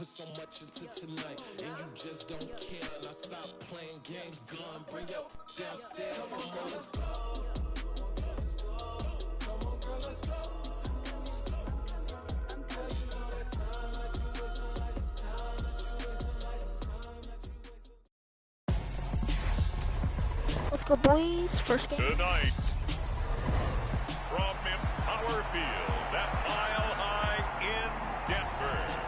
put so much into tonight, and you just don't care. And I stop playing games, gun, bring your downstairs. Come on, let's go. Come on, girl, let's go. Let's go, boys. First game. Tonight, from Empower Field at Mile High in Denver.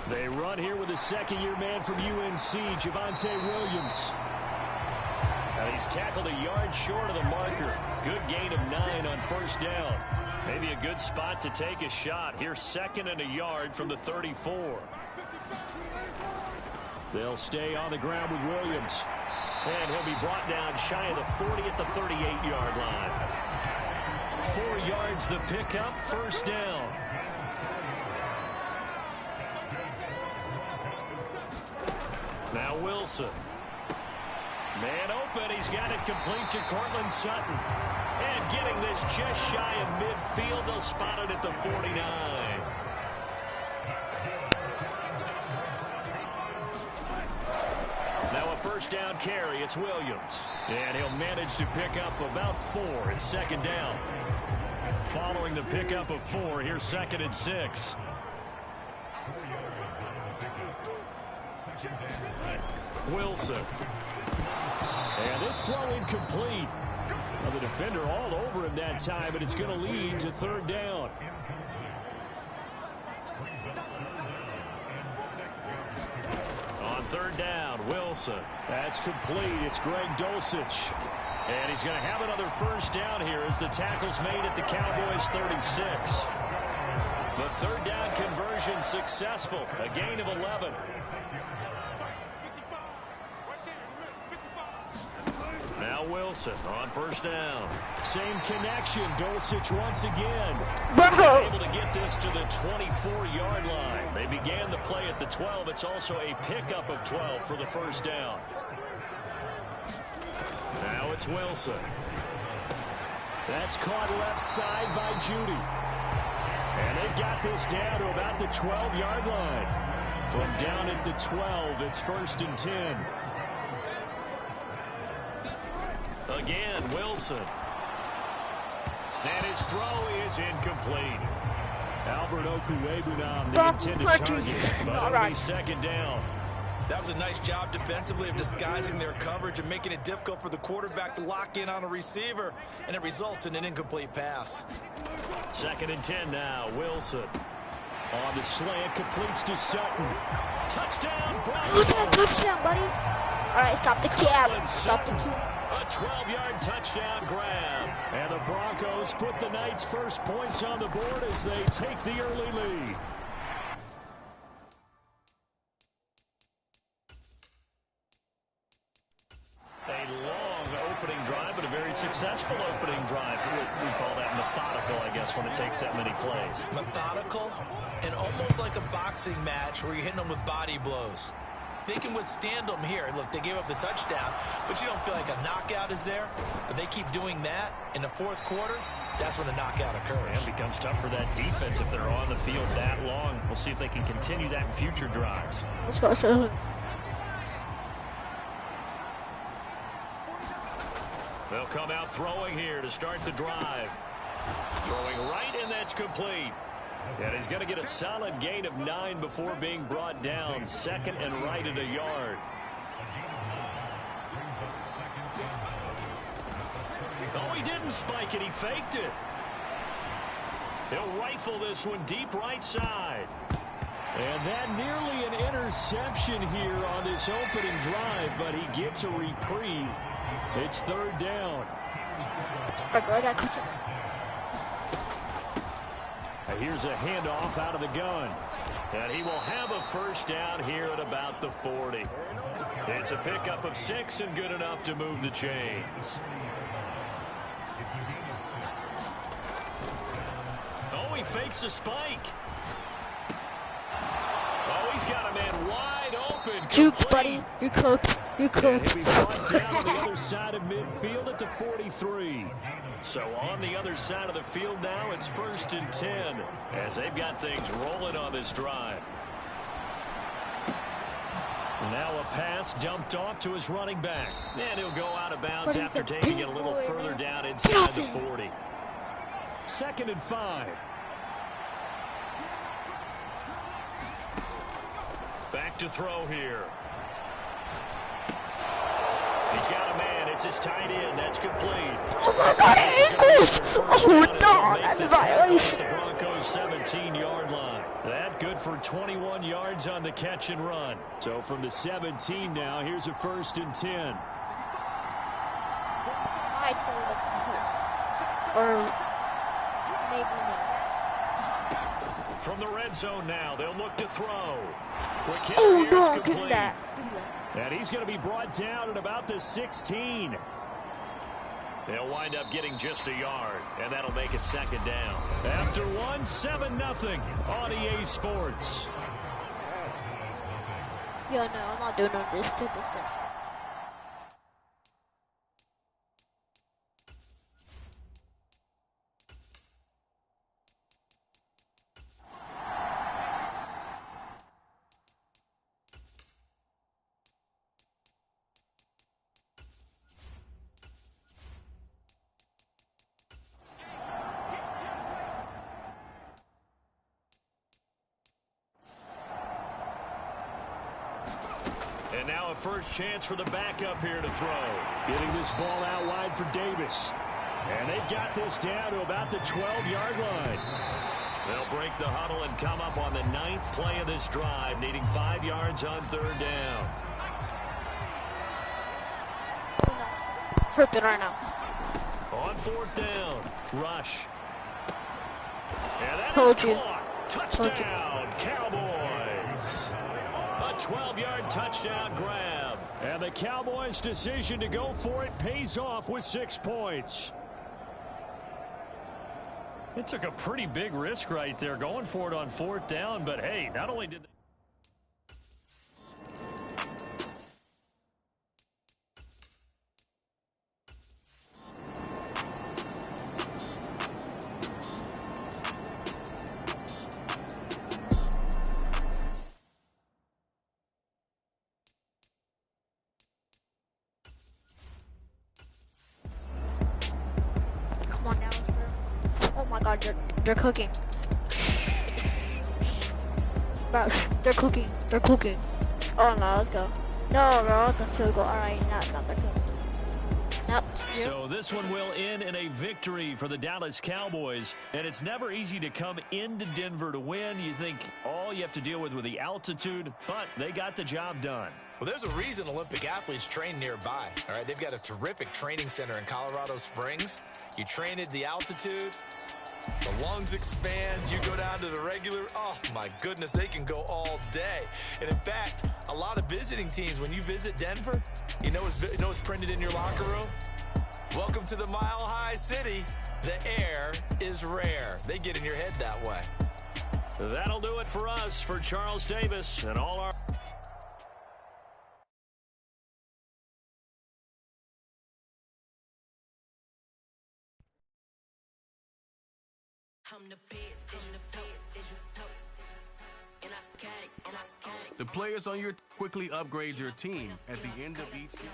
They run here with a second-year man from UNC, Javonte Williams. And he's tackled a yard short of the marker. Good gain of 9 on first down. Maybe a good spot to take a shot. Here's 2nd and a yard from the 34. They'll stay on the ground with Williams. And he'll be brought down shy of the 40 at the 38-yard line. 4 yards the pickup, first down. Now Wilson. Man open. He's got it complete to Cortland Sutton. And getting this just shy of midfield. They'll spot it at the 49. Now a first down carry. It's Williams. And he'll manage to pick up about 4. It's 2nd down. Following the pickup of 4, here's 2nd and 6. Wilson. And this throw incomplete. Well, the defender all over him that time, but it's going to lead to 3rd down. On 3rd down, Wilson. That's complete. It's Greg Dulcich. And he's going to have another first down here as the tackle's made at the Cowboys' 36. The 3rd down conversion successful. A gain of 11. Now Wilson on first down. Same connection. Dulcich once again. Able to get this to the 24-yard line. They began the play at the 12. It's also a pickup of 12 for the first down. Now it's Wilson. That's caught left side by Judy. And they've got this down to about the 12-yard line. From down at the 12, it's 1st and 10. Again, Wilson. And his throw is incomplete. Albert Okwuegbunam, the intended target, but it'll be 2nd down. That was a nice job defensively of disguising their coverage and making it difficult for the quarterback to lock in on a receiver, and it results in an incomplete pass. 2nd and 10 now. Wilson on the slant, completes to Sutton. Touchdown, Broncos. Who's that touchdown, buddy? All right, stop the cab. Stop the cab. A 12-yard touchdown grab. And the Broncos put the Knights' first points on the board as they take the early lead. A long opening drive, but a very successful opening drive. We call that methodical, I guess, when it takes that many plays. Methodical and almost like a boxing match where you're hitting them with body blows. They can withstand them here. Look, they gave up the touchdown, but you don't feel like a knockout is there. But they keep doing that in the 4th quarter. That's when the knockout occurs. And it becomes tough for that defense if they're on the field that long. We'll see if they can continue that in future drives. Let's go, sir. They'll come out throwing here to start the drive. Throwing right, and that's complete. And he's going to get a solid gain of 9 before being brought down. 2nd and right at a yard. Oh, he didn't spike it. He faked it. He'll rifle this one deep right side. And that nearly an interception here on this opening drive, but he gets a reprieve. It's 3rd down. Here's a handoff out of the gun. And he will have a first down here at about the 40. It's a pickup of 6 and good enough to move the chains. he fakes a spike. Oh, he's got a man wide open. Jukes, buddy. You're cooked. You're cooked. And he'll be brought down on the other side of midfield at the 43. So on the other side of the field now, it's 1st and 10 as they've got things rolling on this drive. Now a pass dumped off to his running back. And he'll go out of bounds after taking it a little further down inside the 40. 2nd and 5. Back to throw here. He's got a man. It's his tight end. That's complete. Oh my God, ankles! Oh no, that's a violation. The Broncos' 17-yard line. That good for 21 yards on the catch and run. So from the 17 now, here's a 1st and 10. I thought it's hurt. Or maybe not. From the red zone now, they'll look to throw. Oh no, give me that. And he's going to be brought down at about the 16. They'll wind up getting just a yard, and that'll make it 2nd down. After one, 7-0 on EA Sports. Yeah, no, I'm not doing this to the center. And now a first chance for the backup here to throw. Getting this ball out wide for Davis. And they've got this down to about the 12-yard line. They'll break the huddle and come up on the 9th play of this drive, needing 5 yards on 3rd down. It's hurting right now. On 4th down, rush. And that Told is you. caught. Touchdown, Cowboys. A 12-yard touchdown grab. And the Cowboys' decision to go for it pays off with 6 points. It took a pretty big risk right there going for it on 4th down, but hey, not only did they... Come on now, bro. Oh my God, they're cooking. Bro, they're cooking. They're cooking. Oh no, let's go. No, bro, that's a field goal. Alright, no, it's not that good. Nope. So this one will end in a victory for the Dallas Cowboys. And it's never easy to come into Denver to win. You think all you have to deal with the altitude, but they got the job done. Well, there's a reason Olympic athletes train nearby. All right, they've got a terrific training center in Colorado Springs. You train at the altitude, the lungs expand, you go down to the regular. Oh, my goodness, they can go all day. And in fact, a lot of visiting teams, when you visit Denver, you know what's printed in your locker room? Welcome to the Mile High City. The air is rare. They get in your head that way. That'll do it for us. For Charles Davis and all our... The players on your quickly upgrade your team at the end of each game.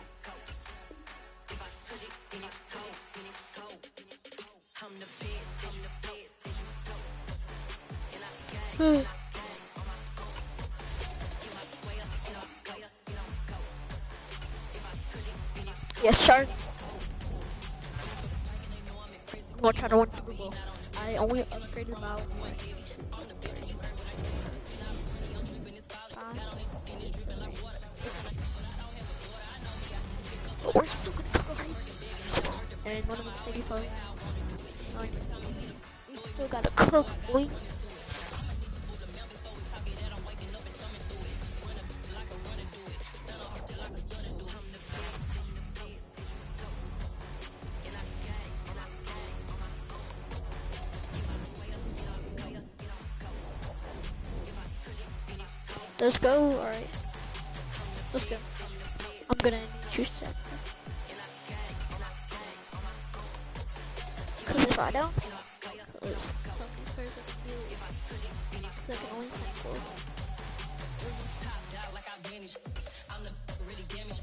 Yes, sir. I'm gonna try to win Super Bowl. I only upgraded about but we're still gonna try. And one of them 35. We still gotta cook, boy. Let's go. Alright. Let's go. I'm gonna choose that. Cause if I don't, cause some of these players are gonna be really, cause I can only send 4. I'm the really damaged.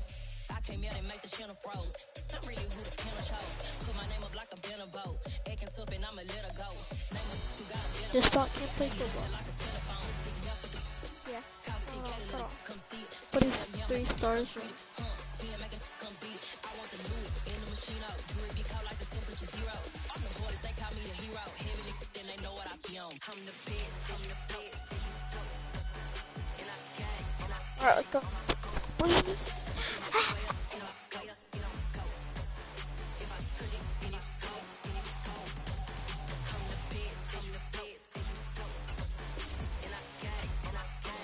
I came out and make the channel froze. I'm really who the piano chose. Put my name up like a banner boat. Acting tough and I'ma let her go. This spot can't play football. Yeah. Hold on. But he's 3 stars. Alright, let's go. Please.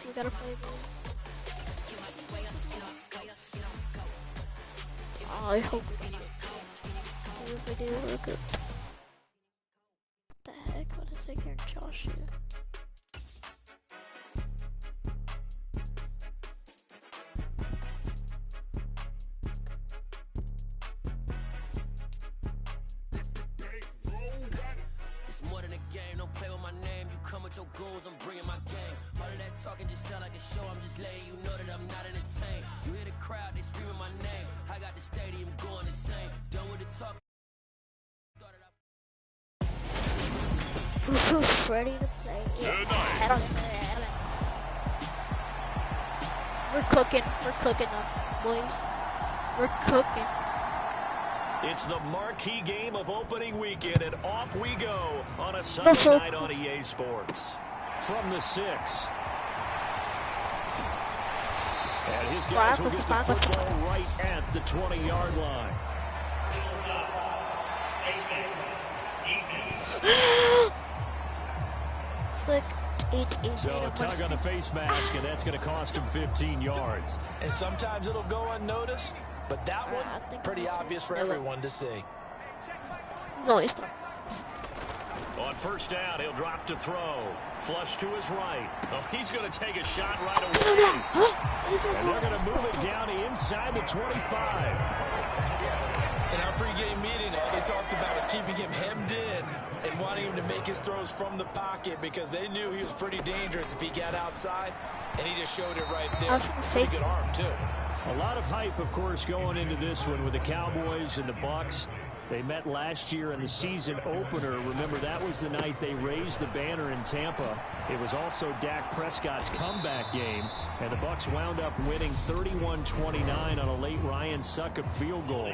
We gotta play this. Oh, I hope we don't. If we do, we're good. What the heck? What is it here in Josh here? It's more than a game, don't play with my name. You come with your goons, I'm bringing my game. All of that talking just sound like a show, I'm just letting you know that I'm not entertained. You hear the crowd, they screaming my name. I got the stadium going insane. Done with the talk. Who's ready to play? Yeah. We're cooking them, boys. We're cooking. It's the marquee game of opening weekend, and off we go on a Sunday night on EA Sports. From the 6. And his guys will get the football right at the 20-yard line. Click 8. So tug on the face mask, and that's going to cost him 15 yards. And sometimes it'll go unnoticed, but that one, pretty obvious for everyone to see. He's always done. On first down, he'll drop to throw. Flush to his right. Oh, he's going to take a shot right away. And they're going to move it down inside the 25. In our pregame meeting, all they talked about was keeping him hemmed in and wanting him to make his throws from the pocket because they knew he was pretty dangerous if he got outside, and he just showed it right there. Pretty good arm, too. A lot of hype, of course, going into this one with the Cowboys and the Bucs. They met last year in the season opener. Remember, that was the night they raised the banner in Tampa. It was also Dak Prescott's comeback game, and the Bucs wound up winning 31-29 on a late Ryan Succop field goal.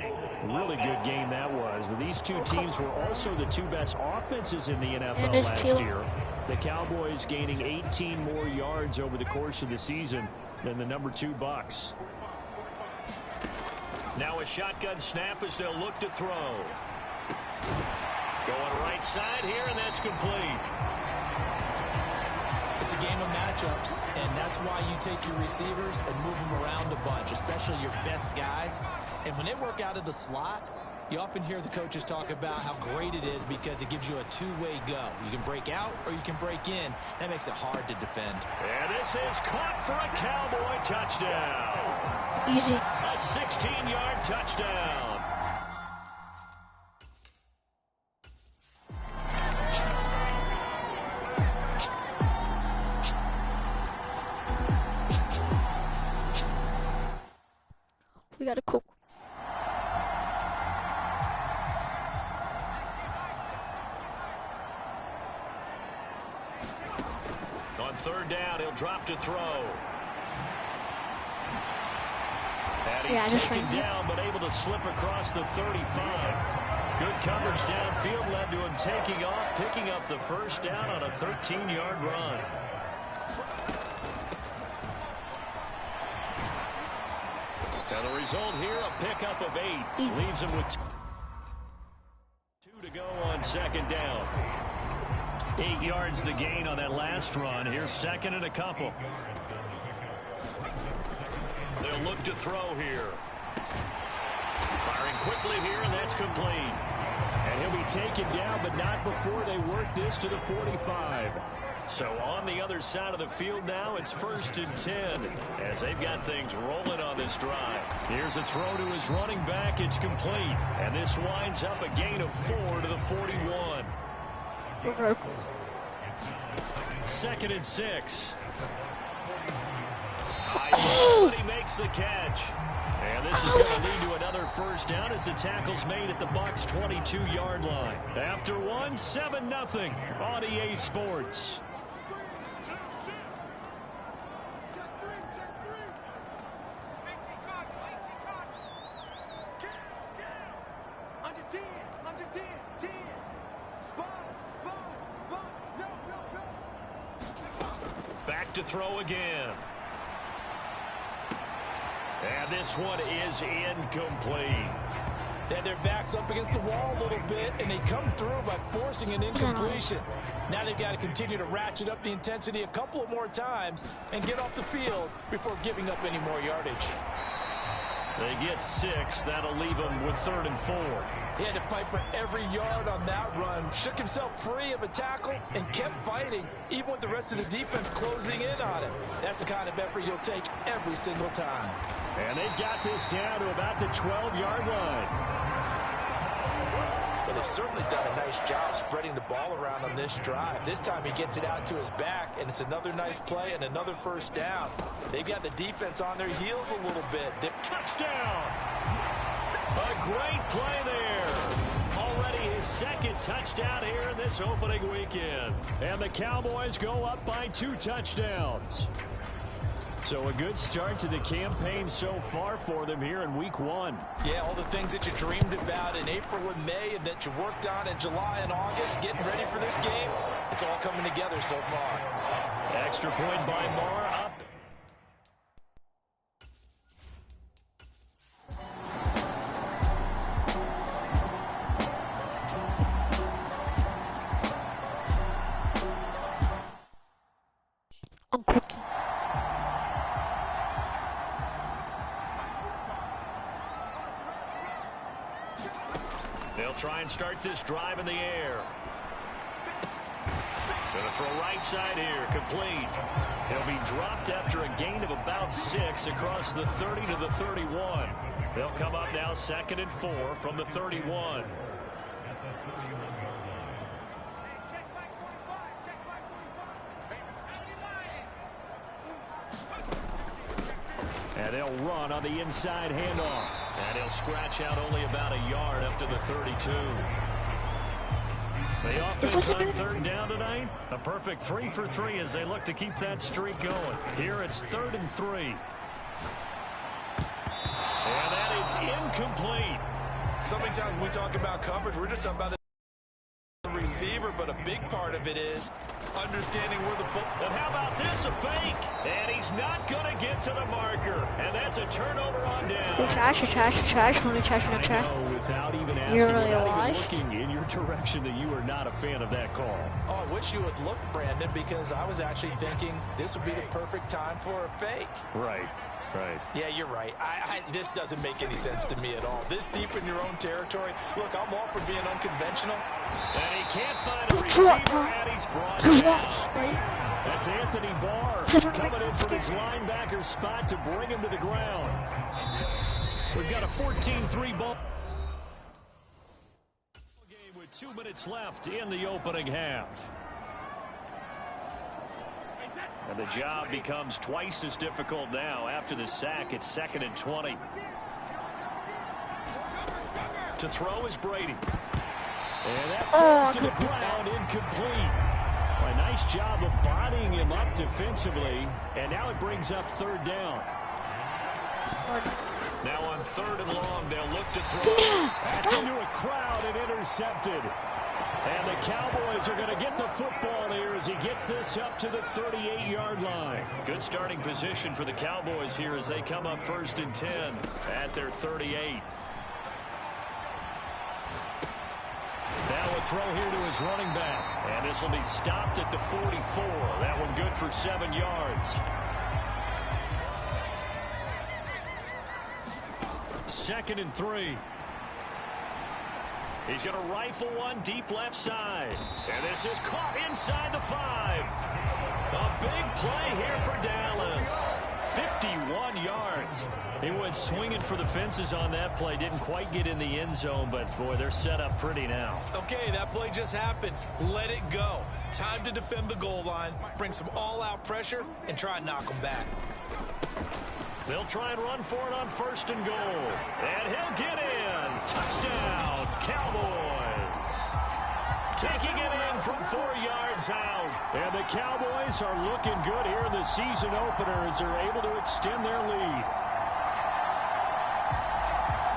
Really good game that was. But these two teams were also the 2 best offenses in the NFL last year. The Cowboys gaining 18 more yards over the course of the season than the number 2 Bucs. Now a shotgun snap as they'll look to throw. Going right side here, and that's complete. It's a game of matchups, and that's why you take your receivers and move them around a bunch, especially your best guys. And when they work out of the slot, you often hear the coaches talk about how great it is because it gives you a 2-way go. You can break out or you can break in. That makes it hard to defend. And this is caught for a Cowboy touchdown. Easy. A 16-yard touchdown. We gotta cook. On third down, he'll drop to throw. And he's taken down, but able to slip across the 35. Good coverage downfield led to him taking off, picking up the first down on a 13-yard run. And the result here, a pickup of 8. Leaves him with 2 to go on second down. 8 yards the gain on that last run. Here's second and a couple. They'll look to throw here. Firing quickly here, and that's complete. And he'll be taken down, but not before they work this to the 45. So on the other side of the field now, it's 1st and 10 as they've got things rolling on this drive. Here's a throw to his running back. It's complete. And this winds up a gain of 4 to the 41. 2nd and 6. He makes the catch. And this is going to lead to another first down as the tackle's made at the Bucs' 22-yard line. After one, 7-0 on EA Sports. Back to throw again. And this one is incomplete. And their back's up against the wall a little bit, and they come through by forcing an incompletion. Now they've got to continue to ratchet up the intensity a couple of more times and get off the field before giving up any more yardage. They get 6. That'll leave them with 3rd and 4. He had to fight for every yard on that run, shook himself free of a tackle, and kept fighting, even with the rest of the defense closing in on him. That's the kind of effort you'll take every single time. And they've got this down to about the 12-yard line. Well, they've certainly done a nice job spreading the ball around on this drive. This time he gets it out to his back, and it's another nice play and another first down. They've got the defense on their heels a little bit. Touchdown! A great play there. Already his 2nd touchdown here in this opening weekend. And the Cowboys go up by 2 touchdowns. So a good start to the campaign so far for them here in week 1. Yeah, all the things that you dreamed about in April and May and that you worked on in July and August, getting ready for this game, it's all coming together so far. Extra point by Marr, up. I'm cooking. They'll try and start this drive in the air. Going to throw right side here, complete. He'll be dropped after a gain of about 6 across the 30 to the 31. They'll come up now 2nd and 4 from the 31. And they'll run on the inside handoff. And he'll scratch out only about a yard up to the 32. The offense on 3rd down tonight. A perfect 3 for 3 as they look to keep that streak going. Here it's 3rd and 3. And that is incomplete. So many times when we talk about coverage, we're just talking about the receiver, but a big part of it is understanding where the football. And how about this, a fake? And he's not going to get to the marker. And that's a turnover on down. You're trash, you're trash, you're trash, you're trash, you're trash. I know, without even asking, You're really without even washed. looking in your direction, that you are not a fan of that call. Oh, I wish you would look, Brandon, because I was actually thinking this would be the perfect time for a fake. Right. Right. Yeah, you're right. This doesn't make any sense to me at all. This deep in your own territory. Look, I'm all for being unconventional. And he can't find a receiver, and he's brought down. That's Anthony Barr coming in from his linebacker spot to bring him to the ground. We've got a 14-3 ball game with 2 minutes left in the opening half. And the job becomes twice as difficult now after the sack. It's 2nd and 20. To throw is Brady. And that falls to the ground, incomplete. Well, a nice job of bodying him up defensively. And now it brings up 3rd down. Now on 3rd and long, they'll look to throw. That's into a crowd and intercepted. And the Cowboys are going to get the football here as he gets this up to the 38-yard line. Good starting position for the Cowboys here as they come up 1st and 10 at their 38. Now a throw here to his running back. And this will be stopped at the 44. That one good for 7 yards. 2nd and 3. He's going to rifle one deep left side. And this is caught inside the 5. A big play here for Dallas. 51 yards. He went swinging for the fences on that play. Didn't quite get in the end zone, but, boy, they're set up pretty now. Okay, that play just happened. Let it go. Time to defend the goal line, bring some all-out pressure, and try and knock them back. They'll try and run for it on 1st and goal. And he'll get in. Touchdown, Cowboys. Taking it in from 4 yards out. And the Cowboys are looking good here in the season opener as they're able to extend their lead.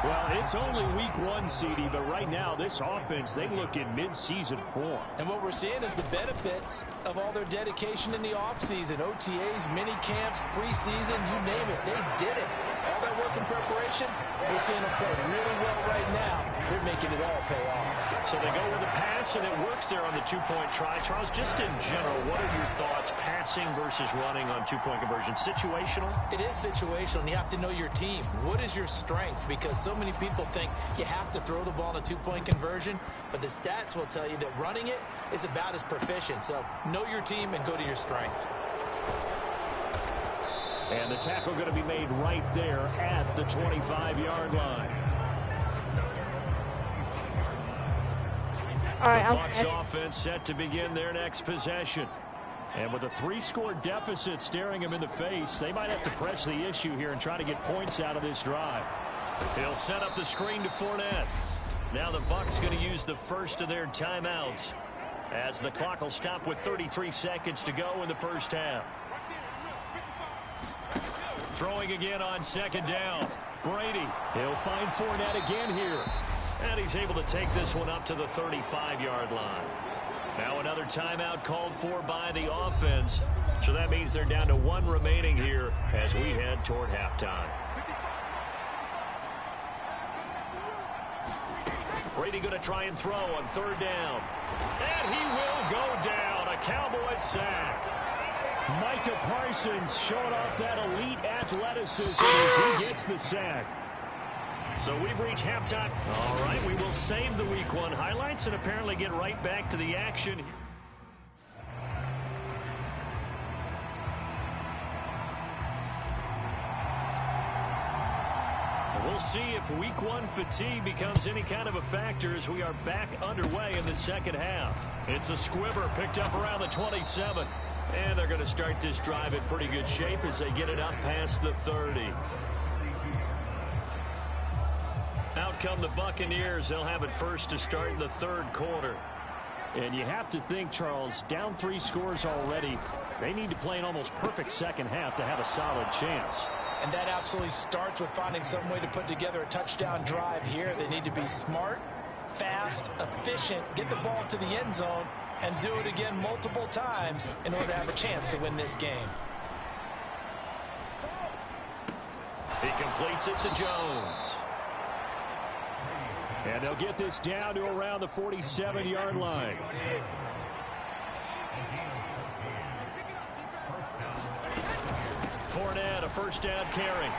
Well, it's only week 1, CD, but right now this offense, they look in mid-season form. And what we're seeing is the benefits of all their dedication in the offseason. OTAs, mini camps, preseason, you name it. They did it. All that work in preparation, we're seeing them play really well right now. They're making it all pay off. So they go with a pass, and it works there on the 2-point try. Charles, just in general, what are your thoughts passing versus running on 2-point conversion? Situational? It is situational, and you have to know your team. What is your strength? Because so many people think you have to throw the ball in a 2-point conversion, but the stats will tell you that running it is about as proficient. So know your team and go to your strength. And the tackle going to be made right there at the 25-yard line. All right, the Bucs offense set to begin their next possession. And with a 3-score deficit staring them in the face, they might have to press the issue here and try to get points out of this drive. He'll set up the screen to Fournette. Now the Bucs going to use the first of their timeouts as the clock will stop with 33 seconds to go in the first half. Throwing again on 2nd down. Brady. He'll find Fournette again here. And he's able to take this one up to the 35-yard line. Now another timeout called for by the offense. So that means they're down to 1 remaining here as we head toward halftime. Brady going to try and throw on 3rd down. And he will go down. A Cowboys sack. Micah Parsons showing off that elite athleticism as he gets the sack. So we've reached halftime. All right, we will save the week 1 highlights and apparently get right back to the action. We'll see if week 1 fatigue becomes any kind of a factor as we are back underway in the second half. It's a squibber picked up around the 27. And they're going to start this drive in pretty good shape as they get it up past the 30. Out come the Buccaneers. They'll have it first to start in the 3rd quarter. And you have to think, Charles, down 3 scores already. They need to play an almost perfect second half to have a solid chance. And that absolutely starts with finding some way to put together a touchdown drive here. They need to be smart, fast, efficient, get the ball to the end zone, and do it again multiple times in order to have a chance to win this game. He completes it to Jones. And they'll get this down to around the 47-yard line. Fournette, a 1st down carry.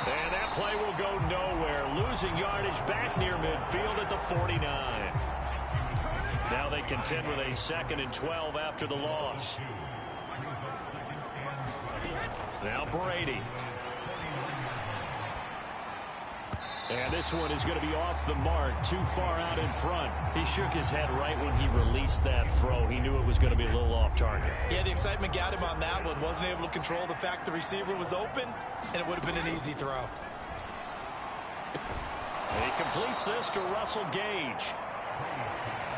And that play will go nowhere. Losing yardage back near midfield at the 49. Now they contend with a 2nd and 12 after the loss. Now Brady. And this one is going to be off the mark, too far out in front. He shook his head right when he released that throw. He knew it was going to be a little off target. Yeah, the excitement got him on that one. Wasn't able to control the fact the receiver was open, and it would have been an easy throw. He completes this to Russell Gage.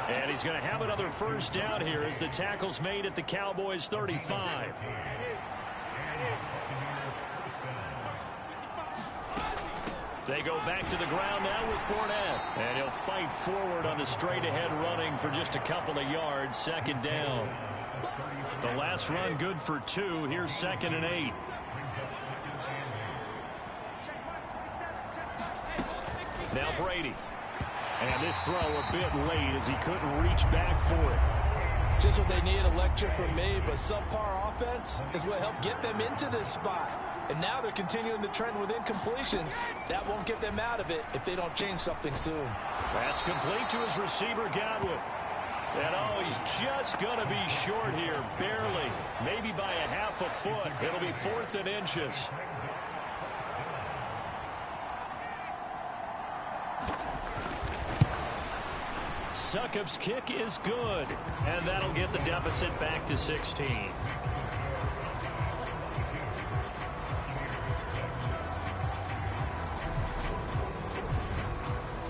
And he's going to have another 1st down here as the tackle's made at the Cowboys' 35. They go back to the ground now with Fournette. And he'll fight forward on the straight-ahead running for just a couple of yards. 2nd down. The last run good for 2. Here's 2nd and 8. Now Brady. And this throw a bit late as he couldn't reach back for it. Just what they need, a lecture from me, but subpar offense is what helped get them into this spot. And now they're continuing the trend with incompletions. That won't get them out of it if they don't change something soon. That's complete to his receiver, Godwin. And oh, he's just going to be short here, barely. Maybe by a half a foot. It'll be 4th and inches. Succop's kick is good. And that'll get the deficit back to 16.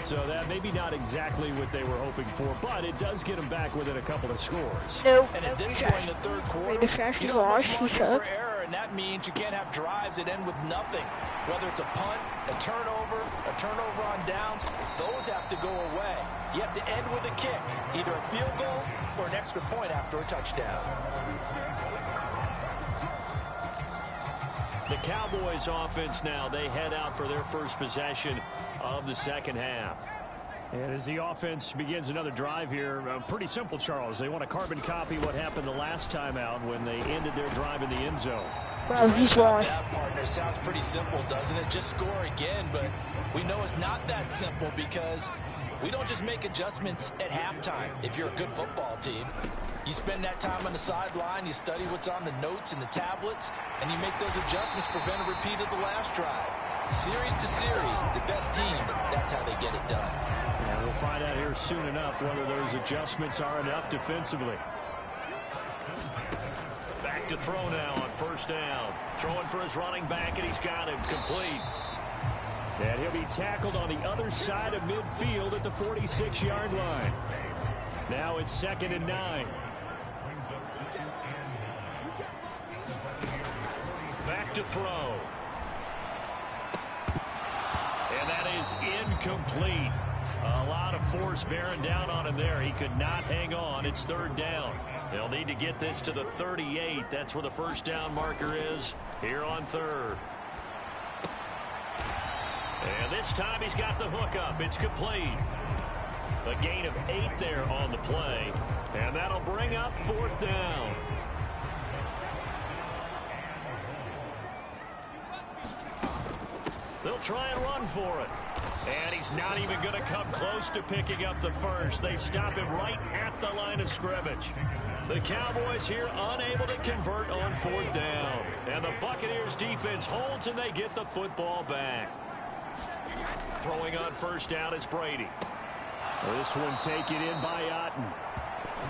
So that maybe not exactly what they were hoping for, but it does get them back within a couple of scores. No. And at this point in the third quarter, you don't have much margin for error, and that means you can't have drives that end with nothing. Whether it's a punt, a turnover on downs, those have to go away. You have to end with a kick, either a field goal or an extra point after a touchdown. The Cowboys offense now, they head out for their first possession of the second half. And as the offense begins another drive here, pretty simple, Charles. They want to carbon copy what happened the last time out when they ended their drive in the end zone. Bro, he's lost. That, partner, sounds pretty simple, doesn't it? Just score again, but we know it's not that simple because we don't just make adjustments at halftime if you're a good football team. You spend that time on the sideline, you study what's on the notes and the tablets, and you make those adjustments to prevent a repeat of the last drive. Series to series, the best teams, that's how they get it done. Yeah, we'll find out here soon enough whether those adjustments are enough defensively. Back to throw now on first down. Throwing for his running back, and he's got him complete. And he'll be tackled on the other side of midfield at the 46-yard line. Now it's 2nd and 9. Back to throw. And that is incomplete. A lot of force bearing down on him there. He could not hang on. It's 3rd down. They'll need to get this to the 38. That's where the first down marker is here on 3rd. And this time he's got the hook up. It's complete. A gain of 8 there on the play. And that'll bring up 4th down. They'll try and run for it. And he's not even going to come close to picking up the first. They stop him right at the line of scrimmage. The Cowboys here unable to convert on 4th down. And the Buccaneers defense holds and they get the football back. Throwing on first down is Brady. This one taken in by Otten.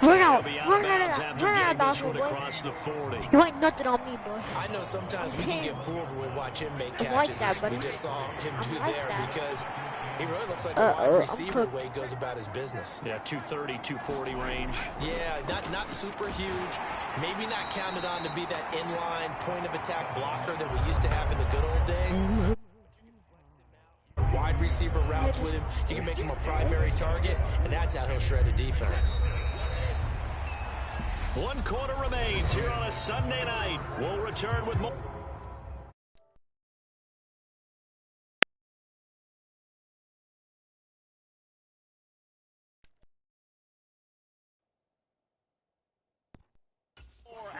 Run out This one across the 40. You ain't nothing on me, boy. I know sometimes we can get fooled when we watch him make I like catches. that, We just saw him do like there that. because he really looks like a wide receiver the way he goes about his business. Yeah, 230, 240 range. Yeah, not super huge. Maybe not counted on to be that inline point of attack blocker that we used to have in the good old days. Wide receiver routes with him. You can make him a primary target, and that's how he'll shred a defense. 1 quarter remains here on a Sunday night. We'll return with more.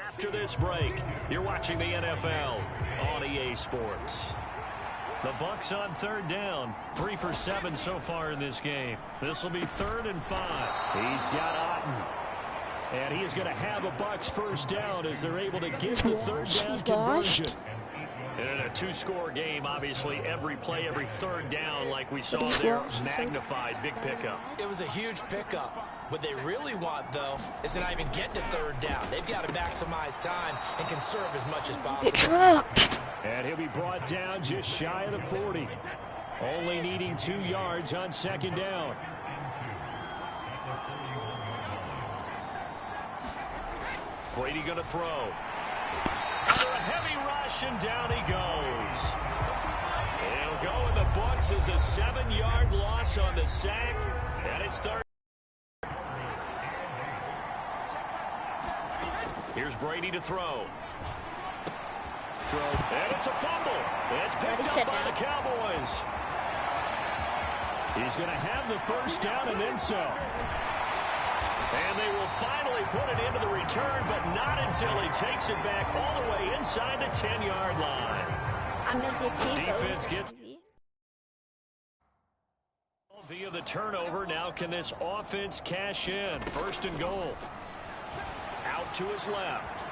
After this break, you're watching the NFL on EA Sports. The Bucs on 3rd down. 3 for 7 so far in this game. This will be 3rd and 5. He's got Otten. And he is going to have a Bucs first down as they're able to get the 3rd down conversion. And in a 2-score game, obviously, every play, every 3rd down, like we saw there, magnified, big pickup. It was a huge pickup. What they really want, though, is to not even get to 3rd down. They've got to maximize time and conserve as much as possible. And he'll be brought down just shy of the 40. Only needing 2 yards on 2nd down. Brady going to throw. Under a heavy rush, and down he goes. It'll go in the books as a 7-yard loss on the sack, and it's 3rd. Here's Brady to throw. And it's a fumble. It's picked up by the Cowboys. He's going to have the first down and then some. And they will finally put it into the return, but not until he takes it back all the way inside the 10-yard line. I'm MVP. Defense gets via the turnover. Now can this offense cash in? First and goal. Out to his left.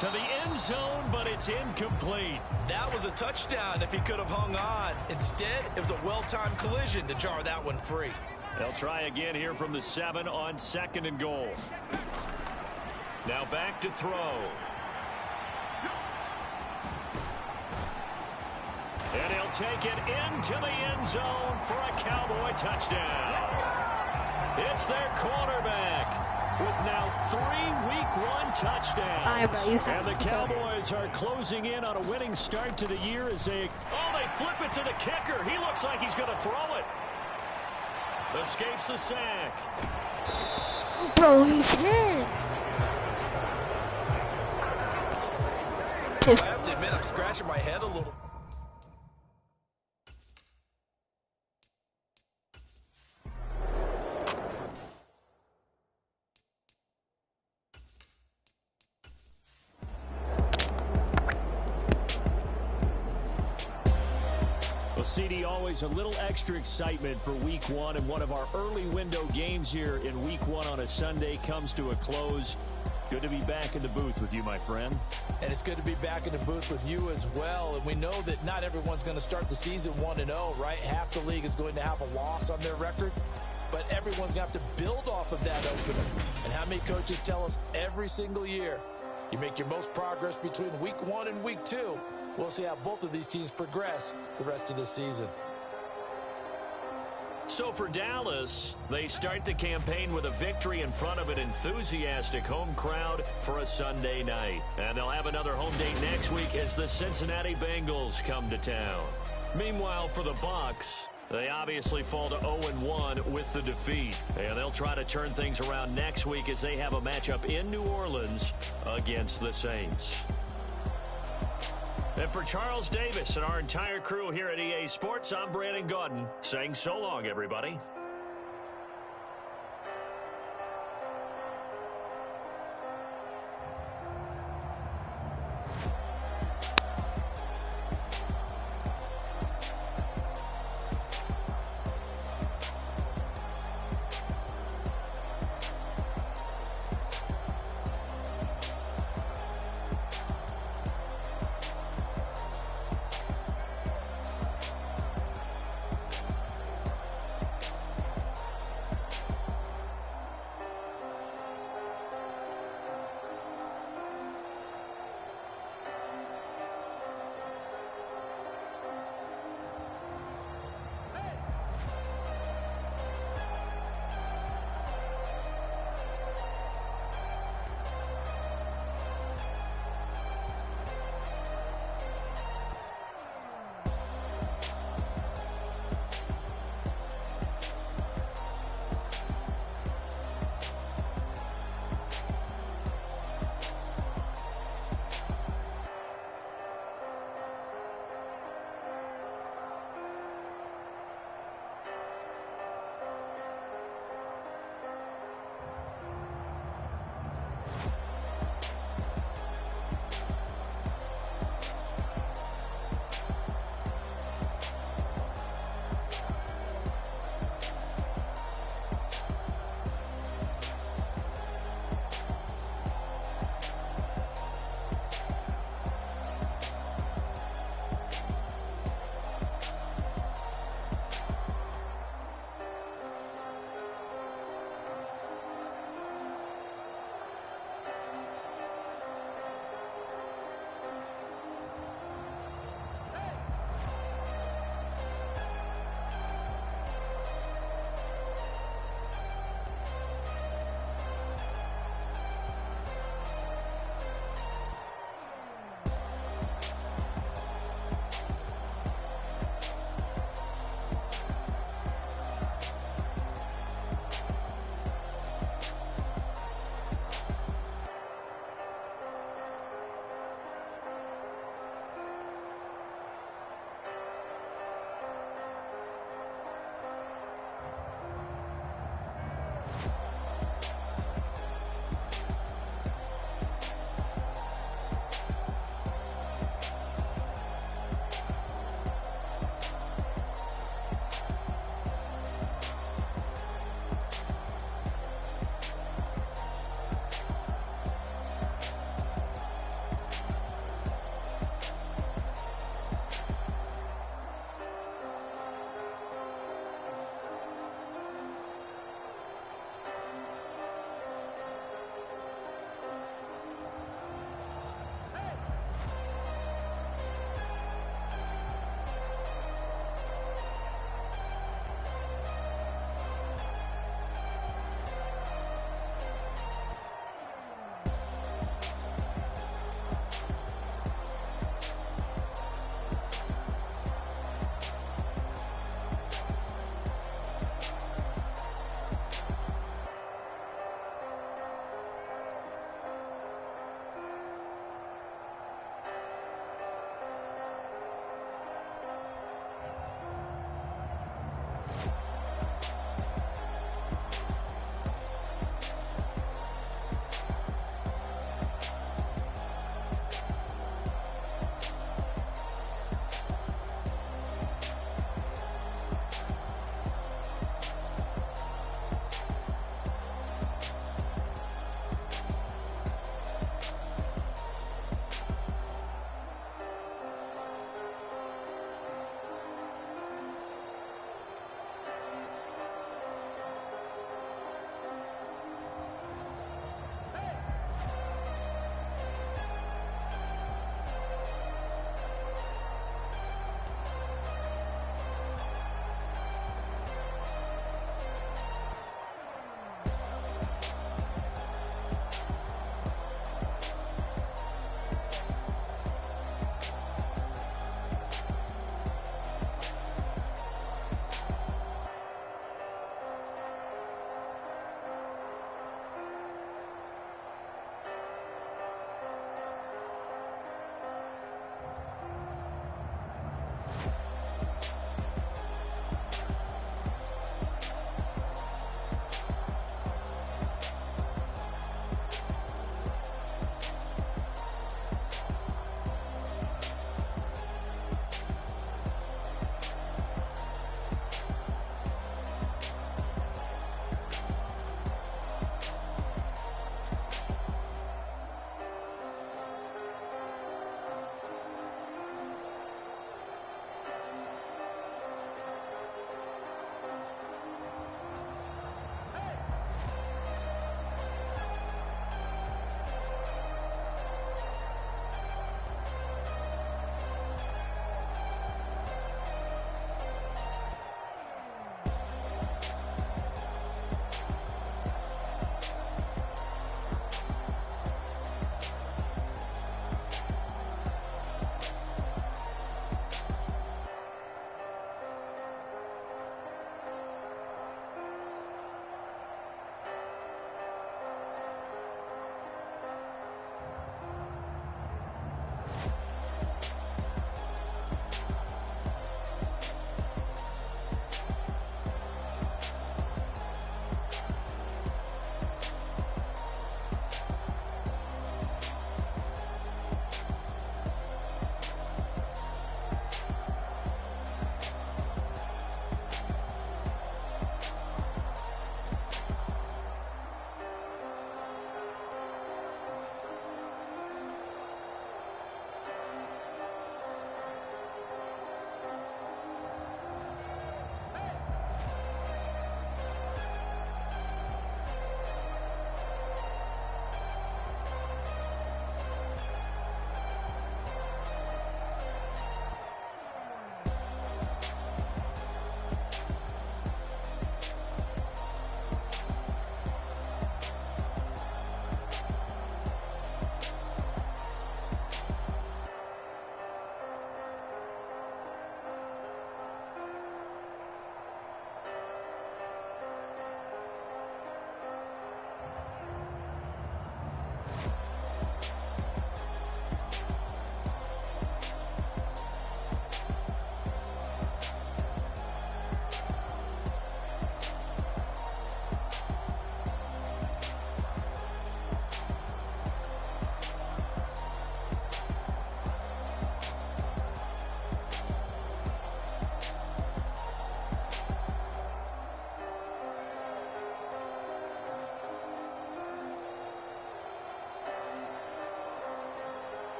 To the end zone, but it's incomplete. That was a touchdown if he could have hung on. Instead, it was a well-timed collision to jar that one free. They'll try again here from the 7 on second and goal. Now back to throw. And he'll take it into the end zone for a Cowboy touchdown. It's their cornerback with now 3 Week 1 touchdowns. And the Cowboys are closing in on a winning start to the year as they flip it to the kicker. He looks like he's going to throw it. Escapes the sack. Bro, he's hit. I have to admit, I'm scratching my head a little. CD, always a little extra excitement for Week 1, and one of our early window games here in Week 1 on a Sunday comes to a close. Good to be back in the booth with you, my friend. And it's good to be back in the booth with you as well. And we know that not everyone's going to start the season 1-0, right? Half the league is going to have a loss on their record. But everyone's going to have to build off of that opener. And how many coaches tell us every single year, you make your most progress between Week 1 and Week 2. We'll see how both of these teams progress the rest of this season. So for Dallas, they start the campaign with a victory in front of an enthusiastic home crowd for a Sunday night. And they'll have another home date next week as the Cincinnati Bengals come to town. Meanwhile, for the Bucs, they obviously fall to 0-1 with the defeat. And they'll try to turn things around next week as they have a matchup in New Orleans against the Saints. And for Charles Davis and our entire crew here at EA Sports, I'm Brandon Gaudin saying so long, everybody.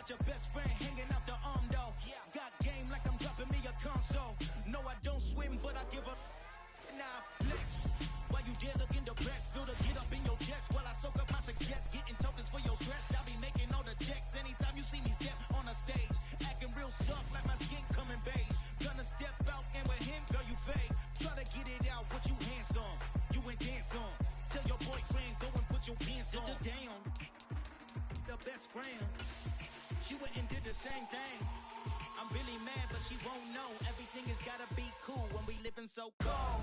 got your best friend hanging out the arm though. Got game like I'm dropping me a console. No, I don't swim, but I give up. Nah, flex. While you there looking the best, feel the get up in your chest while I soak up my success, getting tokens for your stress. I'll be making all the checks anytime you see me step on a stage, acting real soft like my skin coming beige. Gonna step out and with him, girl, you fake. Try to get it out, what you handsome, you ain't dance on. Tell your boyfriend go and put your pants on. Down, the best friend, she went and did the same thing. I'm really mad, but she won't know. Everything has gotta be cool when we living so cold.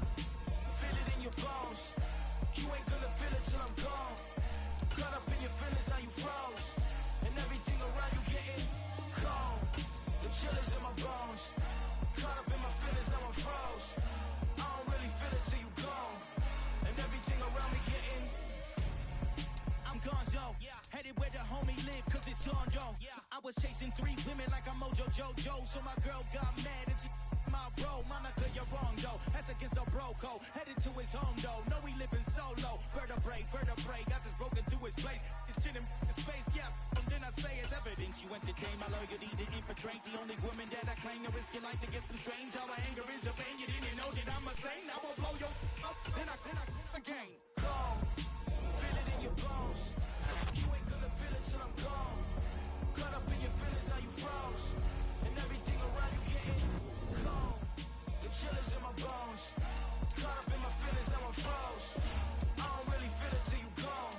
Feel it in your bones. You ain't gonna feel it till I'm gone. Caught up in your feelings, now you froze. And everything around you getting cold. The chill is in my bones. Caught up in my feelings, now I'm froze. I don't really feel it till you gone. And everything around me getting, I'm gonzo. Headed where the homie live, cause it's on, yo. I was chasing 3 women like I'm Mojo Jojo. So my girl got mad and she my bro. Monica, you're wrong, though. That's against a bro code. Headed to his home, though. No, we living solo. Vertebrae. Got just broken to his place. It's chin in his face, yeah. And then I say it's evidence you entertain my loyalty to infiltrate. The only woman that I claim to risk your life to get some strange. All my anger is a pain. You didn't know that I'm a saint. I will blow your up. Then I again. Gone. Feel it in your bones. You ain't gonna feel it till I'm gone. Caught up in your feelings, now you froze. And everything around you getting cold. The chill is in my bones. Caught up in my feelings, now I'm froze. I don't really feel it till you gone.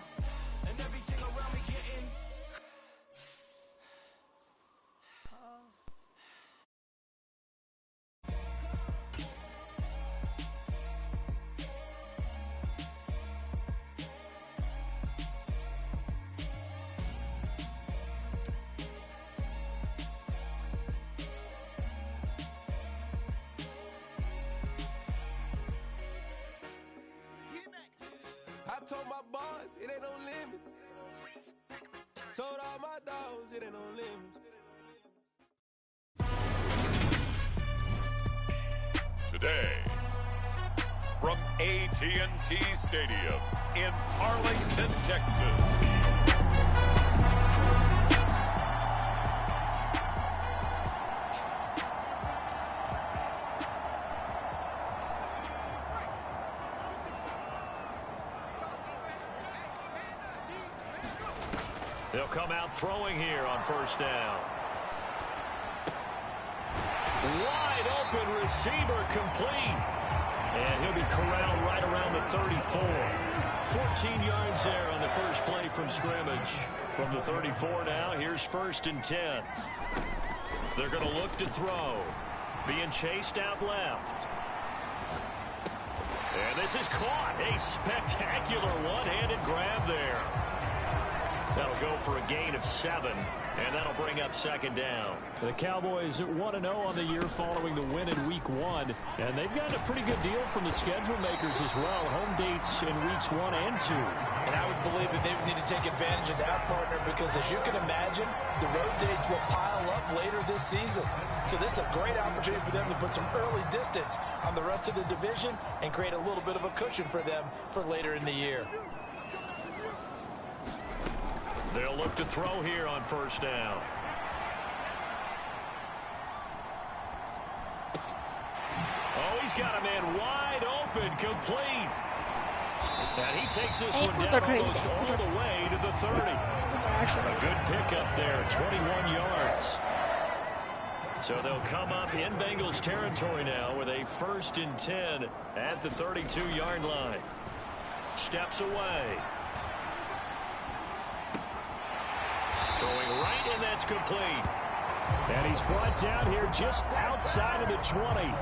And everything around me getting. I told my boys, it ain't no limits. Told all my dogs, it ain't no limits. Today, from AT&T Stadium in Arlington, Texas. They'll come out throwing here on first down. Wide open receiver complete. And he'll be corralled right around the 34. 14 yards there on the first play from scrimmage. From the 34 now, here's 1st and 10. They're going to look to throw. Being chased out left. And this is caught. A spectacular one-handed grab there. That'll go for a gain of 7, and that'll bring up 2nd down. The Cowboys 1-0 on the year following the win in Week 1, and they've gotten a pretty good deal from the schedule makers as well. Home dates in Weeks 1 and 2. And I would believe that they would need to take advantage of that, partner, because as you can imagine, the road dates will pile up later this season. So this is a great opportunity for them to put some early distance on the rest of the division and create a little bit of a cushion for them for later in the year. They'll look to throw here on first down. Oh, he's got a man wide open, complete. And he takes this one down almost all the way to the 30. A good pickup there, 21 yards. So they'll come up in Bengals territory now with a 1st and 10 at the 32-yard line. Steps away. Throwing right, and that's complete. And he's brought down here just outside of the 20.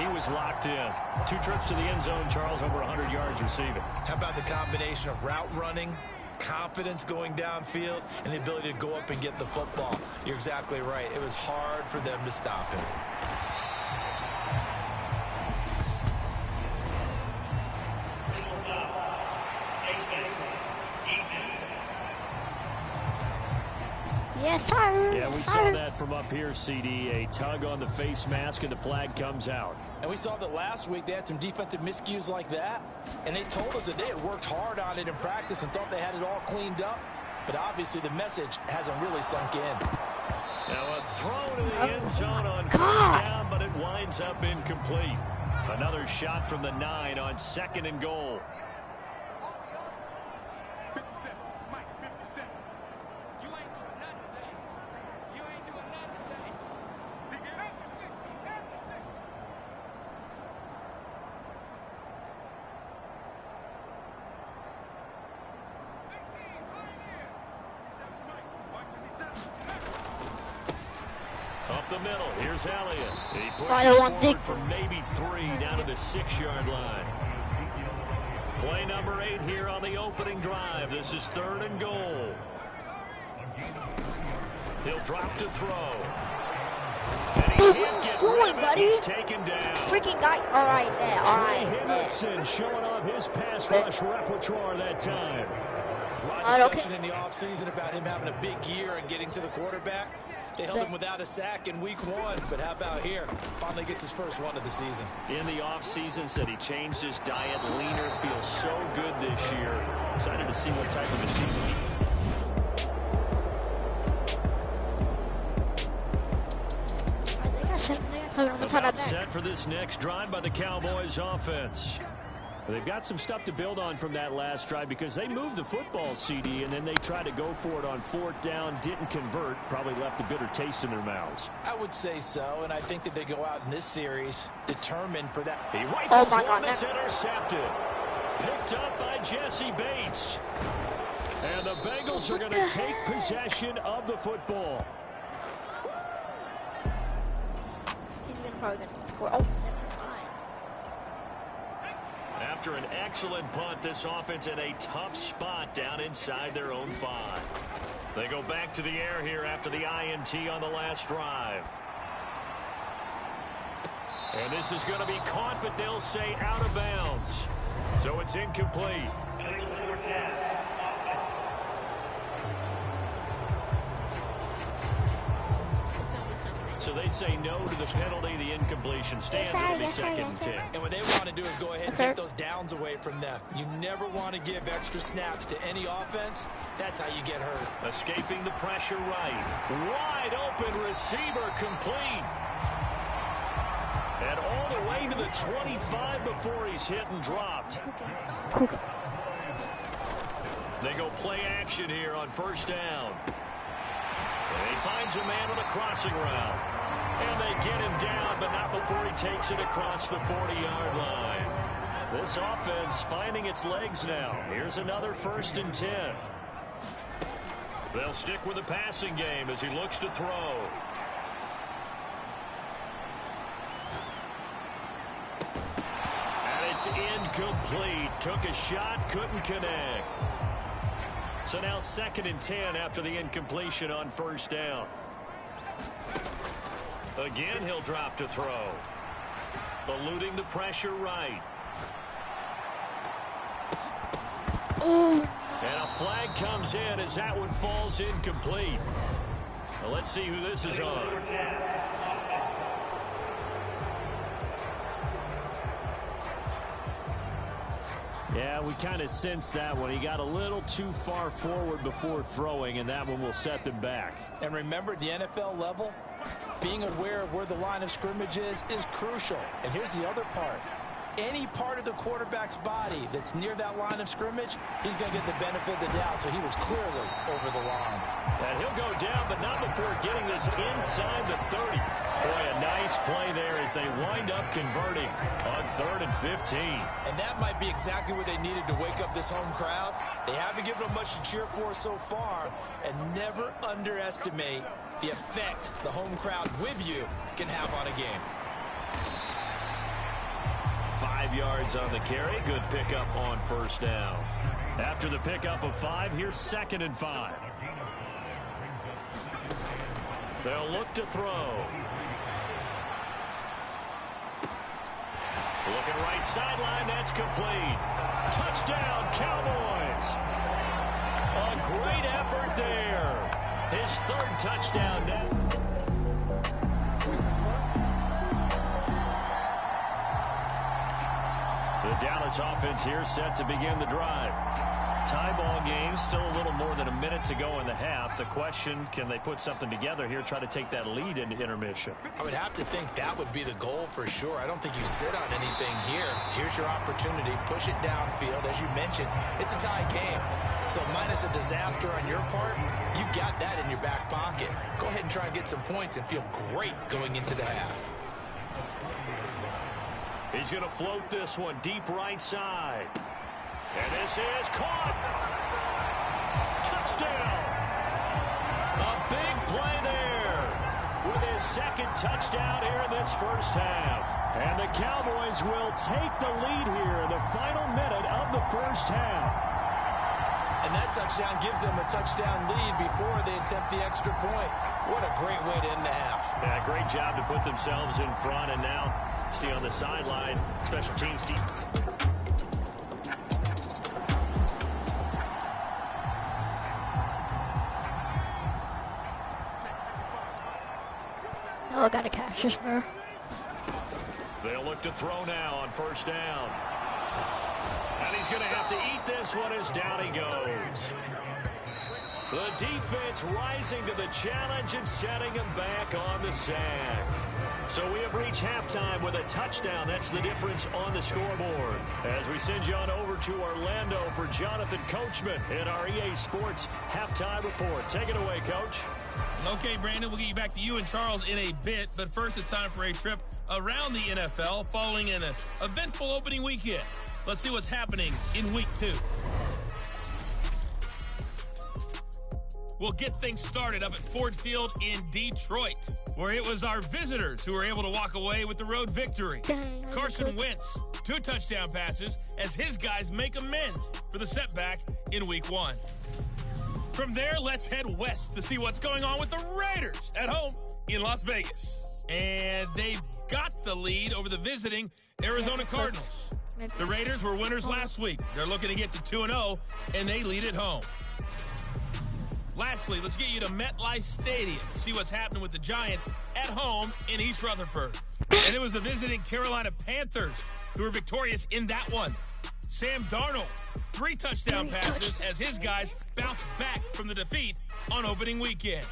He was locked in. 2 trips to the end zone, Charles, over 100 yards receiving. How about the combination of route running, confidence going downfield, and the ability to go up and get the football? You're exactly right. It was hard for them to stop him. Yes, sir. Yeah, we saw that from up here, CD. A tug on the face mask, and the flag comes out. And we saw that last week they had some defensive miscues like that, and they told us that they had worked hard on it in practice and thought they had it all cleaned up. but obviously the message hasn't really sunk in. Now a throw to the end zone on first down, but it winds up incomplete. Another shot from the 9 on 2nd and goal. 57, Mike, 57. You ain't doing nothing today. You ain't doing nothing today. Pick it up to 60, after 60. 18, right in. 57, Mike, 57. Up the middle, here's Elliott. He I don't want pushes Zeke. forward for maybe 3 down to the 6-yard line. Play number 8 here on the opening drive. This is 3rd and goal. He'll drop to throw. And he can't get rid of it. Buddy. He's taken down. This freaking guy. All right, there. All right, Trey there. Hendrickson showing off his pass rush repertoire that time. There's a lot of discussion in the offseason about him having a big year and getting to the quarterback. They held him without a sack in week 1, but how about here? Finally gets his first one of the season. In the offseason, said he changed his diet, leaner, feels so good this year. Excited to see what type of a season he About set for this next drive by the Cowboys offense. They've got some stuff to build on from that last drive because they moved the football, CD, and then they tried to go for it on 4th down, didn't convert, probably left a bitter taste in their mouths. I would say so, and I think that they go out in this series determined for that. He rifles one that's intercepted. Picked up by Jesse Bates. And the Bengals are going to take possession of the football. He's probably going to score. Oh, After an excellent punt, this offense in a tough spot down inside their own 5. They go back to the air here after the INT on the last drive. And this is going to be caught, but they'll say out of bounds. So it's incomplete. So they say no to the penalty. The incompletion stands. It'll be 2nd and 10. And what they want to do is go ahead and take those downs away from them. You never want to give extra snaps to any offense. That's how you get hurt. Escaping the pressure right. Wide open receiver complete. And all the way to the 25 before he's hit and dropped. They go play action here on 1st down. And he finds a man on the crossing route. And they get him down, but not before he takes it across the 40-yard line. This offense finding its legs now. Here's another 1st and 10. They'll stick with the passing game as he looks to throw. And it's incomplete. Took a shot, couldn't connect. So now 2nd and 10 after the incompletion on 1st down. Again, he'll drop to throw. Eluding the pressure right. And a flag comes in as that one falls incomplete. Well, let's see who this is on. Yeah, we kind of sensed that one. He got a little too far forward before throwing, and that one will set them back. And remember, at the NFL level, being aware of where the line of scrimmage is crucial. And here's the other part. Any part of the quarterback's body that's near that line of scrimmage, he's going to get the benefit of the doubt. So he was clearly over the line. And he'll go down, but not before getting this inside the 30. Boy, a nice play there as they wind up converting on 3rd and 15. And that might be exactly what they needed to wake up this home crowd. They haven't given them much to cheer for so far. And never underestimate the effect the home crowd with you can have on a game. 5 yards on the carry. Good pickup on 1st down. After the pickup of 5, here's 2nd and 5. They'll look to throw. Looking right sideline, that's complete. Touchdown, Cowboys. A great effort there. His 3rd touchdown now. The Dallas offense here set to begin the drive. tie ball game. Still a little more than a minute to go in the half. The question, can they put something together here, try to take that lead into intermission? I would have to think that would be the goal for sure. I don't think you sit on anything here. Here's your opportunity. Push it downfield. As you mentioned, it's a tie game. So minus a disaster on your part, you've got that in your back pocket. Go ahead and try and get some points and feel great going into the half. He's going to float this one deep right side. And this is caught. Touchdown. A big play there with his second touchdown here in this first half. And the Cowboys will take the lead here in the final minute of the first half. And that touchdown gives them a touchdown lead before they attempt the extra point. What a great way to end the half. Yeah, great job to put themselves in front. And now, see on the sideline, special teams team. Oh, I gotta catch this, bro. They'll look to throw now on first down. And he's going to have to eat this one as down he goes. The defense rising to the challenge and setting him back on the sack. So we have reached halftime with a touchdown. That's the difference on the scoreboard. As we send you on over to Orlando for Jonathan Coachman in our EA Sports Halftime Report. Take it away, Coach. Okay, Brandon, we'll get you back to you and Charles in a bit, but first it's time for a trip around the NFL following an eventful opening weekend. Let's see what's happening in Week 2. We'll get things started up at Ford Field in Detroit, where it was our visitors who were able to walk away with the road victory. Carson Wentz, 2 touchdown passes as his guys make amends for the setback in Week 1. From there, let's head west to see what's going on with the Raiders at home in Las Vegas. And they've got the lead over the visiting Arizona Cardinals. The Raiders were winners last week. They're looking to get to 2-0, and they lead at home. Lastly, let's get you to MetLife Stadium to see what's happening with the Giants at home in East Rutherford. And it was the visiting Carolina Panthers who were victorious in that one. Sam Darnold, 3 touchdown passes as his guys bounce back from the defeat on opening weekend.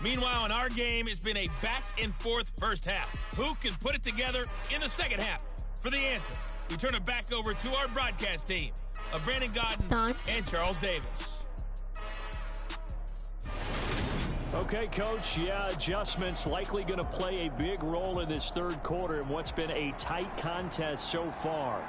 Meanwhile, in our game, it's been a back-and-forth first half. Who can put it together in the second half? For the answer, we turn it back over to our broadcast team of Brandon Godden and Charles Davis. Okay, Coach, adjustments likely going to play a big role in this third quarter in what's been a tight contest so far.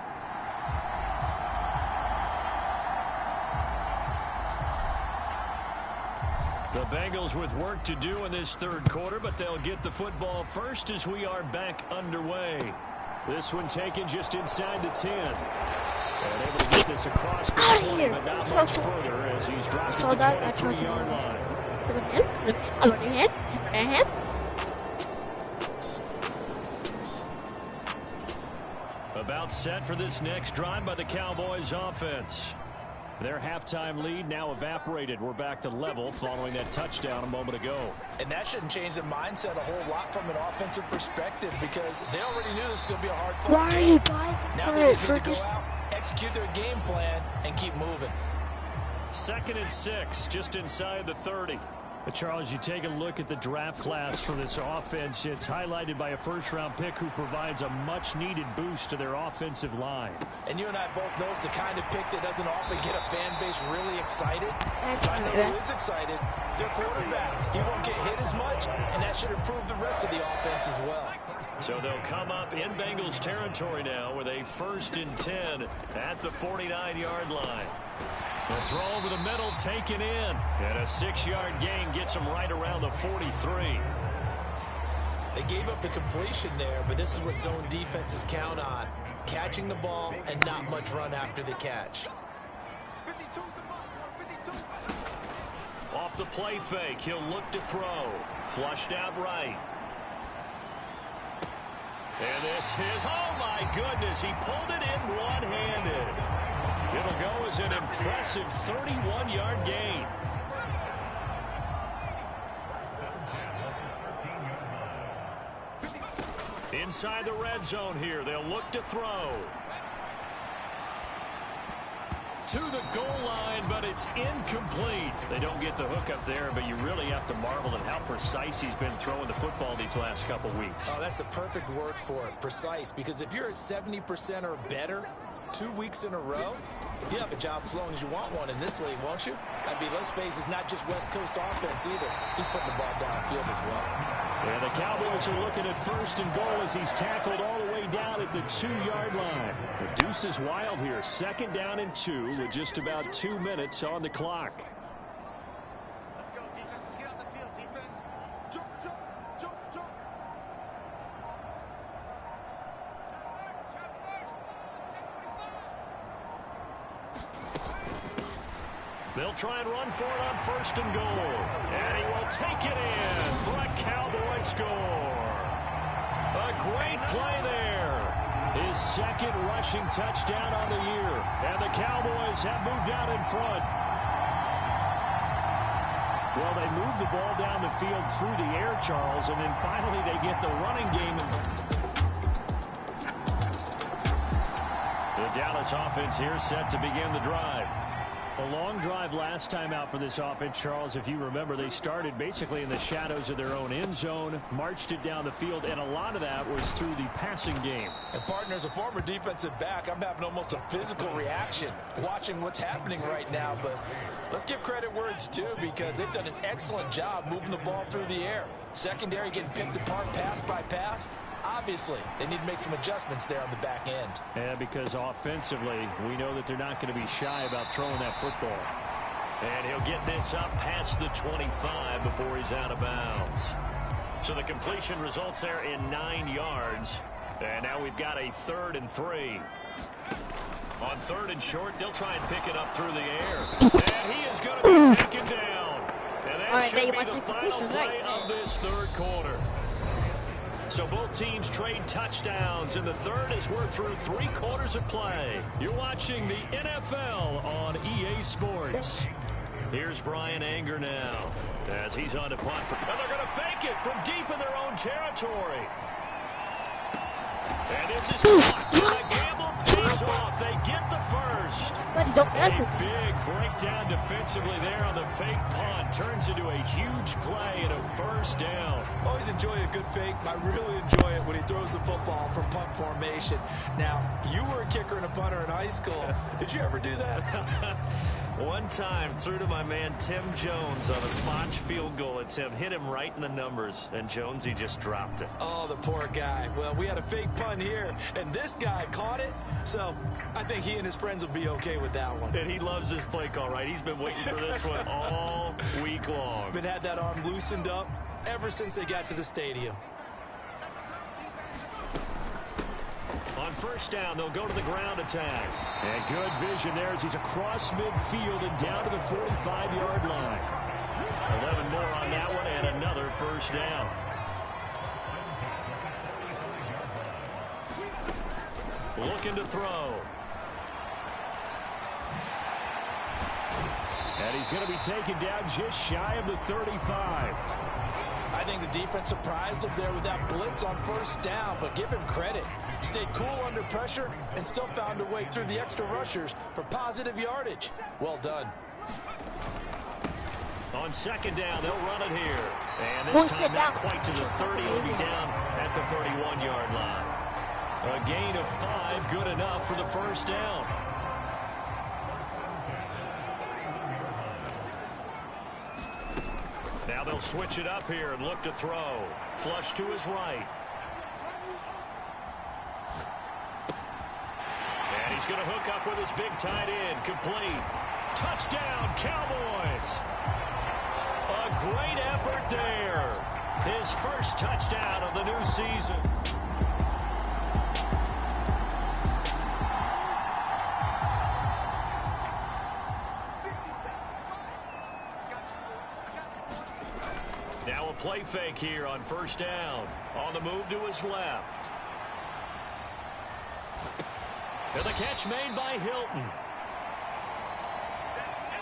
The Bengals with work to do in this third quarter, but they'll get the football first as we are back underway. This one taken just inside the 10. And able to get this across the 20, but not much further as he's dropped at the 23-yard line. About set for this next drive by the Cowboys offense. Their halftime lead now evaporated. We're back to level following that touchdown a moment ago. And that shouldn't change the mindset a whole lot from an offensive perspective because they already knew this was going to be a hard-fought game. Why are you diving now they just need to go out, execute their game plan, and keep moving. 2nd and 6, just inside the 30. But Charles, you take a look at the draft class for this offense. It's highlighted by a first-round pick who provides a much-needed boost to their offensive line. And you and I both know it's the kind of pick that doesn't often get a fan base really excited. I know who is excited. Their quarterback. He won't get hit as much, and that should improve the rest of the offense as well. So they'll come up in Bengals territory now with a 1st and 10 at the 49-yard line. The throw over the middle taken in. And a 6-yard gain gets them right around the 43. They gave up the completion there, but this is what zone defenses count on. Catching the ball and not much run after the catch. Off the play fake, he'll look to throw. Flushed out right. And this is, oh my goodness, he pulled it in one-handed. It'll go as an impressive 31-yard gain. Inside the red zone here, they'll look to throw. to the goal line, but it's incomplete. They don't get the hook up there, but you really have to marvel at how precise he's been throwing the football these last couple weeks. Oh, that's the perfect word for it, precise, because if you're at 70% or better 2 weeks in a row, you have a job as long as you want one in this league, won't you? I mean, let's face it, it's not just West Coast offense either. He's putting the ball downfield as well. And the Cowboys are looking at 1st and goal as he's tackled all the way down at the 2-yard line. The deuce is wild here. 2nd down and 2 with just about 2 minutes on the clock. Let's go, defense. Let's get out the field, defense. Jump, jump, jump, jump. They'll try and run for it on 1st and goal. And he will take it in for a Cowboy score. A great play there. His 2nd rushing touchdown on the year. And the Cowboys have moved out in front. Well, they move the ball down the field through the air, Charles, and then finally they get the running game. The Dallas offense here set to begin the drive. A long drive last time out for this offense, Charles. If you remember, they started basically in the shadows of their own end zone, marched it down the field, and a lot of that was through the passing game. And partner, as a former defensive back, I'm having almost a physical reaction watching what's happening right now. But let's give credit where it's due, because they've done an excellent job moving the ball through the air. Secondary getting picked apart pass by pass. Obviously, they need to make some adjustments there on the back end. Yeah, because offensively, we know that they're not going to be shy about throwing that football. And he'll get this up past the 25 before he's out of bounds. So the completion results there in 9 yards. And now we've got a 3rd and 3. On 3rd and short, they'll try and pick it up through the air. And he is going to be taken down. And that should be the final play of this 3rd quarter. So both teams trade touchdowns, and the 3rd as we're through 3 quarters of play. You're watching the NFL on EA Sports. Here's Brian Anger now as he's on to punt. And they're going to fake it from deep in their own territory. And this is caught. The gamble pays off. They get the 1st. A big breakdown defensively there on the fake punt. Turns into a huge play and a 1st down. Always enjoy a good fake. I really enjoy it when he throws the football from punt formation. Now, you were a kicker and a punter in high school. Did you ever do that? One time, threw to my man Tim Jones on a botched field goal. It's hit him right in the numbers, and Jonesy just dropped it. Oh, the poor guy. Well, we had a fake punt here, and this guy caught it, so I think he and his friends will be okay with that one. And he loves this play call, right? He's been waiting for this one all week long. Been had that arm loosened up ever since they got to the stadium. On 1st down, they'll go to the ground attack. And good vision there as he's across midfield and down to the 45-yard line. 11 more on that one and another 1st down. Looking to throw. And he's going to be taken down just shy of the 35. I think the defense surprised him there with that blitz on 1st down, but give him credit. Stayed cool under pressure and still found a way through the extra rushers for positive yardage. Well done. On 2nd down, they'll run it here. And this time not quite to the 30. It'll be down at the 31-yard line. A gain of 5, good enough for the 1st down. Now they'll switch it up here and look to throw. Flush to his right. And he's going to hook up with his big tight end. Complete. Touchdown, Cowboys. A great effort there. His 1st touchdown of the new season. Now a play fake here on 1st down. On the move to his left. And the catch made by Hilton.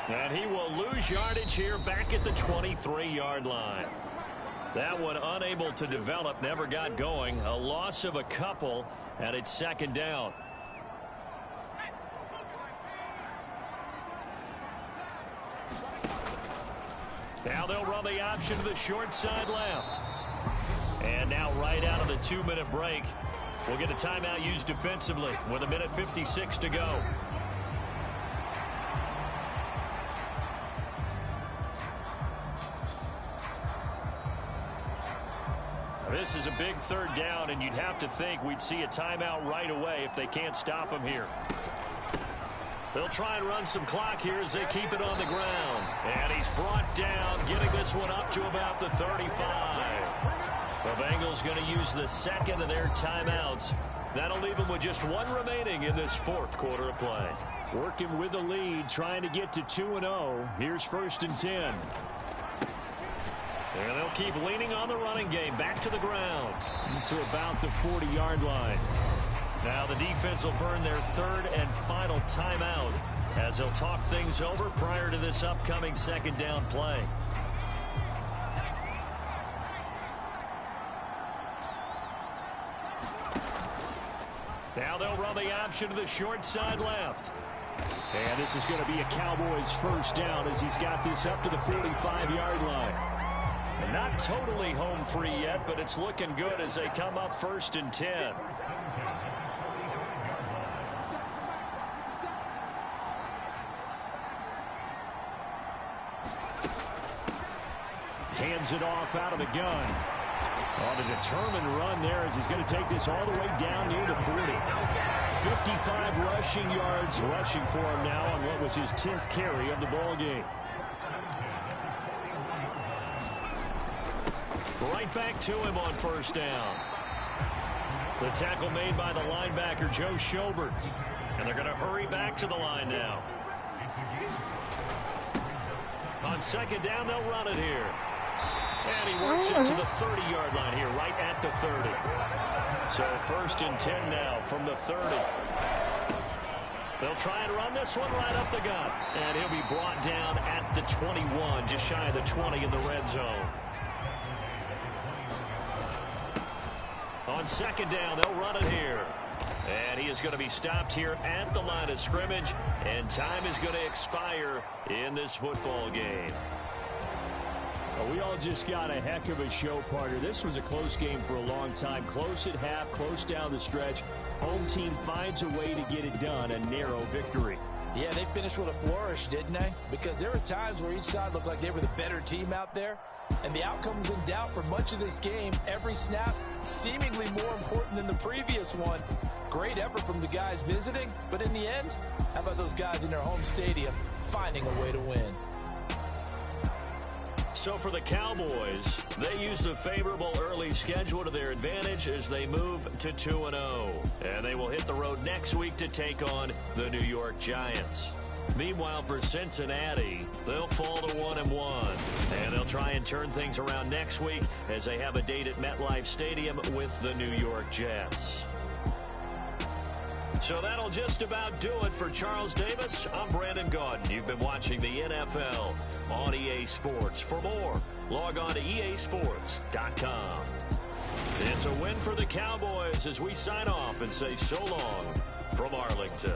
And he will lose yardage here back at the 23-yard line. That one unable to develop, never got going. A loss of a couple, and it's 2nd down. Now they'll run the option to the short side left. And now right out of the 2-minute break, we'll get a timeout used defensively with 1:56 to go. This is a big 3rd down, and you'd have to think we'd see a timeout right away if they can't stop him here. They'll try and run some clock here as they keep it on the ground. And he's brought down, getting this one up to about the 35. The Bengals going to use the 2nd of their timeouts. That'll leave them with just 1 remaining in this 4th quarter of play. Working with the lead, trying to get to 2-0. Here's 1st and 10. And they'll keep leaning on the running game. Back to the ground. To about the 40-yard line. Now the defense will burn their 3rd and final timeout as they'll talk things over prior to this upcoming 2nd down play. Now they'll run the option to the short side left. And this is going to be a Cowboys 1st down as he's got this up to the 45-yard line. And not totally home free yet, but it's looking good as they come up 1st and 10. Hands it off out of the gun. On a determined run there as he's going to take this all the way down near the 40. 55 rushing yards rushing for him now on what was his 10th carry of the ball game. Right back to him on 1st down. The tackle made by the linebacker, Joe Schobert. And they're going to hurry back to the line now. On 2nd down, they'll run it here. And he works it to the 30-yard line here, right at the 30. So 1st and 10 now from the 30. They'll try and run this one right up the gut. And he'll be brought down at the 21, just shy of the 20 in the red zone. On 2nd down, they'll run it here. And he is going to be stopped here at the line of scrimmage. And time is going to expire in this football game. Well, we all just got a heck of a show, partner. This was a close game for a long time. Close at half, close down the stretch. Home team finds a way to get it done. A narrow victory. Yeah, they finished with a flourish, didn't they? Because there were times where each side looked like they were the better team out there. And the outcome was in doubt for much of this game. Every snap seemingly more important than the previous one. Great effort from the guys visiting. But in the end, how about those guys in their home stadium finding a way to win? So for the Cowboys, they use the favorable early schedule to their advantage as they move to 2-0. And they will hit the road next week to take on the New York Giants. Meanwhile, for Cincinnati, they'll fall to 1-1. And they'll try and turn things around next week as they have a date at MetLife Stadium with the New York Jets. So that'll just about do it for Charles Davis. I'm Brandon Gaudin. You've been watching the NFL on EA Sports. For more, log on to easports.com. It's a win for the Cowboys as we sign off and say so long from Arlington.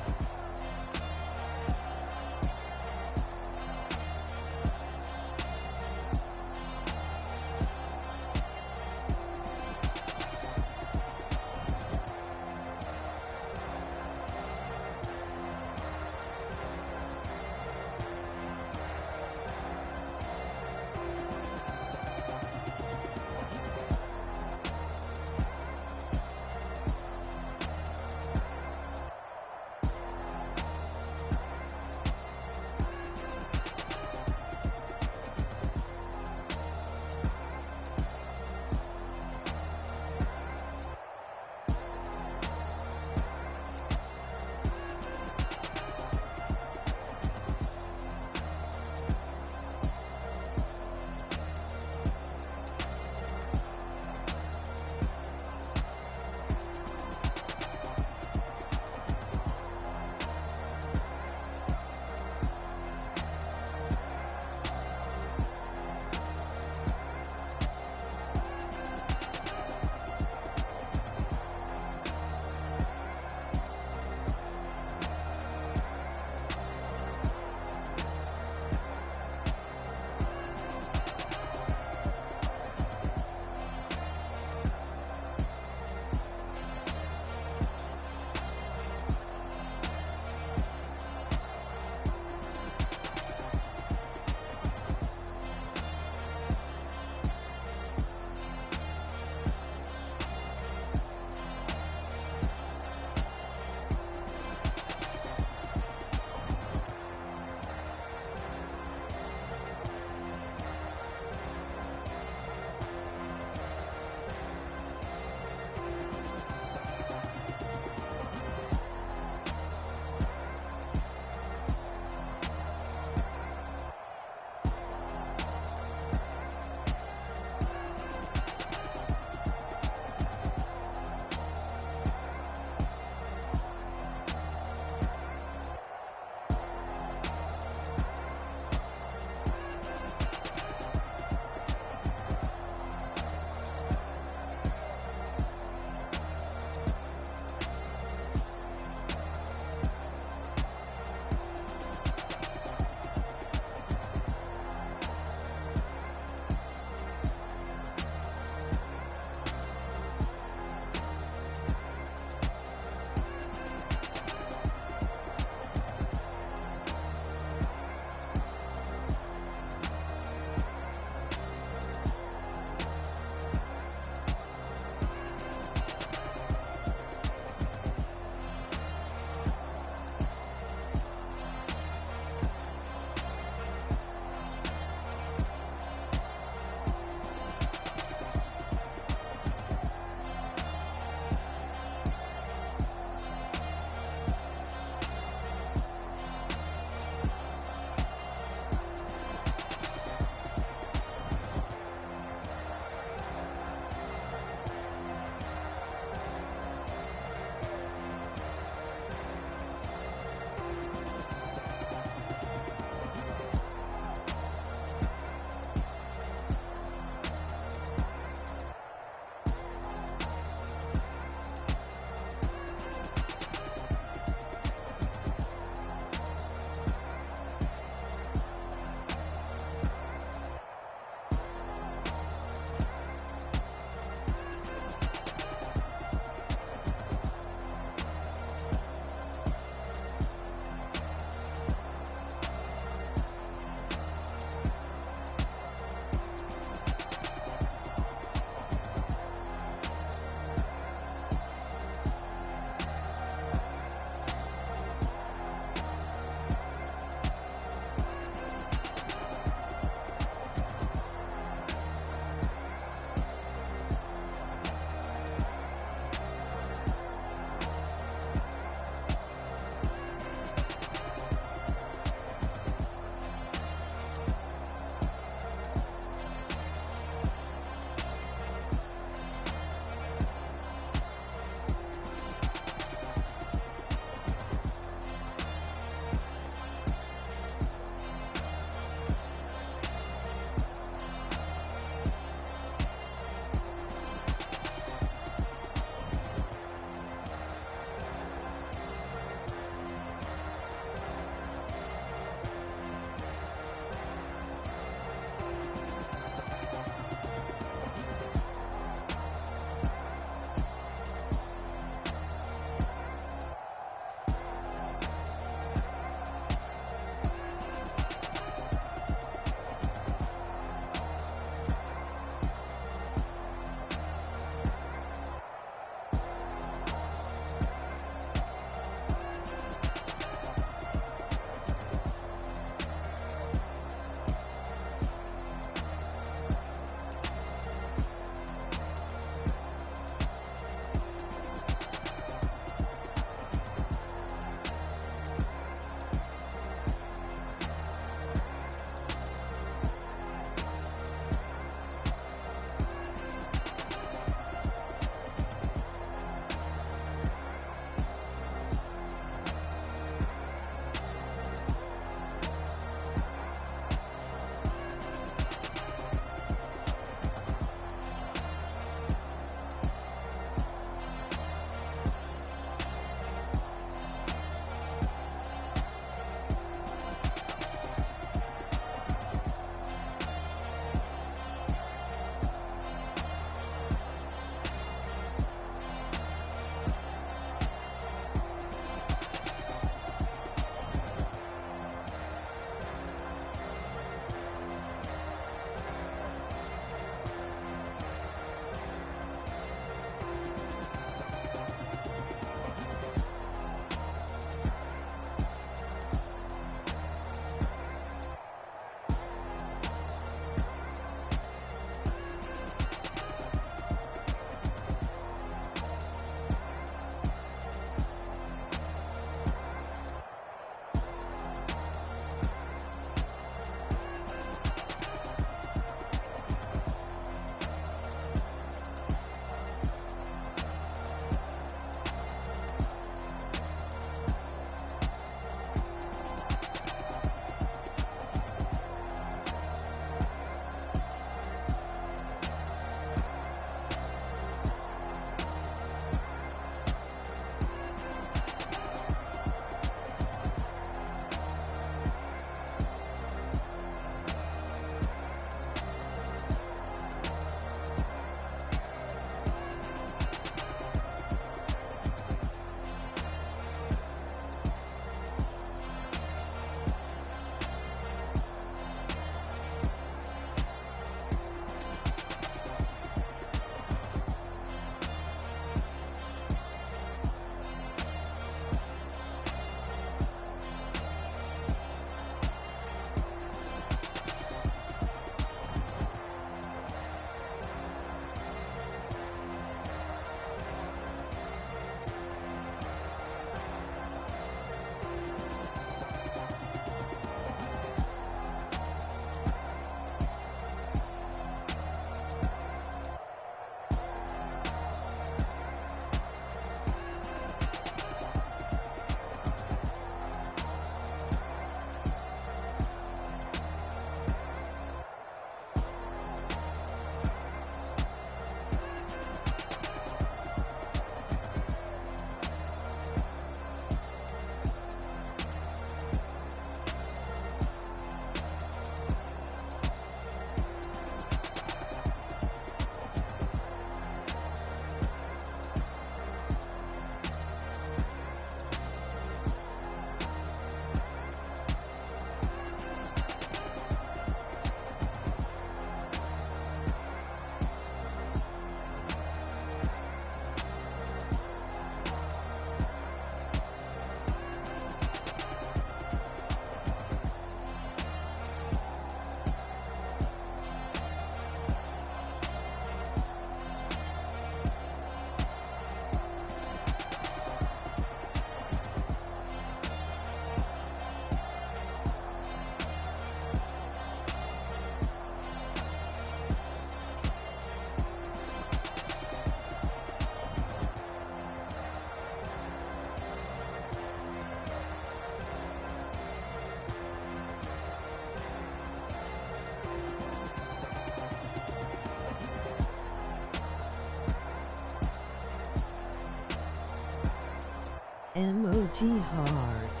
emoji heart.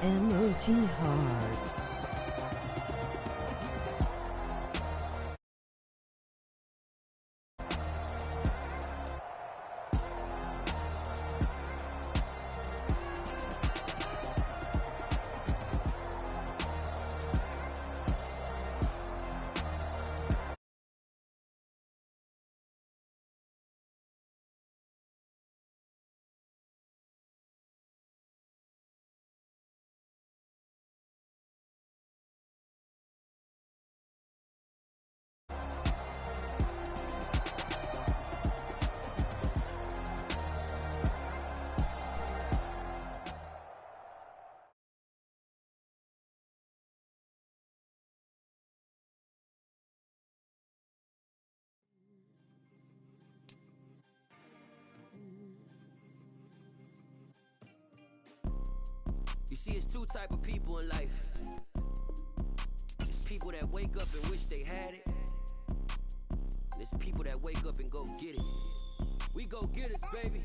MOG hard. You see, it's two type of people in life. It's people that wake up and wish they had it. And it's people that wake up and go get it. We go get it, baby.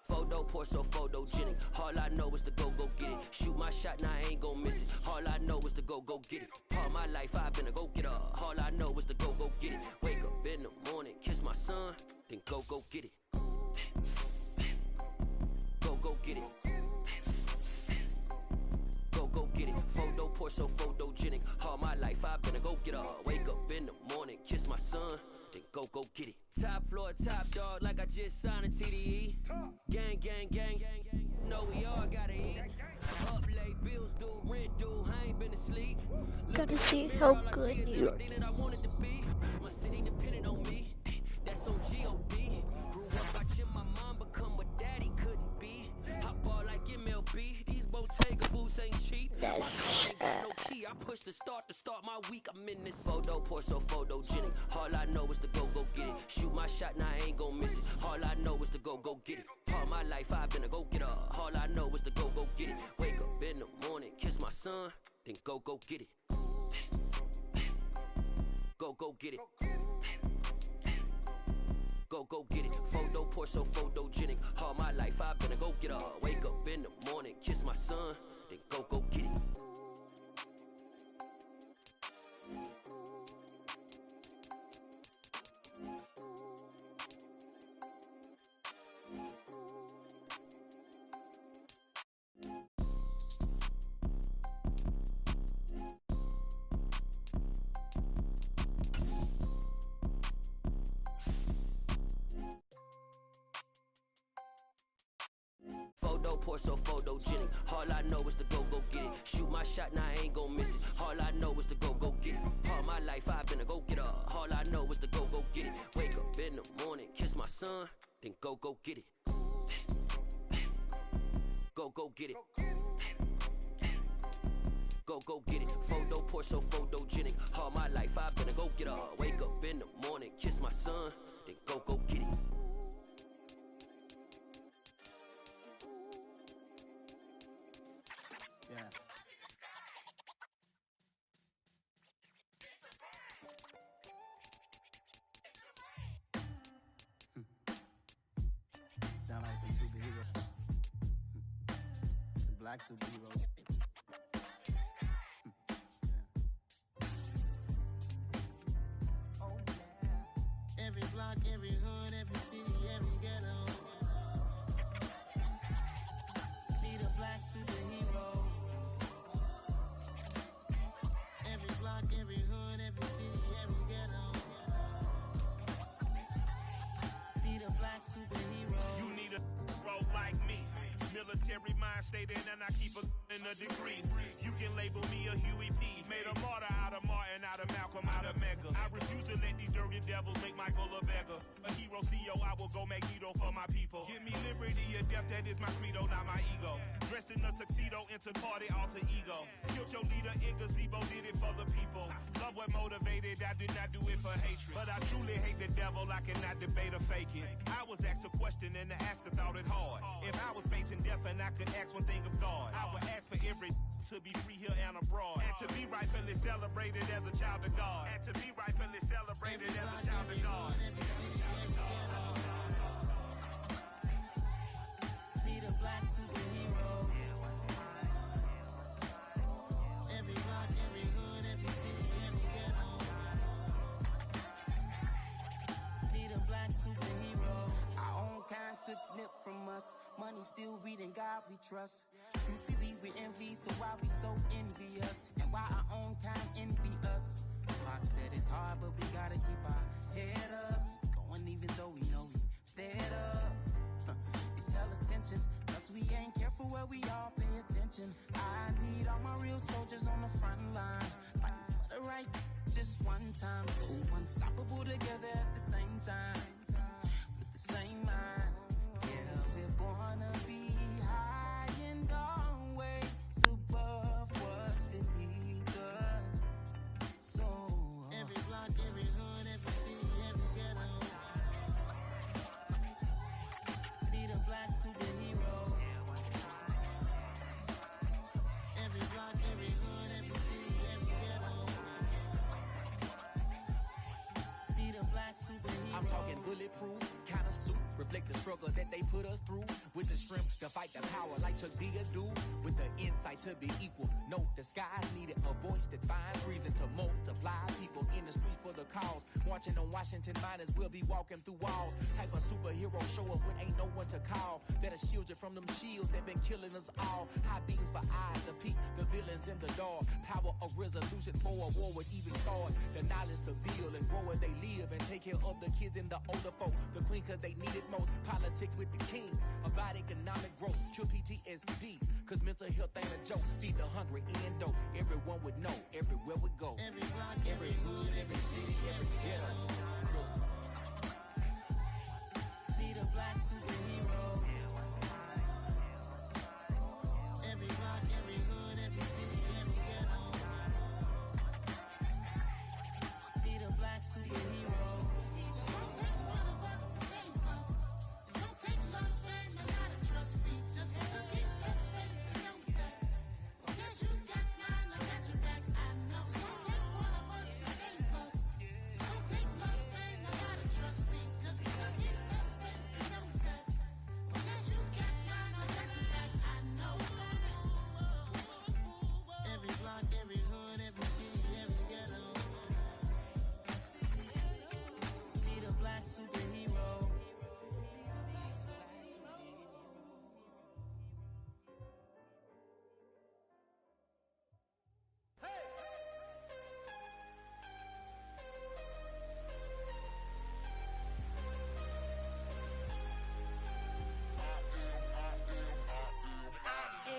Photo poor, so photogenic. All I know is to go get it. Shoot my shot, now I ain't gon' miss it. All I know is to go get it. All my life I've been a go-getter. All I know is to go get it. Wake up in the morning, kiss my son, then go get it. Go get it. Go get it. Photo poor, so photogenic. All my life I've been a go-getter. Wake up in the morning, kiss my son, then go get it. Top floor, top dog, like I just signed a TDE. Gang, gang, gang, gang, gang. No, we all gotta eat. Up late, bills due, rent due, I ain't been asleep. Gotta see how good New York is. My city depended on me. That's on G.O.D. Grew up watching my mom become what daddy couldn't be. Hot ball like MLB. These Bottega boots ain't cheap. That's Ain't got no key. I push the start to start my week. I'm in this photo poor, so photogenic. All I know is to go get it. Shoot my shot, now I ain't gon' miss it. All I know is to go get it. All my life I've been a go-getter. All I know is to go get it. Wake up in the morning, kiss my son, then go get it. Go get it. Go get it. Photo poor, so photogenic. All my life I've been a go-getter. Wake up in the morning, kiss my son, then go get it. Photo poor, so photogenic. All I know is to go get it. Shoot my shot, now I ain't gon' miss it. All I know is to go get it. All my life I've been a go-getter. All I know is to go get it. Wake up in the morning, kiss my son, then go get it. Go get it. Go get it. Photo poor, so photogenic. All my life I've been a go-getter. Wake up in the morning, kiss my son, then go get it. Yeah. Sound like some superheroes. Some black superheroes. Every block, every hood, every city, every ghetto. Need a black superhero. Every block, every hood, every city, every ghetto. Need a black superhero. You need a hero like me. Military mind stated, and I keep in a degree. You can label me a Huey P. Made a martyr out of Martin, out of Malcolm, out of Mega. I refuse to let these dirty devils make Michael a beggar. A hero CEO, I will go Magneto for my people. Give me liberty or death, that is my credo, not my ego. Dressed in a tuxedo, into party, alter ego. Killed your leader in gazebo, did it for the people. Love what motivated, I did not do it for hatred. But I truly hate the devil, I cannot debate or fake it. I was asked a question and the asker thought it hard. If I was facing death and I could ask one thing of God, I would ask for every to be free here and abroad, and to be rightfully celebrated as a child of God, and to be rightfully celebrated as a child of God. Need a black superhero. superhero. Our own kind took nip from us. Money still reading, God we trust. Truthfully, we envy, so why we so envious? And why our own kind envy us? Pac said it's hard, but we gotta keep our head up. Going even though we know we fed up. It's hell attention, cause we ain't careful where we all pay attention. I need all my real soldiers on the front line, fighting for the right just one time. So unstoppable together at the same time, with the same mind. Yeah, we're born to be high and always above what's beneath us. So every block, every hood, every city, every ghetto need a black superhero. Every block, every hood, every city, every ghetto need a black superhero. I'm talking bulletproof kind of suit, reflect the struggle that they put us through, with the strength to fight the power like Chuck D do, with the insight to be equal. No disguise needed, a voice that finds reason to multiply. People in the streets for the cause, marching on Washington miners, we'll be walking through walls. Type of superhero show up when ain't no one to call, that'll shield you from them shields that been killing us all. High beams for eyes to peek the villains in the dark. Power of resolution for a war would even start. The knowledge to build and grow where they live, and take care of the kids and the older folk. The queen cause they need it most. Politic with the kings about economic growth. Cure PTSD cause mental health ain't a joke. Feed the hungry and dope. Everyone would know everywhere we go. Every block, every hood, every city, every ghetto need a black superhero. Every block, every hood, every city, every ghetto need a black superhero. It's gonna take one of us to save us. It's gonna take love and a lot of trust. We just gotta get that faith and know that. Well, guess you got mine, I got your back, I know. It's gonna take one of us to save us. It's gonna take love and a lot of trust. We just gotta get that faith and know that. Well, guess you got mine, I got your back, I know. Every block, every hood, every city, every ghetto need a black superhero.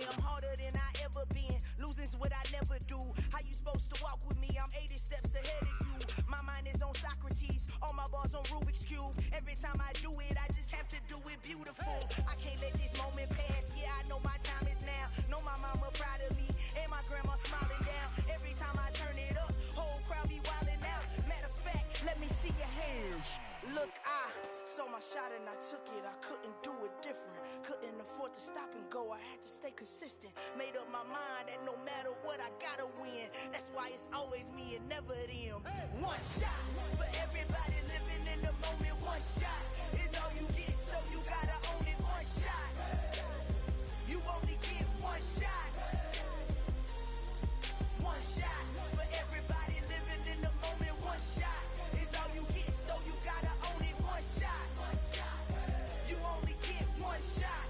I'm harder than I ever been. Losing's what I never do. How you supposed to walk with me? I'm 80 steps ahead of you. My mind is on Socrates. All my bars on Rubik's Cube. Every time I do it, I just have to do it beautiful. I can't let this moment pass. Yeah, I know my time is now. Know my mama proud of me. And my grandma smiling down. Every time I turn it up, whole crowd be wildin' out. Matter of fact, let me see your hands. Look, I saw my shot and I took it. I couldn't do it different. Couldn't afford to stop and go. I had to stay consistent. Made up my mind that no matter what, I gotta win. That's why it's always me and never them. One shot for everybody living in the moment. One shot is all you get, so you gotta own it. One shot. You only get one shot. One shot for everybody living in the moment. One shot is all you get, so you gotta own it. One shot. You only get one shot.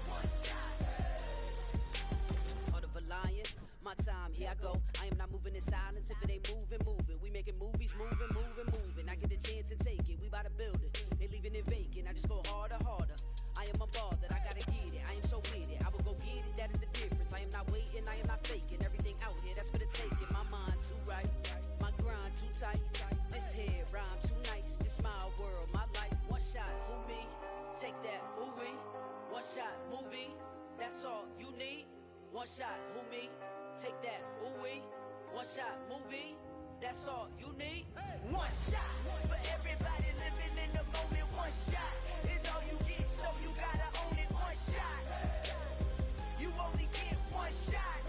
Heart of a lion, my time, here I go. I am not moving in silence. If it ain't moving, moving. We making movies, moving, moving, moving. I get a chance to take it. We bout to build it. They leaving it vacant. I just go harder, harder. I am a ball that I gotta get it. I am so with it. I will go get it. That is the difference. I am not waiting. I am not faking. Everything out here, that's for the taking. My mind too right. My grind too tight. This head rhyme too nice. This my world, my life. One shot, who me? Take that, ooh-wee. One shot, movie. That's all you need. One shot, who me? Take that, ooh-wee. One shot, movie. That's all you need. One shot for everybody living in the moment. One shot is all you get, so you gotta own it. One shot. You only get one shot.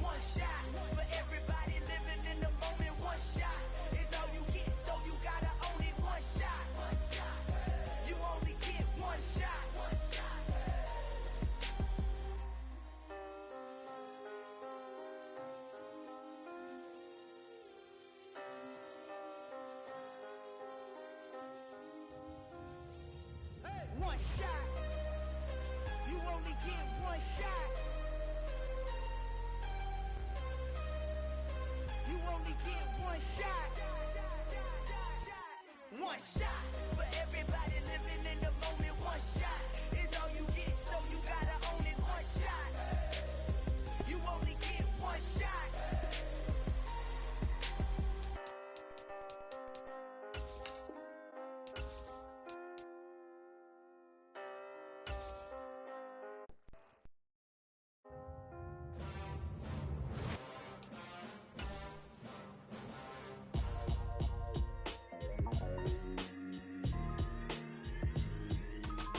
One shot for everybody living in the moment. One shot is all you get, so you gotta own it. One shot. You only get one shot. shot. You only get one shot. You only get one shot. One shot for everybody living in the moment. One shot is all you get, so you gotta own it. One shot. You only get one shot.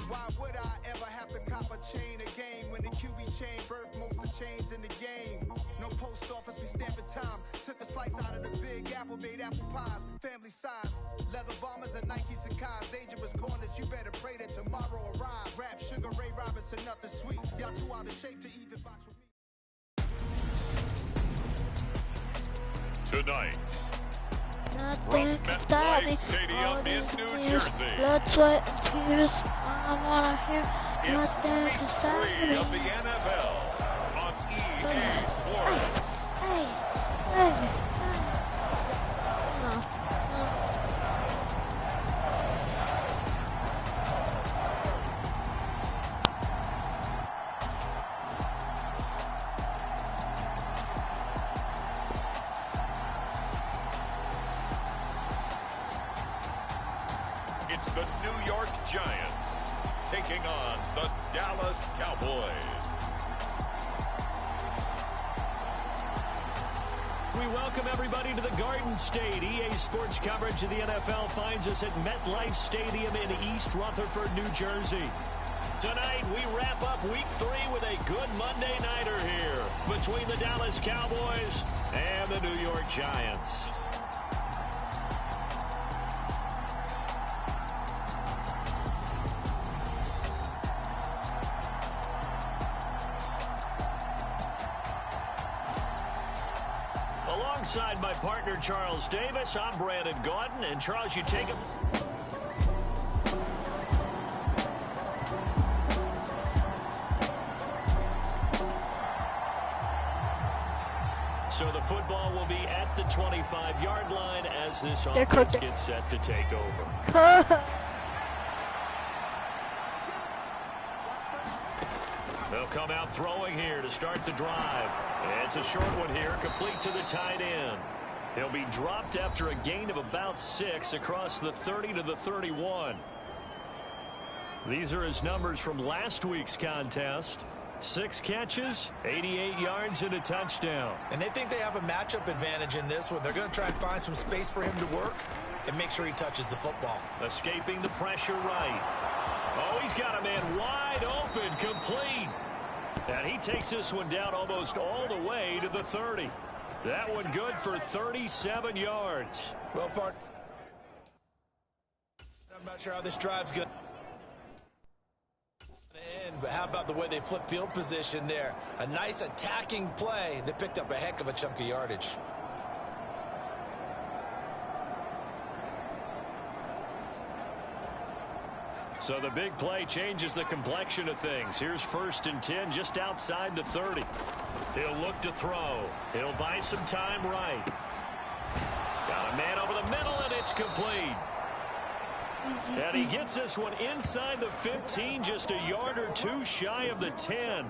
Why would I ever have to cop a chain a game when the QB chain birthed most of the chains in the game? No post office, we stamping time. Took a slice out of the big apple, made apple pies, family size. Leather bombers and Nike Sacai's. Dangerous corners, you better pray that tomorrow arrives. Rap Sugar Ray Robinson, nothing sweet. Y'all too out of shape to even box with me. Tonight, Nothing can stop me. Stadium All in these New years, Jersey. blood, sweat, and tears. I wanna hear. Nothing can stop Week 3 me. of the NFL on EA Sports. Hey. It's the New York Giants taking on the Dallas Cowboys. We welcome everybody to the Garden State. EA Sports coverage of the NFL finds us at MetLife Stadium in East Rutherford, New Jersey. Tonight, we wrap up Week 3 with a good Monday nighter here between the Dallas Cowboys and the New York Giants. Alongside my partner, Charles Davis, I'm Brandon Gaudin. And, Charles, you take it. So the football will be at the 25-yard line as this offense gets set to take over. They'll come out throwing here to start the drive. It's a short one here, complete to the tight end. He'll be dropped after a gain of about 6 across the 30 to the 31. These are his numbers from last week's contest. 6 catches, 88 yards, and a touchdown. And they think they have a matchup advantage in this one. They're going to try and find some space for him to work and make sure he touches the football. Escaping the pressure right. Oh, he's got a man wide open, complete. And he takes this one down almost all the way to the 30. That one good for 37 yards. Well, part. I'm not sure how this drive's going to end, but how about the way they flip field position there? A nice attacking play that picked up a heck of a chunk of yardage. So the big play changes the complexion of things. Here's 1st and 10 just outside the 30. He'll look to throw. He'll buy some time right. Got a man over the middle, and it's complete. And he gets this one inside the 15, just a yard or 2 shy of the 10.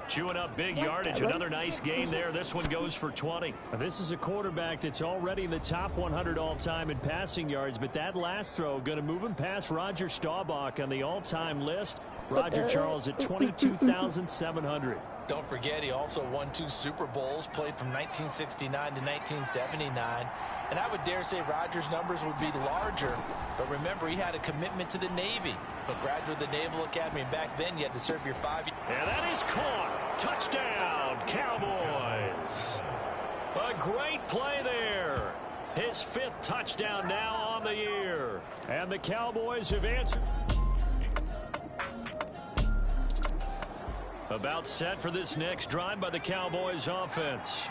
Chewing up big yardage. Another nice gain there. This one goes for 20. This is a quarterback that's already in the top 100 all-time in passing yards, but that last throw going to move him past Roger Staubach on the all-time list. Roger Charles at 22,700. Don't forget, he also won 2 Super Bowls, played from 1969 to 1979. And I would dare say Rodgers' numbers would be larger. But remember, he had a commitment to the Navy. A graduate of the Naval Academy. Back then, you had to serve your 5 years. And that is caught. Touchdown, Cowboys. A great play there. His 5th touchdown now on the year. And the Cowboys have answered. About set for this next drive by the Cowboys offense.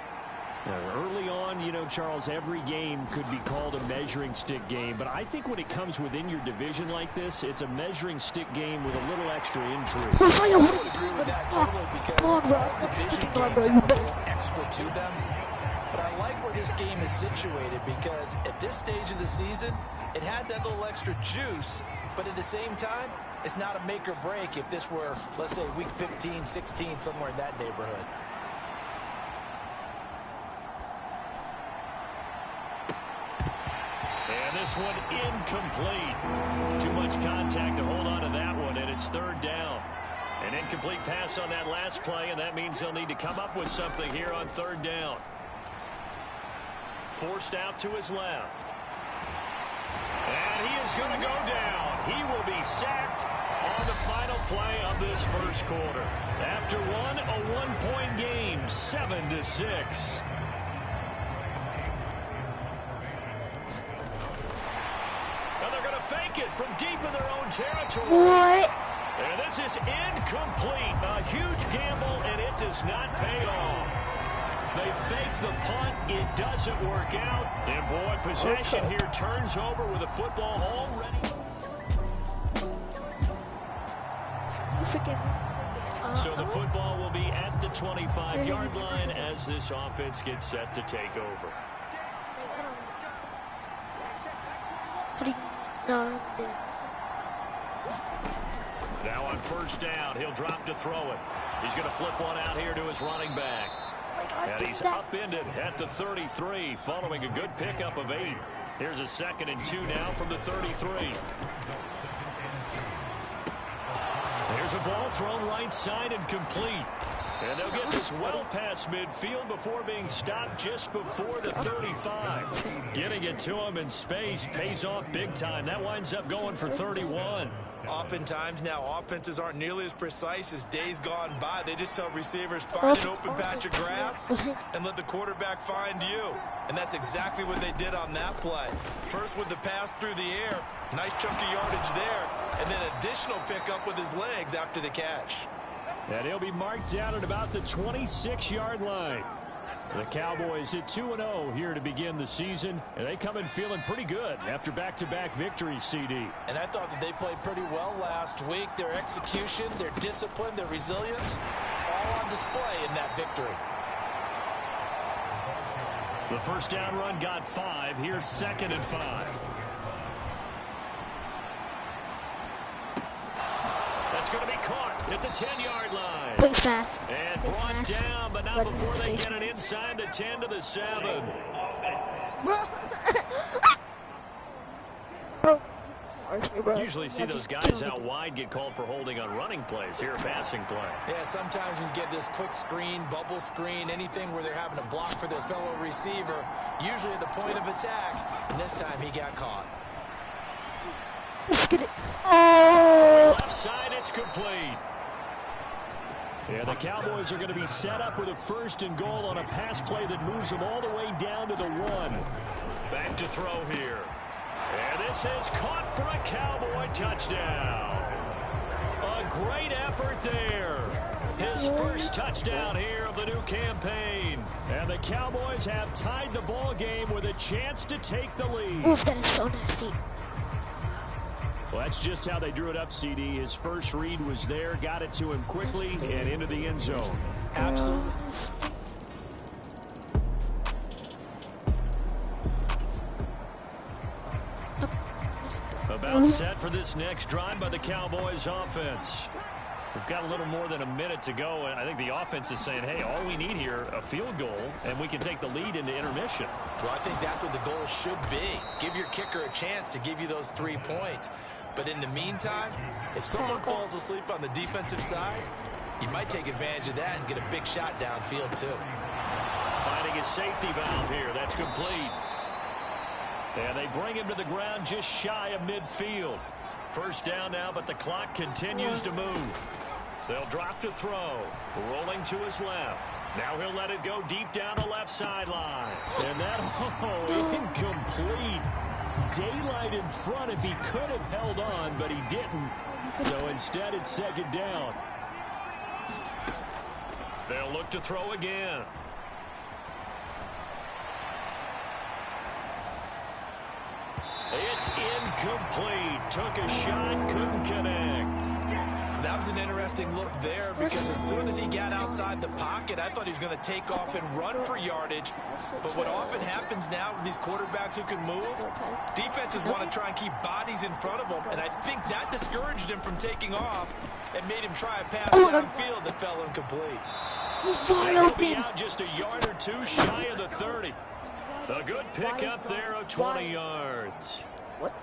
Early on, you know, Charles, every game could be called a measuring stick game. But I think when it comes within your division like this, it's a measuring stick game with a little extra intrigue. I would agree with that totally because all division games have a little extra to them. But I like where this game is situated because at this stage of the season, it has that little extra juice. But at the same time, it's not a make or break if this were, let's say, week 15, 16, somewhere in that neighborhood. And this one incomplete. Too much contact to hold on to that one, and it's third down. An incomplete pass on that last play, and that means they'll need to come up with something here on third down. Forced out to his left. And he is going to go down. He will be sacked on the final play of this first quarter. After a one-point game, 7-6. Fake it from deep in their own territory. What? And this is incomplete. A huge gamble, and it does not pay off. They fake the punt. It doesn't work out. And, boy, possession here turns over with the football already. So the football will be at the 25-yard line as this offense gets set to take over. Now on first down, he'll drop to throw it. He's going to flip one out here to his running back. And he's upended at the 33 following a good pickup of 8. Here's a 2nd and 2 now from the 33. There's a ball thrown right side and complete. And they'll get this well past midfield before being stopped just before the 35. Getting it to him in space pays off big time. That winds up going for 31. Oftentimes now offenses aren't nearly as precise as days gone by. They just tell receivers, find an open patch of grass and let the quarterback find you. And that's exactly what they did on that play. First with the pass through the air, nice chunk of yardage there, and then additional pickup with his legs after the catch. And he'll be marked down at about the 26-yard line. The Cowboys at 2-0 here to begin the season, and they come in feeling pretty good after back-to-back victories, CD. And I thought that they played pretty well last week. Their execution, their discipline, their resilience, all on display in that victory. The first down run got 5. Here's 2nd and 5. That's going to be caught at the 10-yard line. Quick fast. And brought down, but not before they get it inside the 10 to the 7. Usually see those guys out wide get called for holding on running plays. Here a passing play. Yeah, sometimes you get this quick screen, bubble screen, anything where they're having to block for their fellow receiver, usually at the point of attack, and this time he got caught. Oh! Left side, it's complete. Yeah, the Cowboys are going to be set up with a 1st and goal on a pass play that moves them all the way down to the 1. Back to throw here. And this is caught for a Cowboy touchdown. A great effort there. His first touchdown here of the new campaign. And the Cowboys have tied the ball game with a chance to take the lead. Oof, that is so nasty. Well, that's just how they drew it up, CD. His first read was there, got it to him quickly, and into the end zone. Absolutely. About set for this next drive by the Cowboys offense. We've got a little more than a minute to go, and I think the offense is saying, hey, all we need here, a field goal, and we can take the lead into intermission. Well, I think that's what the goal should be. Give your kicker a chance to give you those 3 points. But in the meantime, if someone falls asleep on the defensive side, you might take advantage of that and get a big shot downfield, too. Finding a safety valve here. That's complete. And they bring him to the ground just shy of midfield. First down now, but the clock continues to move. They'll drop to throw. Rolling to his left. Now he'll let it go deep down the left sideline. And that, incomplete. Daylight in front if he could have held on, but he didn't. So instead, it's 2nd down. They'll look to throw again. It's incomplete. Took a shot, couldn't connect. That was an interesting look there because as soon as he got outside the pocket, I thought he was going to take off and run for yardage. But what often happens now with these quarterbacks who can move, defenses want to try and keep bodies in front of them, and I think that discouraged him from taking off and made him try a pass downfield that fell incomplete. He'll be out just a yard or two shy of the 30. A good pickup there of 20 yards.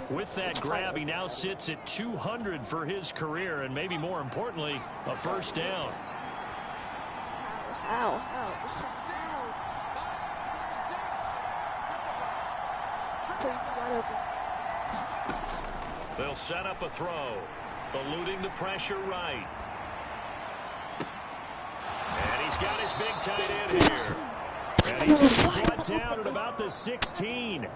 With that grab, he now sits at 200 for his career, and maybe more importantly, a first down. They'll set up a throw, eluding the pressure right. And he's got his big tight end here. And he's brought down at about the 16.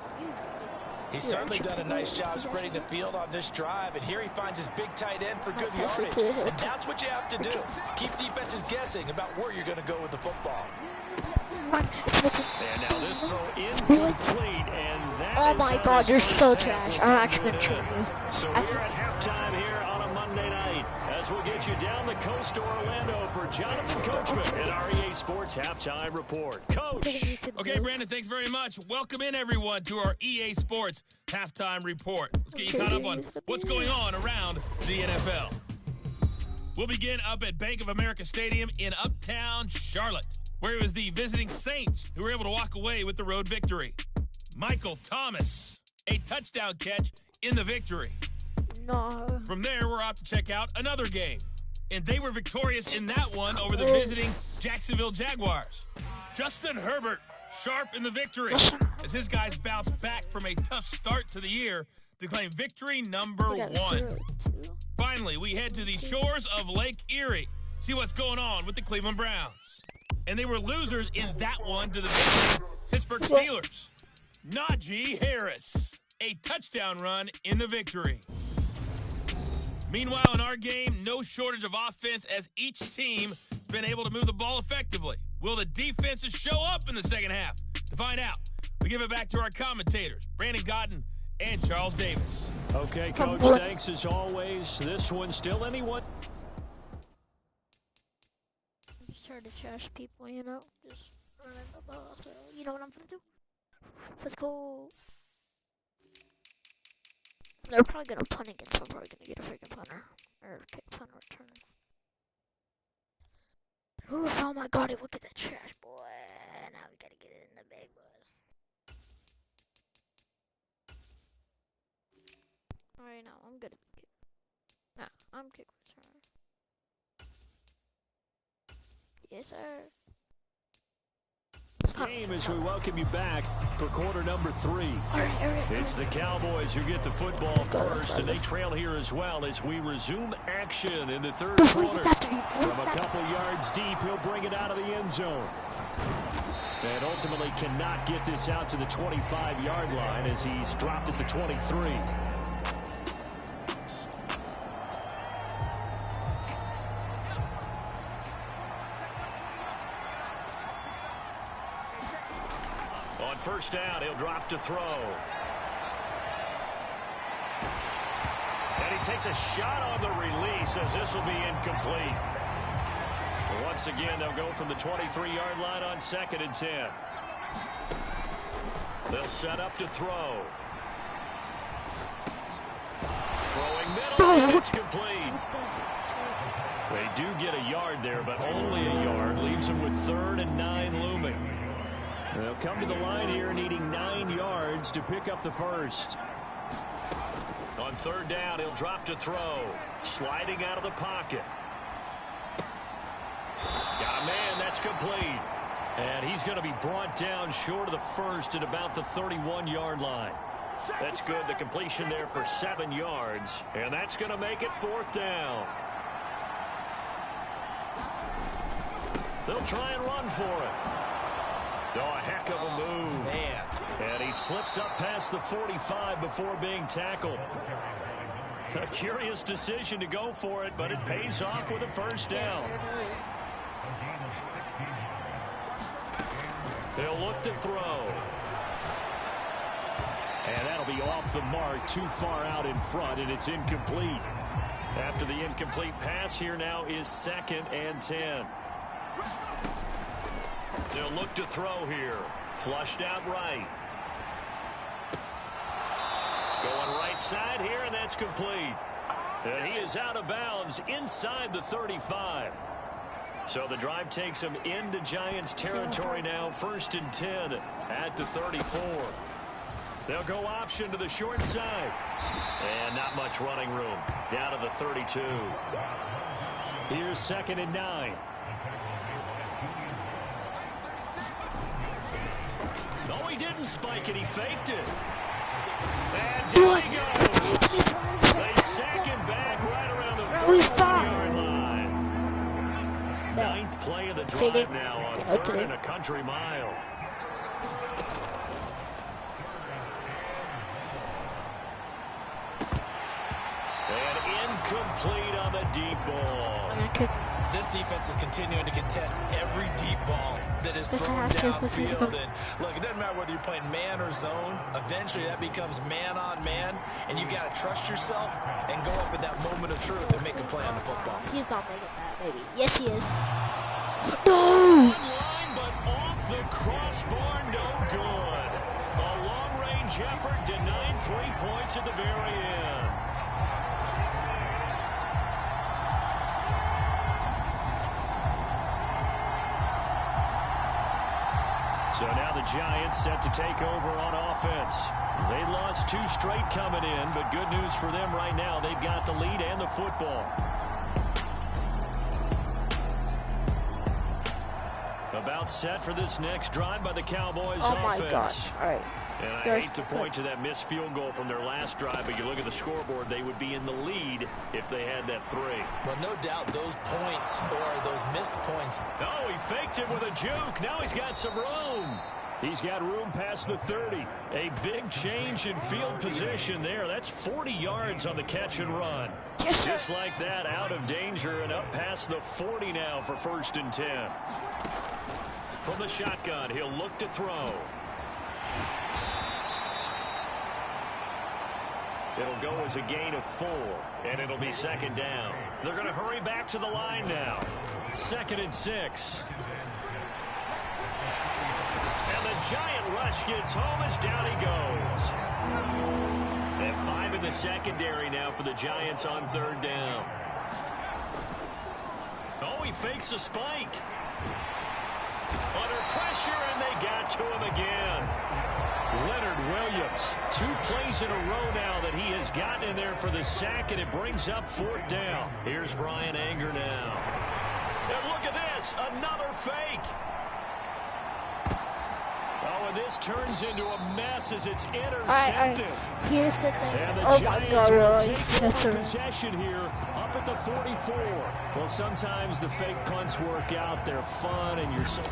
He's certainly done a nice job spreading the field on this drive, and here he finds his big tight end for good yardage. And that's what you have to do. Keep defenses guessing about where you're going to go with the football. And now this throw incomplete, and that oh my God, you're so trash. I'm actually going to trade you. So we're at halftime here on a Monday night as we'll get you down the coast to Orlando for Jonathan Coachman and our EA Sports Halftime Report. Coach. Okay, Brandon, thanks very much. Welcome in, everyone, to our EA Sports Halftime Report. Let's get you caught up on what's going on around the NFL. We'll begin up at Bank of America Stadium in Uptown Charlotte, where it was the visiting Saints who were able to walk away with the road victory. Michael Thomas, a touchdown catch in the victory. No. From there, we're off to check out another game. And they were victorious in that one over the visiting Jacksonville Jaguars. Justin Herbert, sharp in the victory, as his guys bounced back from a tough start to the year to claim victory number 1. Finally, we head to the shores of Lake Erie, see what's going on with the Cleveland Browns. And they were losers in that one to the visiting Pittsburgh Steelers. Najee Harris, a touchdown run in the victory. Meanwhile, in our game, no shortage of offense as each team has been able to move the ball effectively. Will the defenses show up in the second half? To find out, we give it back to our commentators, Brandon Gotten and Charles Davis. Okay, Coach, thanks as always. This one still anyone. Just trying to trash people, you know? Just running the ball. So you know what I'm gonna do? Let's go. They're probably gonna punt again, so I'm probably gonna get a freaking punter. Or kick punt return. Oof, oh my God, look at that trash, boy. Now we gotta get it in the big boys. Alright, now I'm good at the kick. Nah, I'm kick return. Yes, sir. Game as we welcome you back for quarter number 3. It's the Cowboys who get the football first, and they trail here as well as we resume action in the third quarter. From a couple yards deep, he'll bring it out of the end zone. And ultimately cannot get this out to the 25-yard line as he's dropped at the 23. On first down, he'll drop to throw. And he takes a shot on the release as this will be incomplete. Once again, they'll go from the 23-yard line on 2nd and 10. They'll set up to throw. Throwing middle, and it's complete. They do get a yard there, but only a yard. Leaves them with 3rd and 9 looming. They'll come to the line here needing 9 yards to pick up the first. On 3rd down, he'll drop to throw. Sliding out of the pocket. Got a man, that's complete. And he's going to be brought down short of the first at about the 31-yard line. That's good. The completion there for 7 yards. And that's going to make it 4th down. They'll try and run for it. Oh, a heck of a move. Man. And he slips up past the 45 before being tackled. A curious decision to go for it, but it pays off with a first down. They'll look to throw. And that'll be off the mark, too far out in front, and it's incomplete. After the incomplete pass, here now is 2nd and 10. They'll look to throw here. Flushed out right. Going right side here, and that's complete. And he is out of bounds inside the 35. So the drive takes him into Giants territory now. 1st and 10 at the 34. They'll go option to the short side. And not much running room. Down to the 32. Here's 2nd and 9. No, he didn't spike it. He faked it. And down he goes. They sack him back right around the 40-yard line. 9th play of the drive now on 3rd and a country mile. And incomplete on the deep ball. This defense is continuing to contest every deep ball that is thrown downfield. And look, it doesn't matter whether you're playing man or zone. Eventually, that becomes man on man, and you got to trust yourself and go up in that moment of truth and make a play on the football. He's not making that, maybe. Yes, he is. No! Line, but off the crossbar, no good. A long-range effort denied 3 points at the very end. So now the Giants set to take over on offense. They lost 2 straight coming in, but good news for them right now. They've got the lead and the football. About set for this next drive by the Cowboys offense. Oh my gosh. All right. And I hate to point to that missed field goal from their last drive, but you look at the scoreboard, they would be in the lead if they had that 3. Well, no doubt those points or those missed points. Oh, he faked it with a juke. Now he's got some room. He's got room past the 30. A big change in field position there. That's 40 yards on the catch and run. Yes, just like that, out of danger and up past the 40 now for 1st and 10. From the shotgun, he'll look to throw. It'll go as a gain of 4, and it'll be 2nd down. They're going to hurry back to the line now. 2nd and 6. And the giant rush gets home as down he goes. They have 5 in the secondary now for the Giants on 3rd down. Oh, he fakes a spike. Under pressure, and they got to him again. Leonard Williams, 2 plays in a row now that he has gotten in there for the sack, and it brings up 4th down. Here's Brian Anger now. And look at this, another fake. Oh, and this turns into a mess as it's intercepted. Here's the thing. And the Oh my God, Giants will take possession here up at the 44. Well, sometimes the fake punts work out. They're fun, and you're so...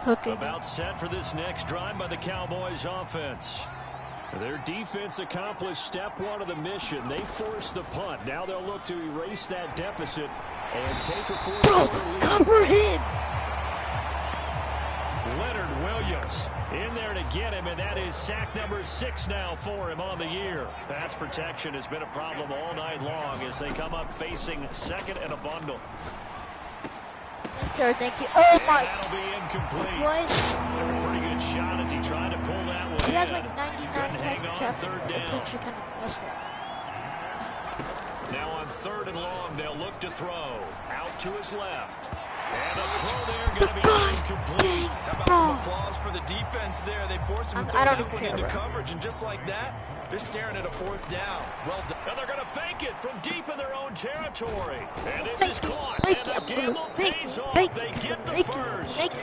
About set for this next drive by the Cowboys offense. Their defense accomplished step 1 of the mission. They forced the punt. Now they'll look to erase that deficit and take a 4-quarter lead. Cover him! Leonard Williams in there to get him, and that is sack number 6 now for him on the year. Pass protection has been a problem all night long as they come up facing 2nd and a bundle. Yes, sir, thank you. Oh my. That'll be incomplete. What? Took a pretty good shot as he tried to pull that one. He has like 99 hang on traffic. 3rd It's down. actually kind of messed up. Now on 3rd and long, they'll look to throw. Out to his left. And a throw there going to be incomplete. How about some applause for the defense there? They forced him to throw that one into coverage, and just like that, they're staring at a 4th down. Well done. And they're going to fake it from deep in their own territory. And this is caught. And the gamble pays off. They get the first. Like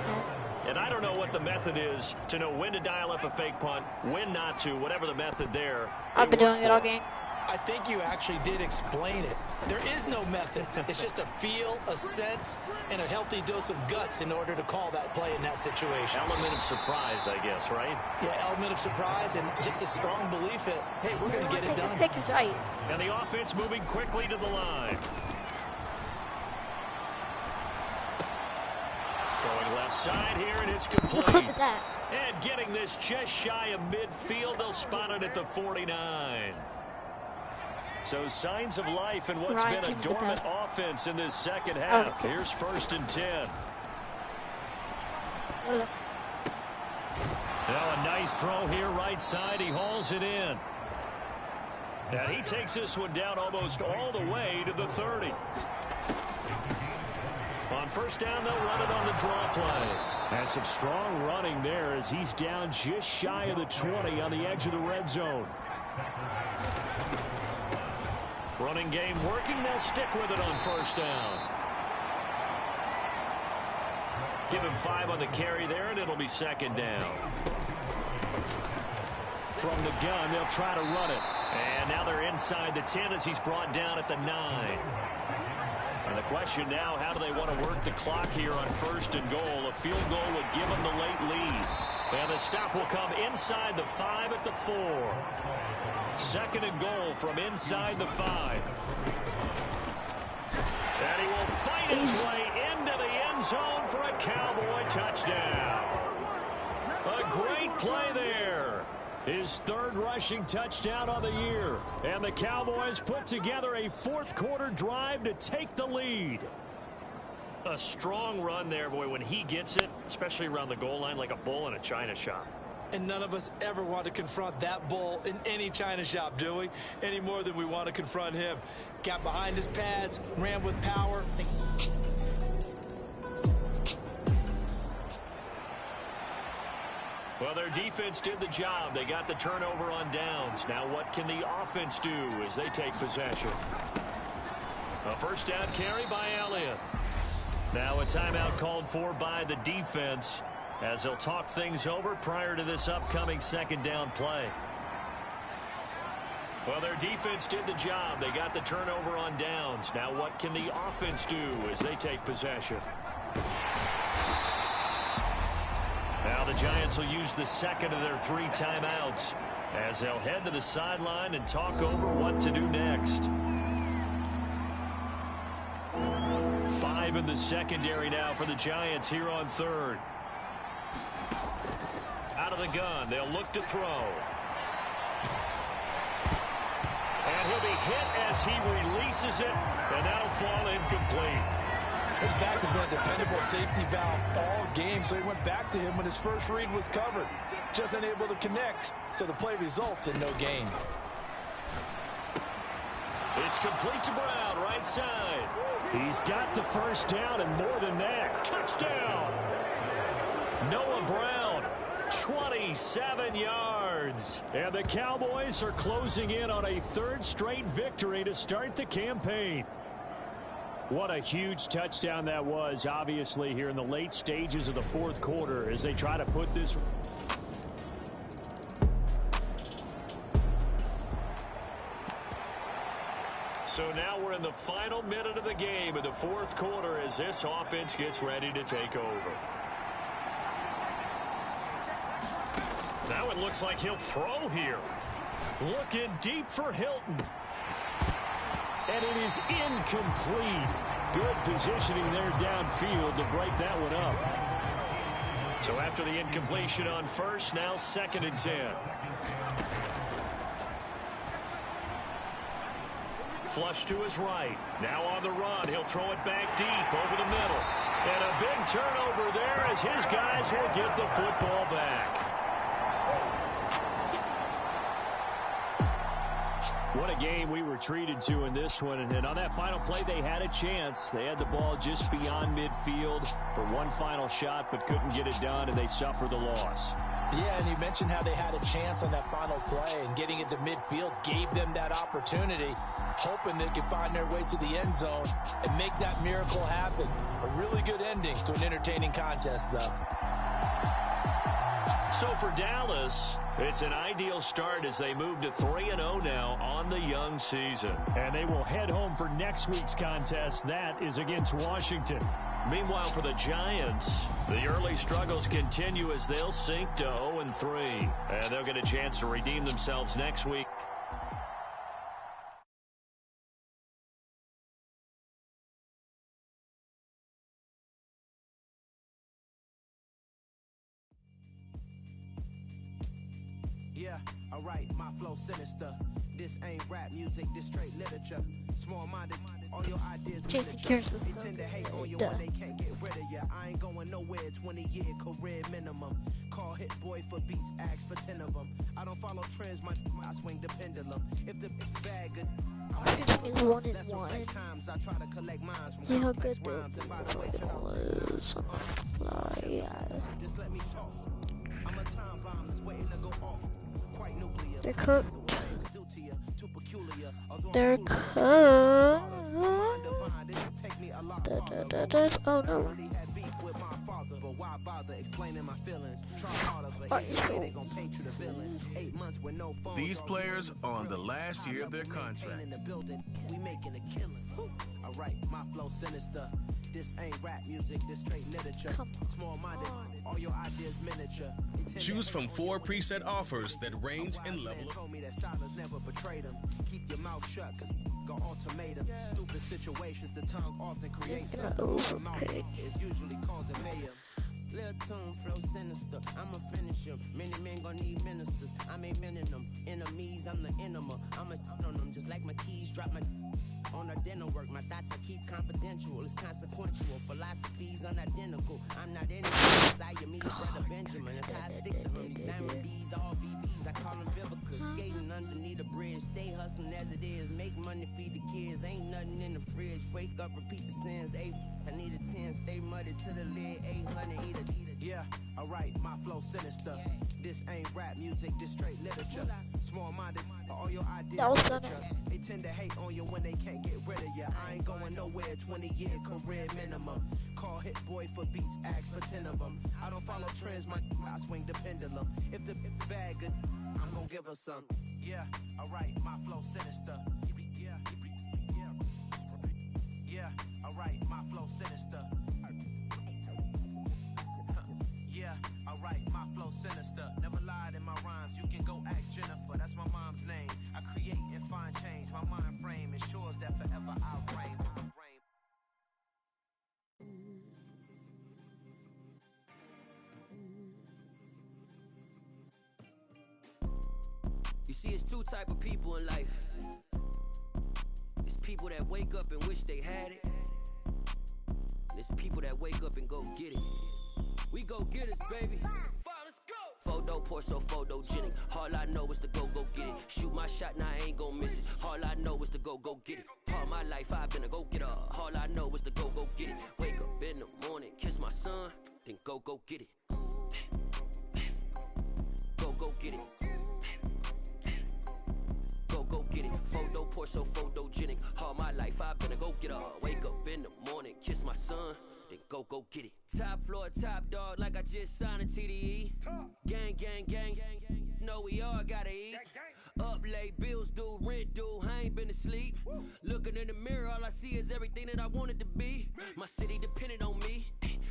that. And I don't know what the method is to know when to dial up a fake punt, when not to, whatever the method there. I've been doing it all game. I think you actually did explain it. There is no method. It's just a feel, a sense, and a healthy dose of guts in order to call that play in that situation. Element of surprise, I guess, right? Yeah, element of surprise and just a strong belief that, hey, we're going to get it done. The pick is right. And the offense moving quickly to the line. Throwing left. Left side here, and it's complete. Look at that. And getting this just shy of midfield, they'll spot it at the 49. So signs of life in what's been a dormant offense in this second half. Here's 1st and 10. Now a nice throw here right side. He hauls it in. And he takes this one down almost all the way to the 30. On 1st down, they'll run it on the draw play. And some strong running there as he's down just shy of the 20 on the edge of the red zone. Running game working. They'll stick with it on 1st down. Give him 5 on the carry there, and it'll be 2nd down. From the gun, they'll try to run it. And now they're inside the 10 as he's brought down at the 9. And the question now, how do they want to work the clock here on 1st and goal? A field goal would give them the late lead. And the stop will come inside the 5 at the 4. 2nd and goal from inside the 5. And he will fight his way into the end zone for a Cowboy touchdown. A great play there. His 3rd rushing touchdown of the year. And the Cowboys put together a 4th quarter drive to take the lead. A strong run there, boy, when he gets it, especially around the goal line, like a bull in a china shop. And none of us ever want to confront that bull in any china shop, do we? Any more than we want to confront him. Got behind his pads, ran with power. Well, their defense did the job. They got the turnover on downs. Now what can the offense do as they take possession? A 1st down carry by Elliott. Now a timeout called for by the defense as they'll talk things over prior to this upcoming 2nd down play. Well, their defense did the job. They got the turnover on downs. Now what can the offense do as they take possession? Now the Giants will use the 2nd of their 3 timeouts as they'll head to the sideline and talk over what to do next. 5 in the secondary now for the Giants here on 3rd. Out of the gun, they'll look to throw. And he'll be hit as he releases it, and that'll fall incomplete. His back has been a dependable safety valve all game, so he went back to him when his first read was covered. Just unable to connect, so the play results in no gain. It's complete to Brown, right side. He's got the 1st down and more than that. Touchdown! Noah Brown, 27 yards. And the Cowboys are closing in on a 3rd straight victory to start the campaign. What a huge touchdown that was, obviously, here in the late stages of the 4th quarter as they try to put this. So now we're in the final minute of the game in the 4th quarter as this offense gets ready to take over. Now it looks like he'll throw here. Looking deep for Hilton. And it is incomplete. Good positioning there downfield to break that one up. So after the incompletion on 1st, now 2nd and 10. Flush to his right. Now on the run. He'll throw it back deep over the middle. And a big turnover there as his guys will get the football back. What a game we were treated to in this one. And on that final play, they had a chance. They had the ball just beyond midfield for one final shot, but couldn't get it done, and they suffered the loss. Yeah, and you mentioned how they had a chance on that final play, and getting it to midfield gave them that opportunity, hoping they could find their way to the end zone and make that miracle happen. A really good ending to an entertaining contest, though. So for Dallas, it's an ideal start as they move to 3-0 now on the young season. And they will head home for next week's contest. That is against Washington. Meanwhile, for the Giants, the early struggles continue as they'll sink to 0-3. And they'll get a chance to redeem themselves next week. Yeah, alright, my flow sinister. This ain't rap music, this straight literature. Small-minded, all your ideas Jason miniature. They tend to hate on you when they can't get rid of you. I ain't going nowhere, 20-year career minimum. Call hit boy for beats, ask for 10 of them. I don't follow trends, I swing the pendulum. If the bag good, shooting is 1-1. times I try to collect mines from See how good rhymes. And by the way, just let me talk. I'm a time bomb that's waiting to go off. Quite nuclear. They're cooked. They're cooked. Oh no. These players are on the last year of their contract. We making a killing. Alright, my flow sinister. This ain't rap music, this straight literature. Small-minded, all your ideas miniature. Choose from 4 preset offers that range in level. Told me that silence never betrayed them. Keep your mouth shut, cause got ultimatums. Stupid situations, the tongue often creates something. Mouth is usually causing mayhem. Lil' tune, flow sinister, I'ma finish him. Many men gon' need ministers, I ain't mending them. Enemies, I'm the enema, I'ma on them. Just like my keys, drop my on the dinner work. My thoughts I keep confidential, it's consequential. Philosophies unidentical, I'm not any desire me, brother Benjamin. That's how I stick to him. These diamond B's, all VBs, I call them Vivica. Skating underneath a bridge, stay hustling as it is. Make money, feed the kids, ain't nothing in the fridge. Wake up, repeat the sins, I need a 10, stay muddy to the lid, 800, eat a. Yeah, alright, my flow sinister. This ain't rap music, this straight literature. Small-minded, all your ideas miniature. They tend to hate on you when they can't get rid of you. I ain't going nowhere, 20-year career minimum. Call hit boy for beats, ask for 10 of them. I don't follow trends, I swing the pendulum. If the bag good, I'm gonna give her some. Yeah, alright, my flow sinister. Yeah, alright, my flow sinister. Yeah, alright, my flow sinister. Never lied in my rhymes, you can go ask Jennifer. That's my mom's name. I create and find change. My mind frame ensures that forever I'll reign. You see, it's 2 type of people in life. It's people that wake up and wish they had it. And it's people that wake up and go get it. We go get it, baby. Photo pour so photogenic. All I know is to go get it. Shoot my shot, now I ain't gon' miss it. All I know is to go get it. All my life I've been a go getter. All I know is to go get it. Wake up in the morning, kiss my son, then go get it. Go get it. Go get it. Photo pour so photogenic. All my life I've been a go getter. Wake up in the morning, kiss my son, then go get it. Top floor, top dog, like I just signed a TDE. Gang. Know we all gotta eat. Up late, bills due, rent due, I ain't been asleep. Looking in the mirror, all I see is everything that I wanted to be. My city depended on me,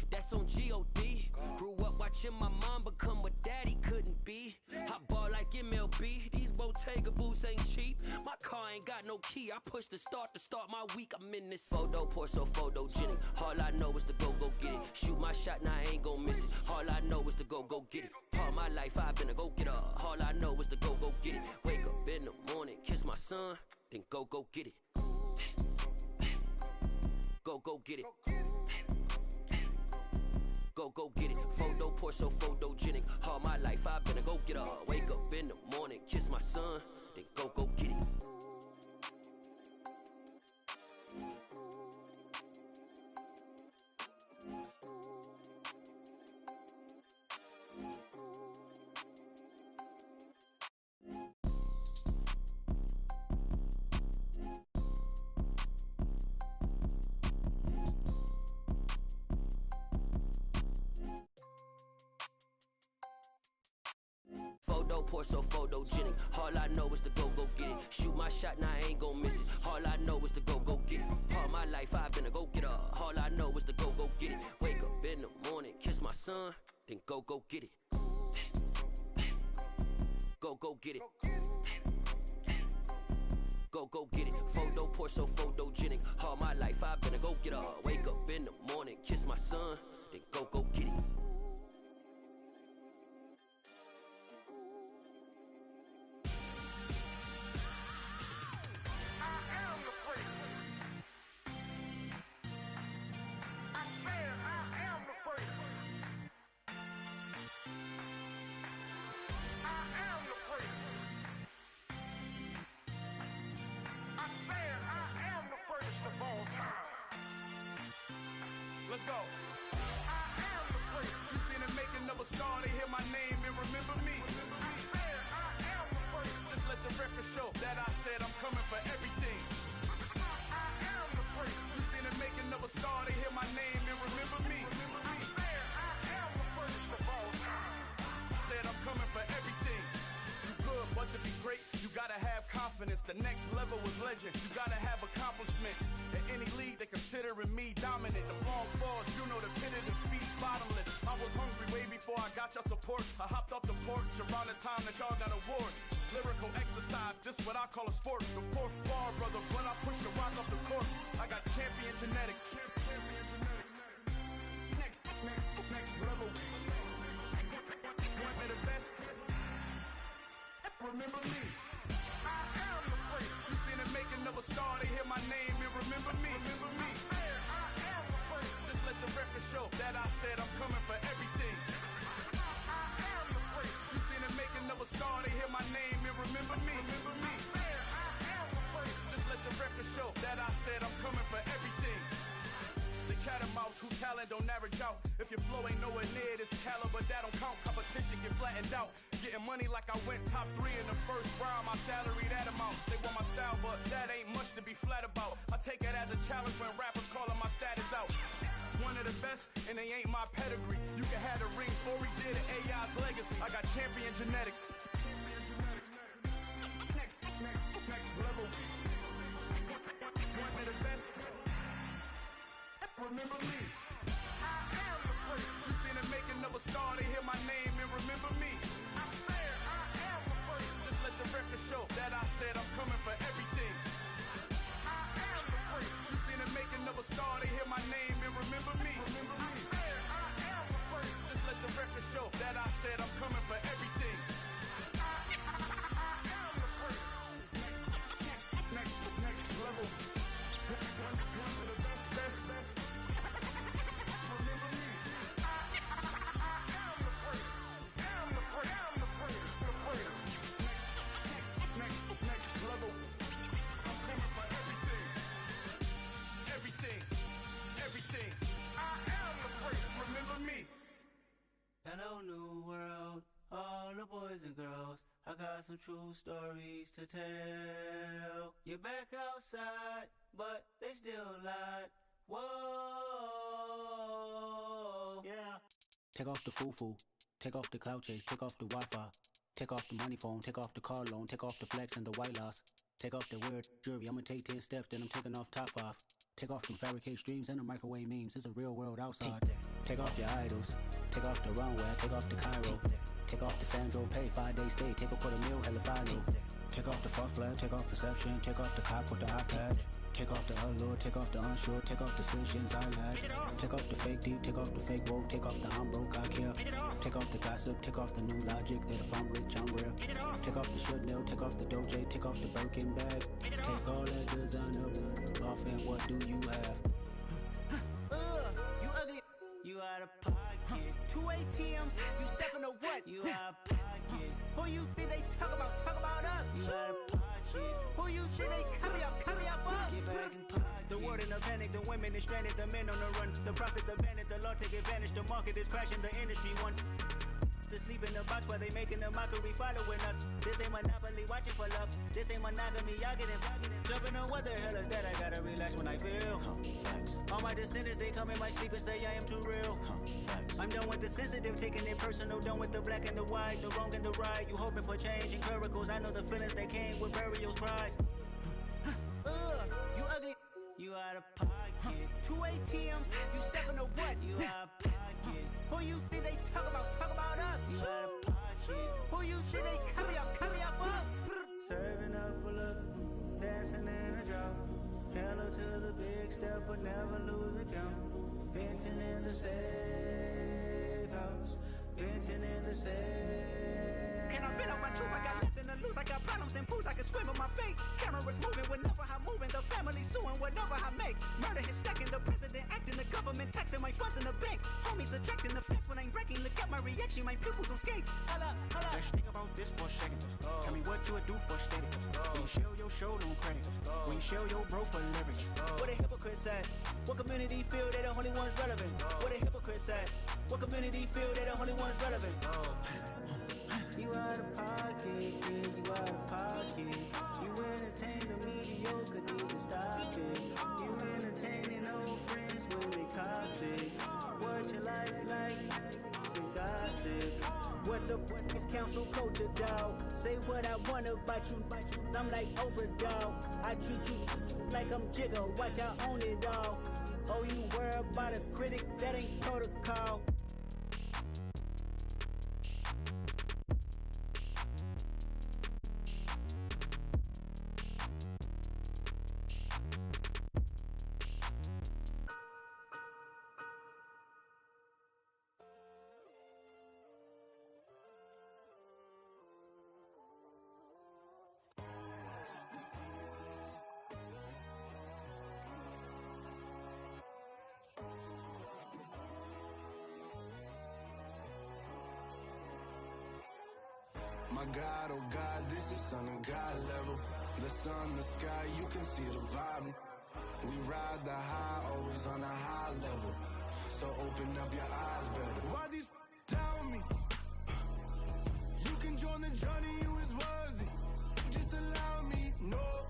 that's on G.O.D. Grew up watching my mom become what daddy couldn't be. I ball like MLB, these Bottega boots ain't cheap. My car ain't got no key, I push the start to start my week. I'm in this photo pour so photogenic. All I know is to go get it. Shoot my shot, now I ain't gon' miss it. All I know is to go get it. All my life I've been a go getter. All I know is to go get it. Wake up in the morning, kiss my son, then go get it. Go get it. Go get it. Photo pour so photogenic. All my life I've been a go getter. Wake up in the morning, kiss my son, then go get it. Photo pour so photogenic. All I know is to go get it. Shoot my shot, now I ain't gon' miss it. All I know is to go get it. All my life I've been a go getter. All I know is to go get it. Wake up in the morning, kiss my son, then go get it. Go get it. Go get it. Photo pour so photogenic. All my life I've been a go getter. Wake up in the morning, kiss my son, then go get it. go. I am the first. You seen the making of a star, they hear my name and remember me. I am the first. Just let the record show that I said I'm coming for everything. I am the first. You seen the making of a star, they hear my name and remember me. I am the first of all time. I said I'm coming for everything. You good, but to be great, you gotta have confidence. The next level was legend. You gotta have accomplishments. In any league, they considering me dominant. The long falls, you know the pit of defeat, bottomless. I was hungry way before I got your support. I hopped off the porch around the time that y'all got awards. Lyrical exercise, this what I call a sport. The fourth bar, brother, when I push the rock off the court. I got champion genetics. Champion genetics. Next level. One of the best. Remember me. I am the first. You seen the making of a star, they hear my name and remember me. Remember me. I am the first. Just let the record show that I said I'm coming for everything. I am the first. You seen the making of a star, they hear my name and remember me. Remember me. I am the first. Just let the record show that I said I'm coming for everything. The cat and mouse who talent don't average out. If your flow ain't nowhere near this caliber, that don't count. Competition get flattened out. Getting money like I went top 3 in the first round. My salary that amount. They want my style, but that ain't much to be flat about. I take it as a challenge when rappers calling my status out. One of the best, and they ain't my pedigree. You can have the rings, or we did it, AI's legacy. I got champion genetics. Next level. One of the best. Remember me. I am the first. You seen the making of a star, they hear my name and remember me. I am the first. Just let the record show that I said I'm coming for everything. I am the first. You seen the making of a star, they hear my name and remember me. Remember me. I am the first. Just let the record show that I said I'm coming for everything. I am the first. Next level. One of the best. Remember me. I am the first. Am the first. Next level. I'm coming for everything. Everything. I am the first. Remember me. Hello, new world. All the boys and girls. I got some true stories to tell. You're back outside, but they still lied. Whoa, yeah. Take off the foo-foo, take off the cloud chase, take off the Wi-Fi, take off the money phone, take off the car loan, take off the flex and the white loss, take off the weird jewelry. I'ma take 10 steps, then I'm taking off top 5. Take off them fabricate streams and the microwave memes. It's a real world outside. Take off your idols, take off the runway, take off the Cairo, take off the Sandro pay, 5-day stay, take a $250,000, hella final. Take off the false flag, take off perception, take off the cop with the iPad. Take off the allure, take off the unsure, take off decisions I lack. Take off the fake deep, take off the fake woke, take off the I'm broke, I care. Take off the gossip, take off the new logic that if I'm rich, I'm real. Take off the should know, take off the Doja, take off the Birkin bag. Take all that designer off and what do you have? You ugly. You out of pocket. 2 ATMs, you stepping to what? You out of pocket. Who you think they talk about us? You out of pocket. Who you think they carry up for us? Get back in pocket. The world in a panic, the women is stranded, the men on the run. The profits abandoned, the law take advantage, the market is crashing, the industry wants to sleep in the box while they making a mockery following us. This ain't monopoly, watching for love. This ain't monogamy, y'all getting jumping on what the hell is that? I gotta relax when I feel. All my descendants, they come in my sleep and say I am too real. I'm done with the sensitive, taking it personal. Done with the black and the white, the wrong and the right. You hoping for change and miracles. I know the feelings that came with burials, cries. You ugly. You out of pocket. 2 ATMs, you stepping to what? You out of pocket. Who you think they talk about us? You out of pocket. Who you think they carry up for us? Serving up a look, dancing in a drop. Hello to the big step, but never lose a count. Venting in the safe house. Venting in the safe. Can I vent out my truth? I got nothing to lose. I got problems and proofs. I can swim with my fate. Cameras moving whenever I'm moving. The family suing whatever I make. Murder is stacking. The president acting. The government taxing my funds in the bank. Homies ejecting the fence when I'm breaking. Look at my reaction. My pupils on skates. Holla. Let's think about this for a second. Tell me what you would do for steady. When you show your show, don't credit. When you show your bro for leverage. What a hypocrite said. What community feel they the only ones relevant? What a hypocrite said. What community feel they the only ones relevant? You out of pocket, yeah, you out of pocket. You entertain the mediocre, need to stop it. You entertaining old friends when they toxic. What your life like? The gossip. What the fuck is council culture, dog? Say what I want about you. I'm like overdog. I treat you like I'm Jigga. Watch I own it all. Oh, you worry about a critic? That ain't protocol. My God, oh God, this is son of God level. The sun, the sky, you can see the vibe. We ride the high, always on a high level. So open up your eyes better. Why these tell me? You can join the journey, you is worthy. Just allow me, no.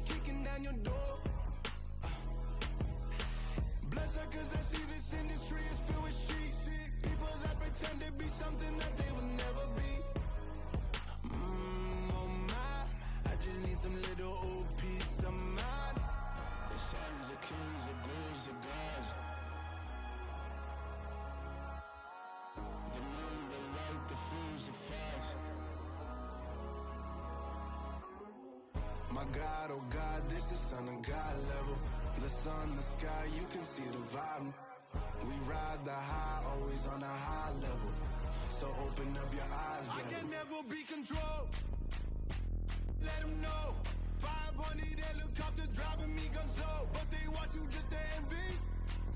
Kicking down your door. Bloodsuckers, I see this industry is filled with shit. People that pretend to be something that they will never be. Oh my, I just need some little old peace of mind. The sons of kings, the ghouls, the gods. The moon, the light, the fools, the facts. My God, oh God, this is son of God level. The sun, the sky, you can see the vibe. We ride the high, always on a high level. So open up your eyes, baby. I can never be controlled. Let them know. 500 helicopters driving me gunso. But they want you just to envy.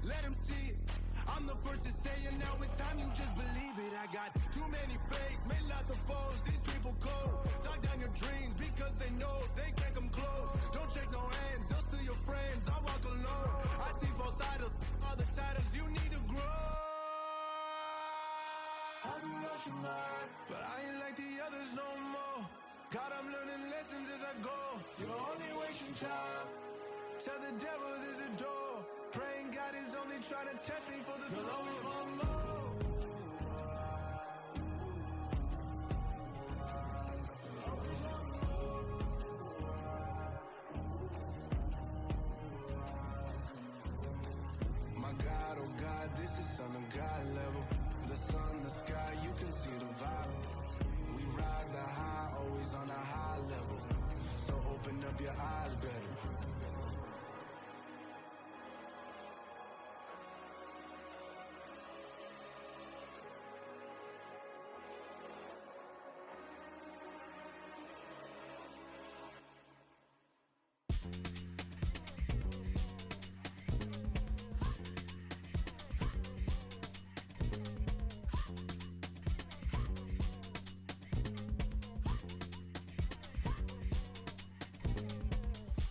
Let them see it. I'm the first to say it, now it's time you just believe it. I got too many fakes, made lots of foes. These people cold. Talk down your dreams because they know they can't come close. Don't shake no hands, they'll steal your friends. I walk alone. I see false idols, other titles. You need to grow. Have you lost your mind? But I ain't like the others no more. God, I'm learning lessons as I go. You're only wasting time. Tell the devil there's a door. Praying God is only trying to test me for the throne. My God, oh God, this is son of God level. The sun, the sky, you can see the vibe. We ride the high, always on a high level. So open up your eyes better.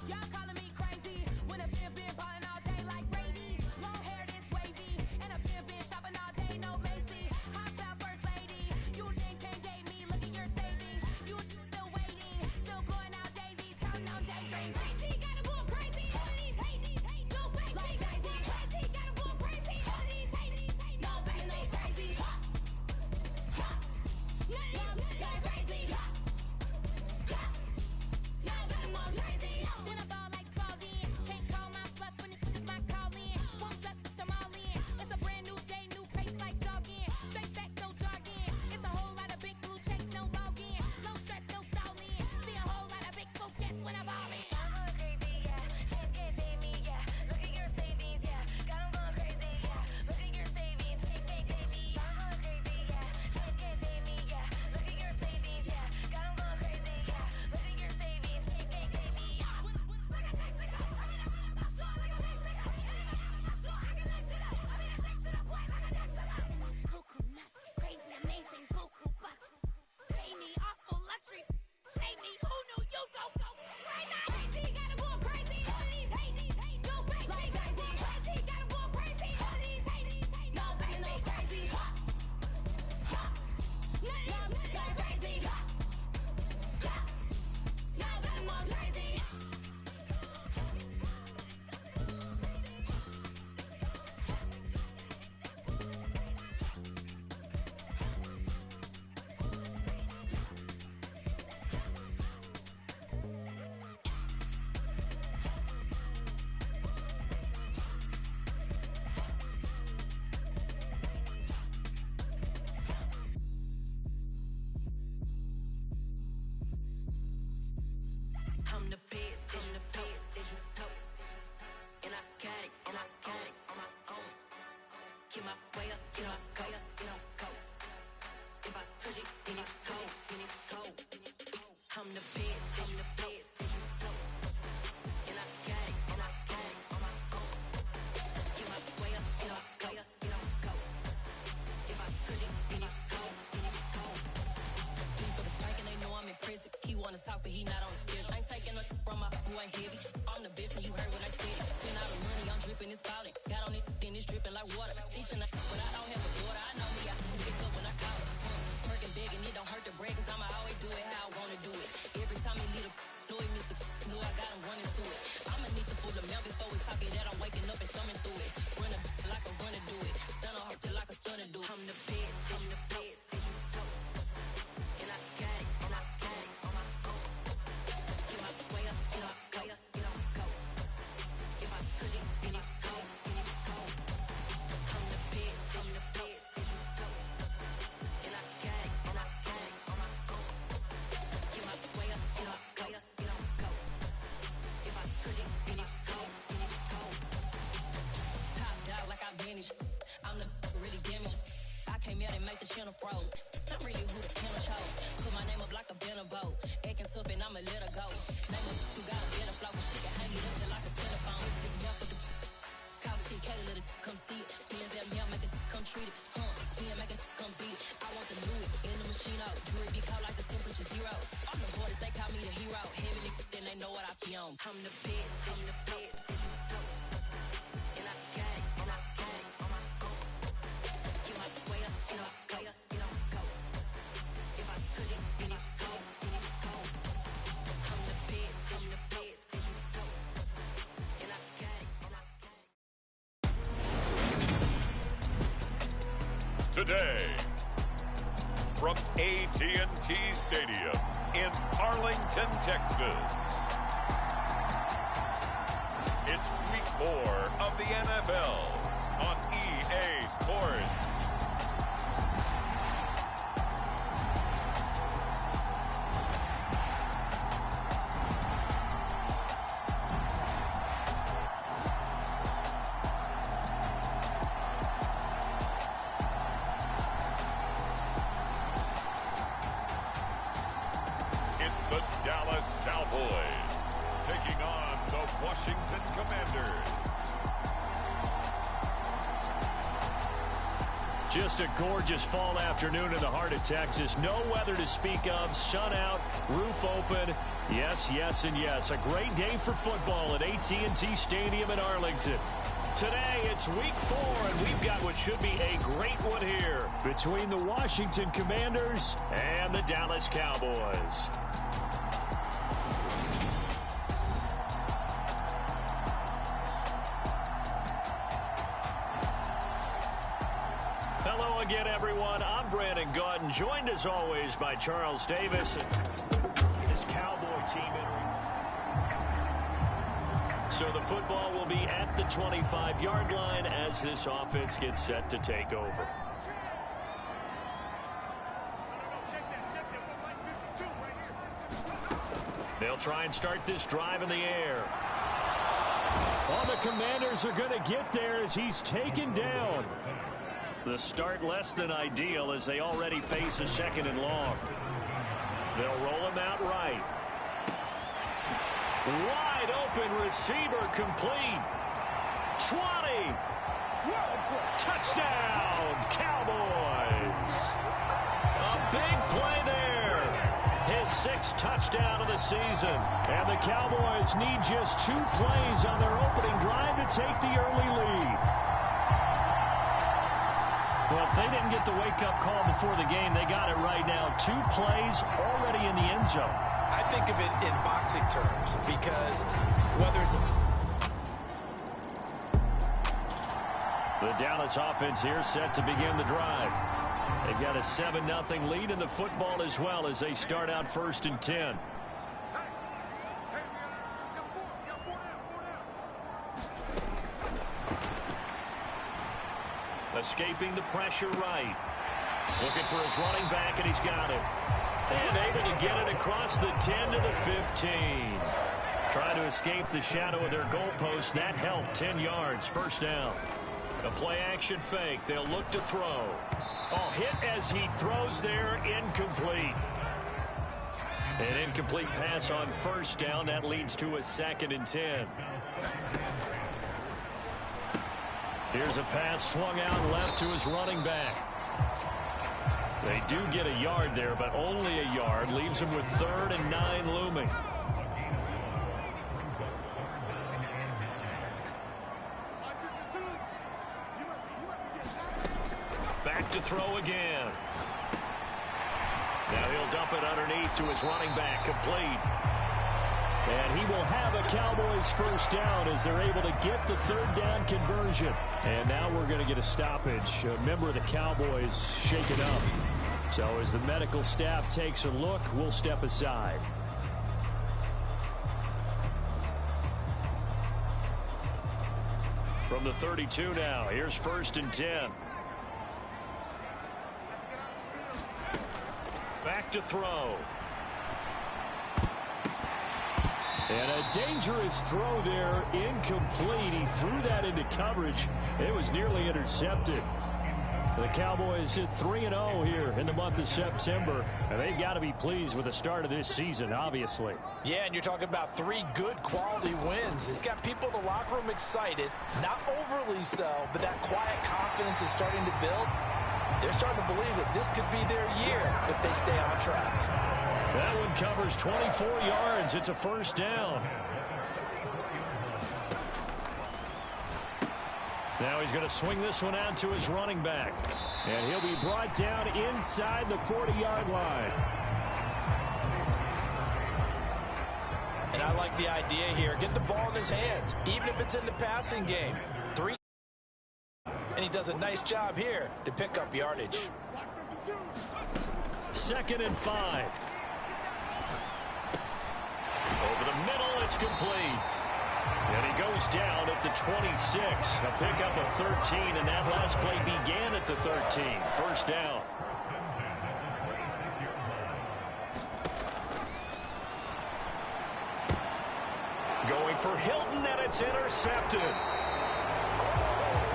Y'all calling me crazy when a been ballin' all day like Brady. Long hair this wavy, and a been shopping all day, no Macy. Hop out first lady, you think can't date me? Look at your savings, you still waiting, still blowing out daisies, counting on daydreams. Crazy, gotta go crazy. All of these hate, no crazy. Like Jay-Z, crazy, gotta go crazy. All of these hate, no crazy, no crazy. None of these go crazy. Then I ball like Spalding. Can't call my bluff when it's my call in. Won't duck them all in. It's a brand new day, new pace like jogging. Straight facts, no jargon. It's a whole lot of big blue checks, no login. Low stress, no stalling. See a whole lot of big gets when I ball in. I'm going crazy, yeah. Can't date me, yeah. Look at your savings, yeah. Got 'em going crazy, yeah. Look at your savings, can't date me. I'm going crazy, yeah. Can't date me, yeah. Look at your savings, yeah. Got 'em going crazy, yeah. Look at your savings, can't date me. Coconuts, crazy, amazing, Boku bucks. Pay me off I'm the best, I'm the best, and I got it, and I got it on my own. Get my way up, get up, go, get up, go. If I touch it, then it's cold, then it's cold. I'm the best, I'm the best, and I got it, and I got it on my own. Get my way up, get up, go, get up, go. If I touch it, then it's cold, then it's cold. For the bank and they know I'm impressive. He wanna talk, but he not on the schedule. I ain't taking nothing from my boy heavy. I'm the best, and you heard what I said. Spend all the money, I'm dripping, it's falling. Got on it, then it's dripping like water. Teaching, but I don't have a daughter. I know me, I can pick up when I call her. Working big, and it don't hurt to break, cause I'ma always do it how I wanna do it. Every time he lead a know he missed the know I got him running to it. I'ma need to pull the mail before we talk it that I'm waking up and thumbing through it. Running like a runner do it. Stun on her till like a stunner do it. I'm the best, I'm the best, and I got it, and I got it on my own. Get my way up, get up, go, get up, go. If I touch it, then it's cold, then it's cold. I'm the best, I'm the best, and I got it, and I got it on my own. Get my way up, get up, go, get up, go. If I touch it, then it's cold, then it's cold. Top dog like I manage. I'm the really damaged. I came out and make the channel froze. I'm really who the panel chose. Put my name up like a banner boat. Acting tough and I'ma let her go. Name her who got a better flow, but she can hang it up till like a telephone. Now for the call CK to let it come see it. Pins that me, make it come treat it. Spin, make it come beat it. I want the Louis in the machine out. Jewelry be called like the temperature zero. I'm the hardest, they call me the hero. Heavily, then they know what I be on. I'm the best, I'm the best, and I got it, and I got it on my own. Get my way up, get up, go, get up, go. If I touch it, then it's cold, then it's cold. I'm the best, I'm the best, and I got it, and I got it. Today, from AT&T Stadium in Arlington, Texas, it's week 4 of the NFL on EA Sports. It's the Dallas Cowboys taking on the Washington Commanders. Just a gorgeous fall afternoon in the heart of Texas. No weather to speak of. Sun out, roof open. Yes, yes, and yes. A great day for football at AT&T Stadium in Arlington. Today, it's week 4, and we've got what should be a great one here between the Washington Commanders and the Dallas Cowboys. Hello again, everyone. I'm Brandon Gautin, joined as always by Charles Davis. This Cowboy team entering. So the football will be at the 25-yard line as this offense gets set to take over. They'll try and start this drive in the air. Well, the Commanders are going to get there as he's taken down. The start less than ideal as they already face a 2nd and long. They'll roll him out right. Wide open receiver complete. 20. Touchdown, Cowboys. A big play there. His 6th touchdown of the season. And the Cowboys need just 2 plays on their opening drive to take the early lead. Well, if they didn't get the wake-up call before the game, they got it right now. 2 plays already in the end zone. I think of it in boxing terms because whether it's The Dallas offense here set to begin the drive. They've got a 7-0 lead in the football as well as they start out 1st and 10. Escaping the pressure right. Looking for his running back, and he's got it. And able to get it across the 10 to the 15. Trying to escape the shadow of their goalpost. That helped. 10 yards, first down. A play-action fake. They'll look to throw. Oh, hit as he throws there. Incomplete. An incomplete pass on first down. That leads to a 2nd and 10. Here's a pass swung out left to his running back. They do get a yard there, but only a yard. Leaves him with 3rd and 9 looming. Back to throw again. Now he'll dump it underneath to his running back, complete. And he will have a Cowboys first down as they're able to get the 3rd down conversion. And now we're going to get a stoppage. A member of the Cowboys shaken up. So as the medical staff takes a look, we'll step aside. From the 32 now, here's 1st and 10. Back to throw. And a dangerous throw there, incomplete. He threw that into coverage. It was nearly intercepted. The Cowboys hit 3-0 here in the month of September, and they've got to be pleased with the start of this season, obviously. Yeah, and you're talking about 3 good quality wins. It's got people in the locker room excited, not overly so, but that quiet confidence is starting to build. They're starting to believe that this could be their year if they stay on track. That one covers 24 yards. It's a first down. Now he's going to swing this one out to his running back. And he'll be brought down inside the 40-yard line. And I like the idea here. Get the ball in his hands, even if it's in the passing game. 3. And he does a nice job here to pick up yardage. 2nd and 5. Over the middle, it's complete. And he goes down at the 26. A pickup of 13, and that last play began at the 13. First down. Going for Hilton, and it's intercepted.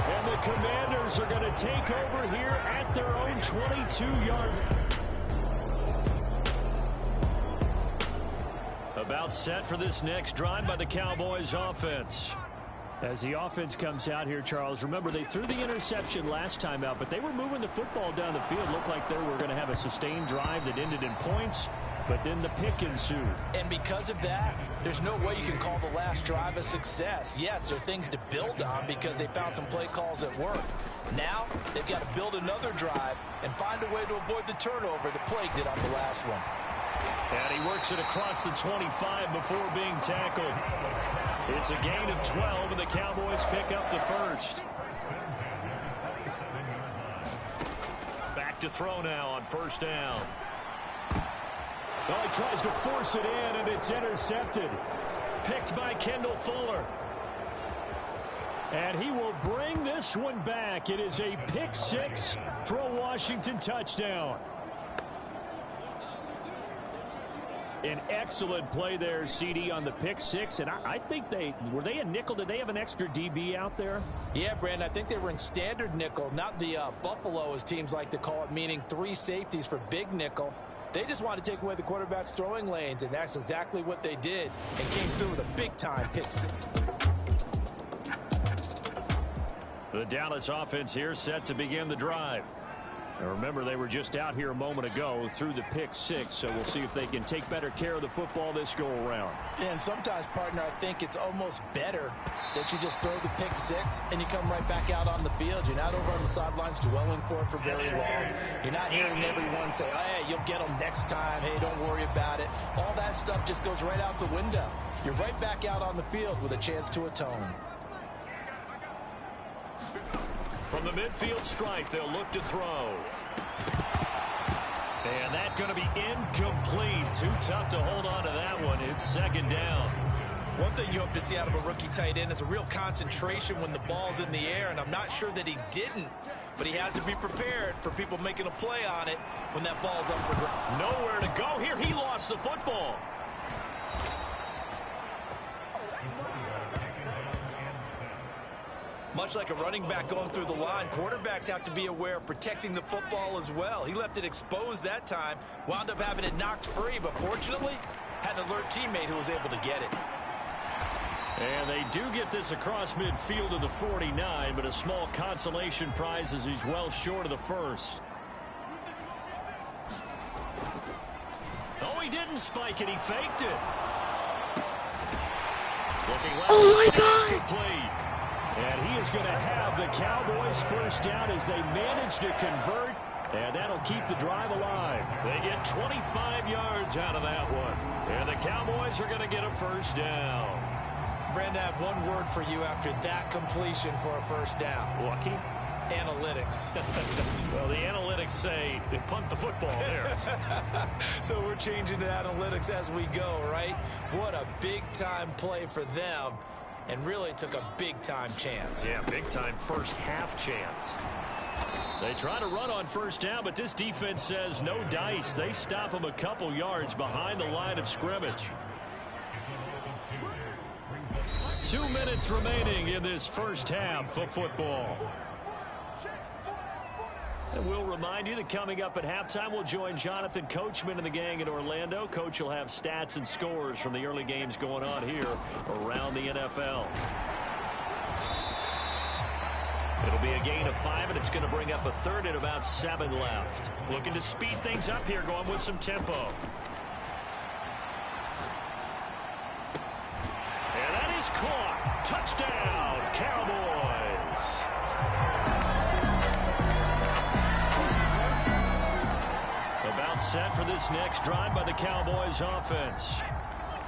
And the Commanders are going to take over here at their own 22-yard line. About set for this next drive by the Cowboys offense. As the offense comes out here, Charles, remember they threw the interception last time out, but they were moving the football down the field. Looked like they were going to have a sustained drive that ended in points, but then the pick ensued. And because of that, there's no way you can call the last drive a success. Yes, there are things to build on because they found some play calls that work. Now, they've got to build another drive and find a way to avoid the turnover the Plague did on the last one. And he works it across the 25 before being tackled. It's a gain of 12, and the Cowboys pick up the first. Back to throw now on first down. Well, he tries to force it in, and it's intercepted. Picked by Kendall Fuller. And he will bring this one back. It is a pick 6 for a Washington touchdown. An excellent play there, CD, on the pick 6. And I think were they a nickel? Did they have an extra DB out there? Yeah, Brandon, I think they were in standard nickel, not the Buffalo, as teams like to call it, meaning 3 safeties for big nickel. They just wanted to take away the quarterback's throwing lanes, and that's exactly what they did and came through with a big-time pick 6. The Dallas offense here set to begin the drive. Now remember, they were just out here a moment ago through the pick 6, so we'll see if they can take better care of the football this go-around. Yeah, and sometimes, partner, I think it's almost better that you just throw the pick 6 and you come right back out on the field. You're not over on the sidelines dwelling for it for very long. You're not hearing everyone say, oh, hey, you'll get them next time. Hey, don't worry about it. All that stuff just goes right out the window. You're right back out on the field with a chance to atone. From the midfield stripe, they'll look to throw. And that's going to be incomplete. Too tough to hold on to that one. It's second down. One thing you hope to see out of a rookie tight end is a real concentration when the ball's in the air, and I'm not sure that he didn't but he has to be prepared for people making a play on it when that ball's up for grabs. Nowhere to go here. He lost the football. Much like a running back going through the line, quarterbacks have to be aware of protecting the football as well. He left it exposed that time, wound up having it knocked free, but fortunately had an alert teammate who was able to get it. And they do get this across midfield to the 49, but a small consolation prize as he's well short of the first. Oh, he didn't spike it. He faked it. Looking left. Oh, my God. Complete. And he is going to have the Cowboys first down as they manage to convert, and that'll keep the drive alive. They get 25 yards out of that one, and the Cowboys are going to get a first down. Brandon, I have one word for you after that completion for a first down. Lucky? Analytics. Well, the analytics say they punt the football there. So we're changing to analytics as we go, right? What a big-time play for them. And really took a big-time chance. Yeah, big-time first-half chance. They try to run on first down, but this defense says no dice. They stop them a couple yards behind the line of scrimmage. 2 minutes remaining in this first half of football. And we'll remind you that coming up at halftime, we'll join Jonathan Coachman and the gang in Orlando. Coach will have stats and scores from the early games going on here around the NFL. It'll be a gain of 5, and it's going to bring up a third at about 7 left. Looking to speed things up here, going with some tempo. And that is caught. Touchdown, Cowboys. About set for this next drive by the Cowboys offense.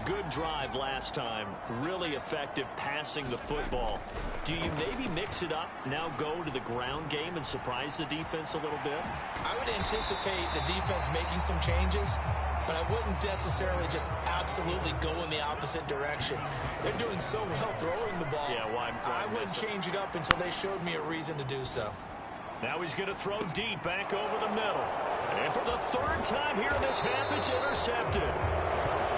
Good drive last time. Really effective passing the football. Do you maybe mix it up, now go to the ground game and surprise the defense a little bit? I would anticipate the defense making some changes, but I wouldn't necessarily just absolutely go in the opposite direction. They're doing so well throwing the ball. Yeah, why I wouldn't change it up until they showed me a reason to do so. Now he's going to throw deep back over the middle. And for the third time here in this half, it's intercepted.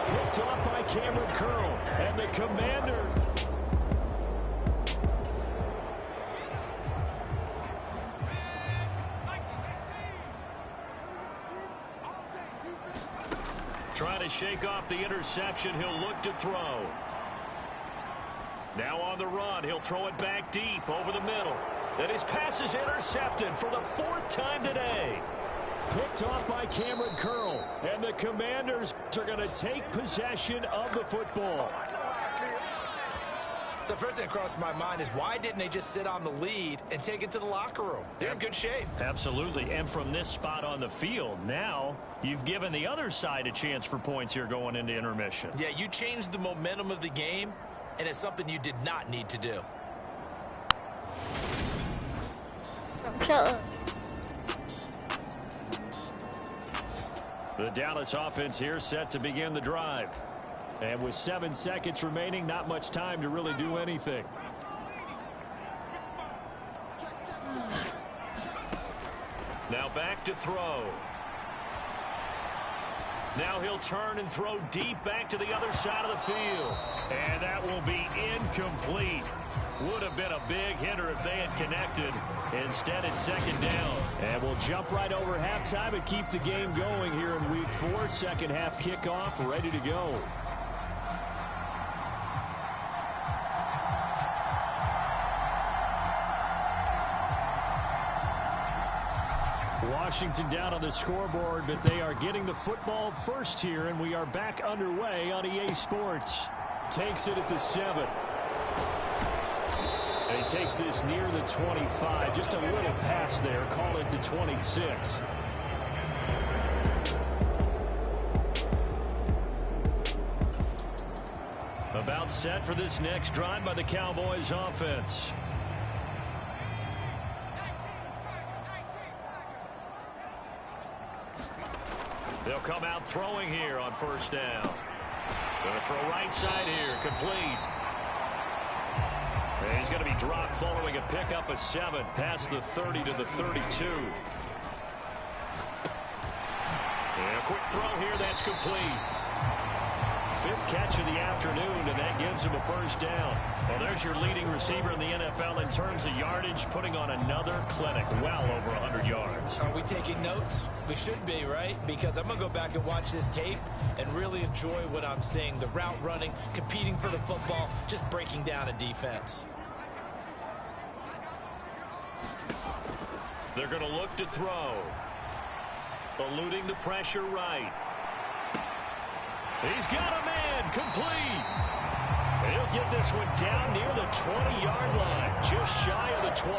Picked off by Cameron Curl. And the Commander. Trying to shake off the interception. He'll look to throw. Now on the run. He'll throw it back deep over the middle. And his pass is intercepted for the 4th time today. Picked off by Cameron Curl. And the Commanders are going to take possession of the football. So first thing that crossed my mind is why didn't they just sit on the lead and take it to the locker room? They're in good shape. Absolutely. And from this spot on the field, now you've given the other side a chance for points here going into intermission. Yeah, you changed the momentum of the game, and it's something you did not need to do. The Dallas offense here set to begin the drive. And with 7 seconds remaining, not much time to really do anything. Now back to throw. Now he'll turn and throw deep back to the other side of the field. And that will be incomplete. Would have been a big hitter if they had connected. Instead, it's 2nd down. And we'll jump right over halftime and keep the game going here in Week 4. Second half kickoff, ready to go. Washington down on the scoreboard, but they are getting the football first here, and we are back underway on EA Sports. Takes it at the 7. And he takes this near the 25. Just a little pass there. Call it the 26. About set for this next drive by the Cowboys offense. They'll come out throwing here on first down. Going to throw right side here, complete. And he's going to be dropped following a pickup of 7 past the 30 to the 32. And a quick throw here, that's complete. 5th catch of the afternoon, and that gives him a first down. Well, there's your leading receiver in the NFL in terms of yardage, putting on another clinic, well over 100 yards. Are we taking notes? We should be, right? Because I'm going to go back and watch this tape and really enjoy what I'm seeing. The route running, competing for the football, just breaking down a defense. They're going to look to throw. Eluding the pressure right. He's got a man, complete. He'll get this one down near the 20-yard line, just shy of the 20.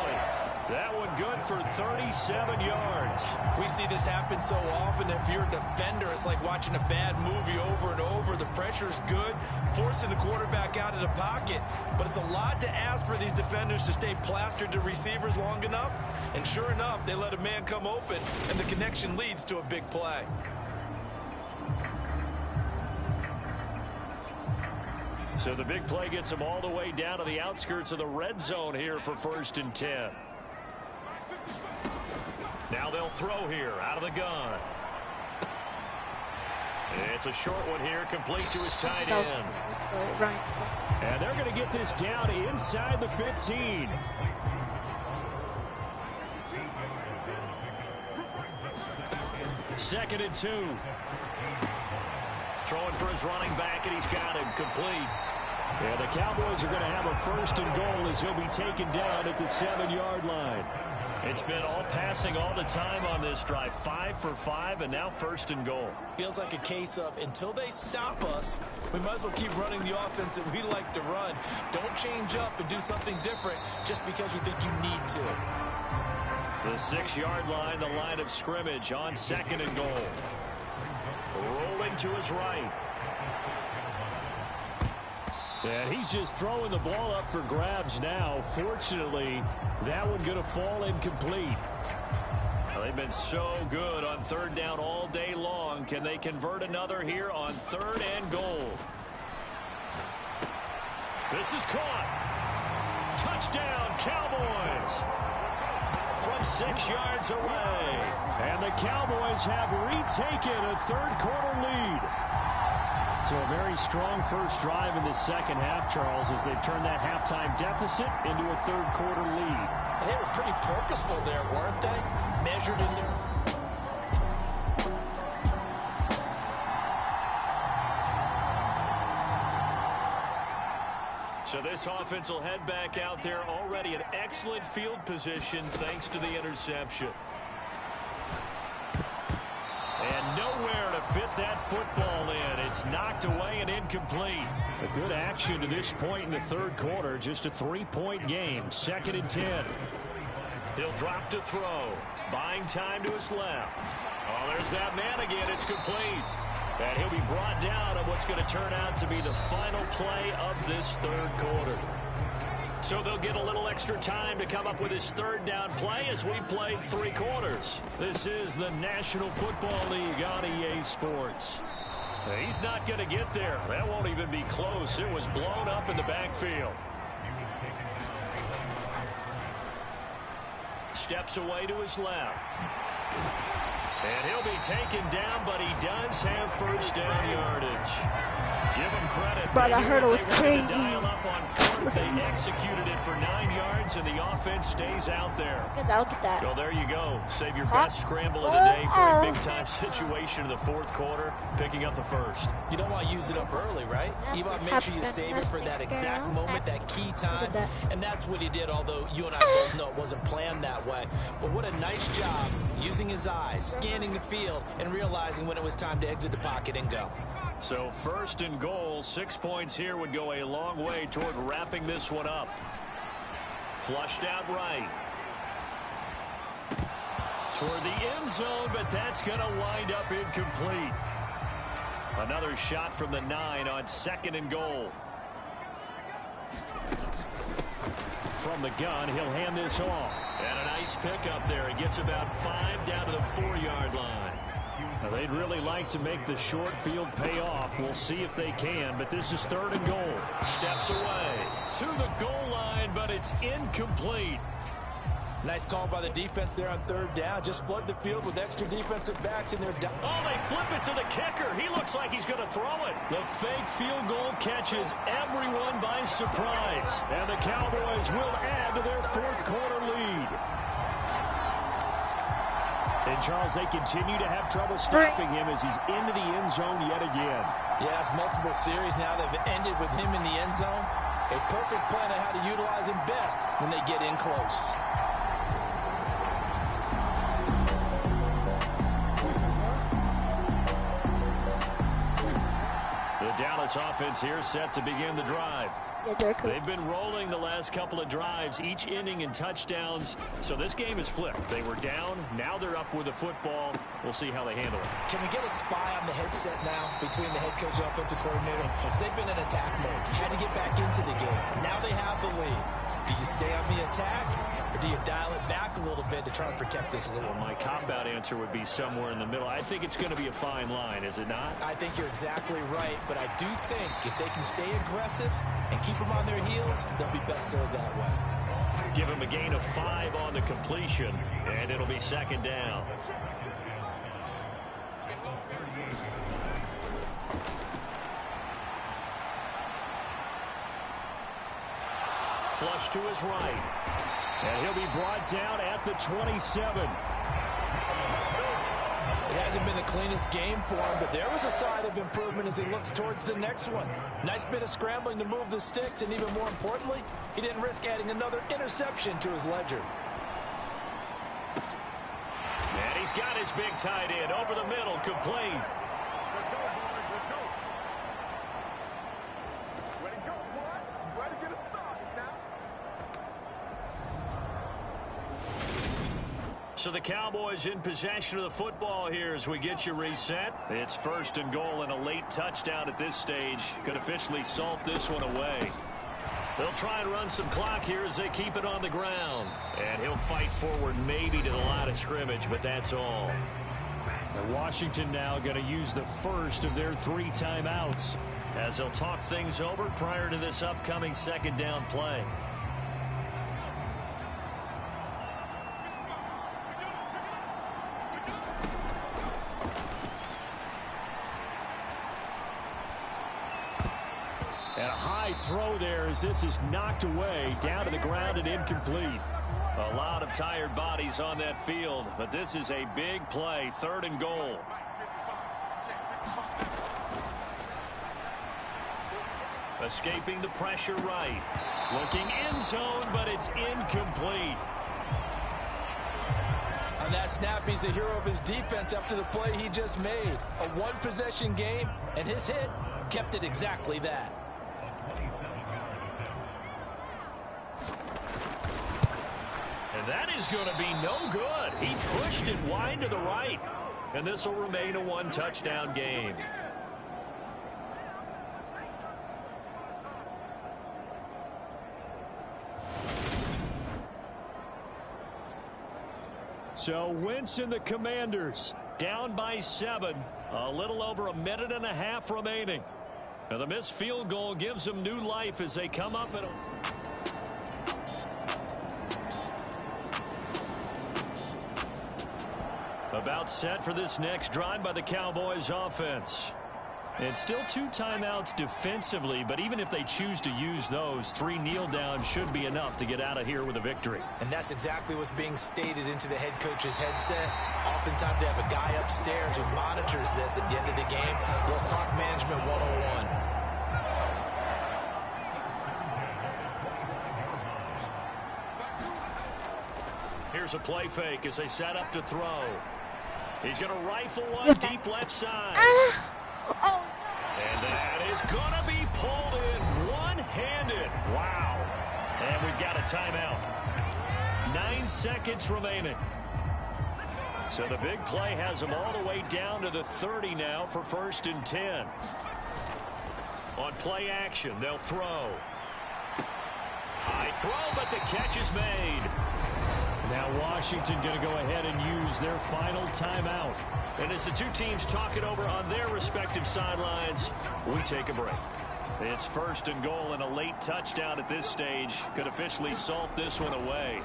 That one good for 37 yards. We see this happen so often. If you're a defender, it's like watching a bad movie over and over. The pressure's good, forcing the quarterback out of the pocket. But it's a lot to ask for these defenders to stay plastered to receivers long enough. And sure enough, they let a man come open, and the connection leads to a big play. So the big play gets him all the way down to the outskirts of the red zone here for 1st and 10. Now they'll throw here out of the gun. It's a short one here, complete to his tight end. And they're going to get this down inside the 15. Second and 2. Throwing for his running back, and he's got him complete. Yeah, the Cowboys are going to have a 1st and goal as he'll be taken down at the 7-yard line. It's been all passing all the time on this drive. 5 for 5, and now 1st and goal. Feels like a case of until they stop us, we might as well keep running the offense that we like to run. Don't change up and do something different just because you think you need to. The 6-yard line, the line of scrimmage on 2nd and goal. Rolling to his right. And he's just throwing the ball up for grabs now. Fortunately, that one going to fall incomplete. Well, they've been so good on 3rd down all day long. Can they convert another here on 3rd and goal? This is caught. Touchdown, Cowboys. From 6 yards away. And the Cowboys have retaken a 3rd quarter lead. So a very strong first drive in the second half, Charles, as they've turned that halftime deficit into a 3rd quarter lead. And they were pretty purposeful there, weren't they? Measured in their... So this offense will head back out there, already in excellent field position thanks to the interception. And nowhere to fit that football in. It's knocked away and incomplete. A good action to this point in the 3rd quarter. Just a 3-point game. 2nd and 10. He'll drop to throw. Buying time to his left. Oh, there's that man again. It's complete. And he'll be brought down on what's going to turn out to be the final play of this 3rd quarter. So they'll get a little extra time to come up with his 3rd down play as we played 3 quarters. This is the National Football League on EA Sports. He's not going to get there. That won't even be close. It was blown up in the backfield. Steps away to his left. And he'll be taken down, but he does have 1st down yardage. Give him credit. Bro, that hurdle was crazy. Dial up on 4th. They executed it for 9 yards, and the offense stays out there. Look at that. So there you go. Save your best scramble of the day for a big-time situation in the 4th quarter, picking up the 1st. You don't want to use it up early, right? You want to make sure you save it for that exact moment, that key time. And that's what he did, although you and I both know it wasn't planned that way. But what a nice job using his eyes, scanning the field, and realizing when it was time to exit the pocket and go. So 1st and goal, 6 points here would go a long way toward wrapping this one up. Flushed out right. Toward the end zone, but that's going to wind up incomplete. Another shot from the 9 on 2nd and goal. From the gun, he'll hand this off. And a nice pickup there. He gets about 5 down to the 4-yard line. Now, they'd really like to make the short field pay off. We'll see if they can, but this is 3rd and goal. Steps away to the goal line, but it's incomplete. Nice call by the defense there on 3rd down. Just flood the field with extra defensive backs in their down. Oh, they flip it to the kicker. He looks like he's going to throw it. The fake field goal catches everyone by surprise. And the Cowboys will add to their 4th quarter lead. And, Charles, they continue to have trouble stopping him as he's into the end zone yet again. Yes, multiple series now that have ended with him in the end zone. A perfect plan on how to utilize him best when they get in close. The Dallas offense here set to begin the drive. They've been rolling the last couple of drives, each inning in touchdowns. So this game is flipped. They were down. Now they're up with the football. We'll see how they handle it. Can we get a spy on the headset now between the head coach and offensive coordinator? Because they've been in attack mode. Had to get back into the game. Now they have the lead. Do you stay on the attack, or do you dial it back a little bit to try and protect this lead? Well, my cop-out answer would be somewhere in the middle. I think it's going to be a fine line, is it not? I think you're exactly right, but I do think if they can stay aggressive and keep them on their heels, they'll be best served that way. Give him a gain of 5 on the completion, and it'll be 2nd down. Flush to his right. And he'll be brought down at the 27. It hasn't been the cleanest game for him, but there was a sign of improvement as he looks towards the next one. Nice bit of scrambling to move the sticks, and even more importantly, he didn't risk adding another interception to his ledger. And he's got his big tight end over the middle, complete. So the Cowboys in possession of the football here as we get you reset. It's 1st and goal, and a late touchdown at this stage could officially salt this one away. They'll try and run some clock here as they keep it on the ground. And he'll fight forward maybe to the line of scrimmage, but that's all. And Washington now going to use the first of their 3 timeouts as they'll talk things over prior to this upcoming 2nd down play. And a high throw there as this is knocked away down to the ground and incomplete. A lot of tired bodies on that field, but this is a big play, 3rd and goal. Escaping the pressure right. Looking end zone, but it's incomplete. On that snap, he's the hero of his defense after the play he just made. A 1-possession game, and his hit kept it exactly that. And that is going to be no good. He pushed it wide to the right. And this will remain a 1-touchdown game. So Wentz and the Commanders down by 7. A little over a minute and a half remaining. And the missed field goal gives them new life as they come up at about set for this next drive by the Cowboys offense. And still 2 timeouts defensively, but even if they choose to use those, 3 kneel downs should be enough to get out of here with a victory. And that's exactly what's being stated into the head coach's headset. Oftentimes they have a guy upstairs who monitors this at the end of the game. Little clock management 101. Here's a play fake as they set up to throw. He's going to rifle one deep left side. And that is going to be pulled in one-handed. Wow. And we've got a timeout. 9 seconds remaining. So the big play has them all the way down to the 30 now for 1st and 10. On play action, they'll throw. High throw, but the catch is made. Now Washington going to go ahead and use their final timeout. And as the two teams talk it over on their respective sidelines, we take a break. It's 1st and goal, and a late touchdown at this stage could officially salt this one away.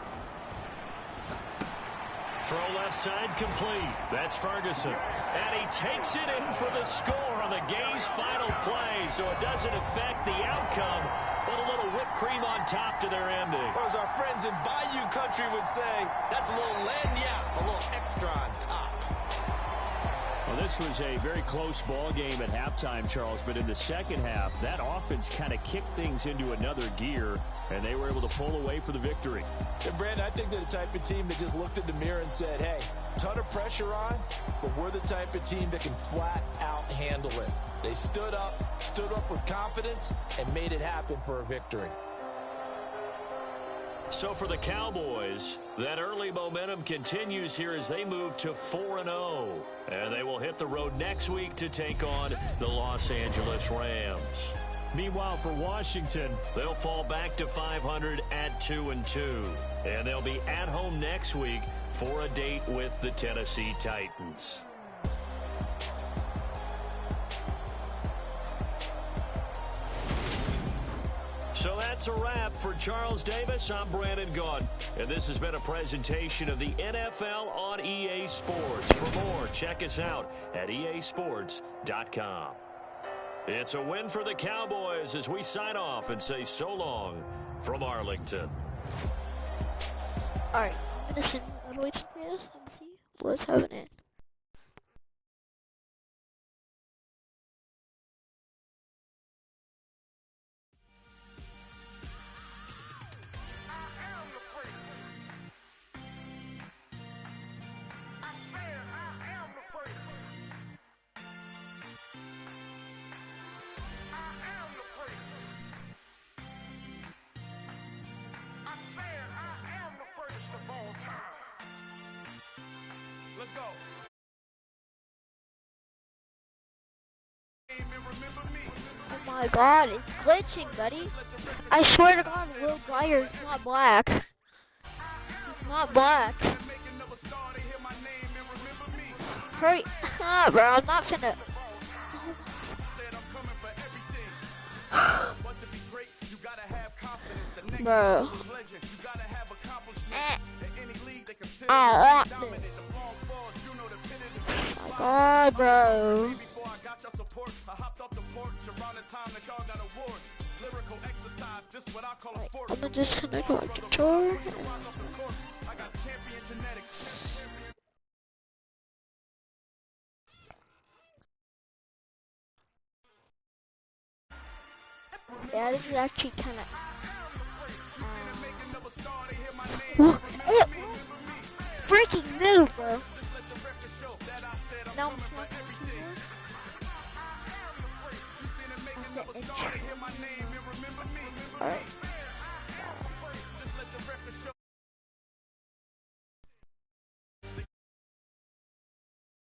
Throw left side complete. That's Ferguson. And he takes it in for the score on the game's final play, so it doesn't affect the outcome, but a little whipped cream on top to their ending. Or as our friends in Bayou Country would say, that's a little lagniappe, a little extra on top. Well, this was a very close ball game at halftime, Charles, but in the second half, that offense kind of kicked things into another gear, and they were able to pull away for the victory. And Brandon, I think they're the type of team that just looked in the mirror and said, hey, ton of pressure on, but we're the type of team that can flat out handle it. They stood up with confidence, and made it happen for a victory. So for the Cowboys, that early momentum continues here as they move to 4-0. And they will hit the road next week to take on the Los Angeles Rams. Meanwhile, for Washington, they'll fall back to 500 at 2-2. And they'll be at home next week for a date with the Tennessee Titans. So that's a wrap. For Charles Davis, I'm Brandon Gaudin. And this has been a presentation of the NFL on EA Sports. For more, check us out at easports.com. It's a win for the Cowboys as we sign off and say so long from Arlington. Alright, I'm going to send all the way to this and see what's happening. Let's go. Oh my god, it's glitching, buddy. I swear to god, Will Dyer's not black. He's not black. Hurry up, bro. I'm not gonna... Bro. I don't want this. Oh my god, bro. I'm gonna disconnect my controller. Yeah, this is actually kind of... Breaking move, bro. Now I'm smoking. Alright.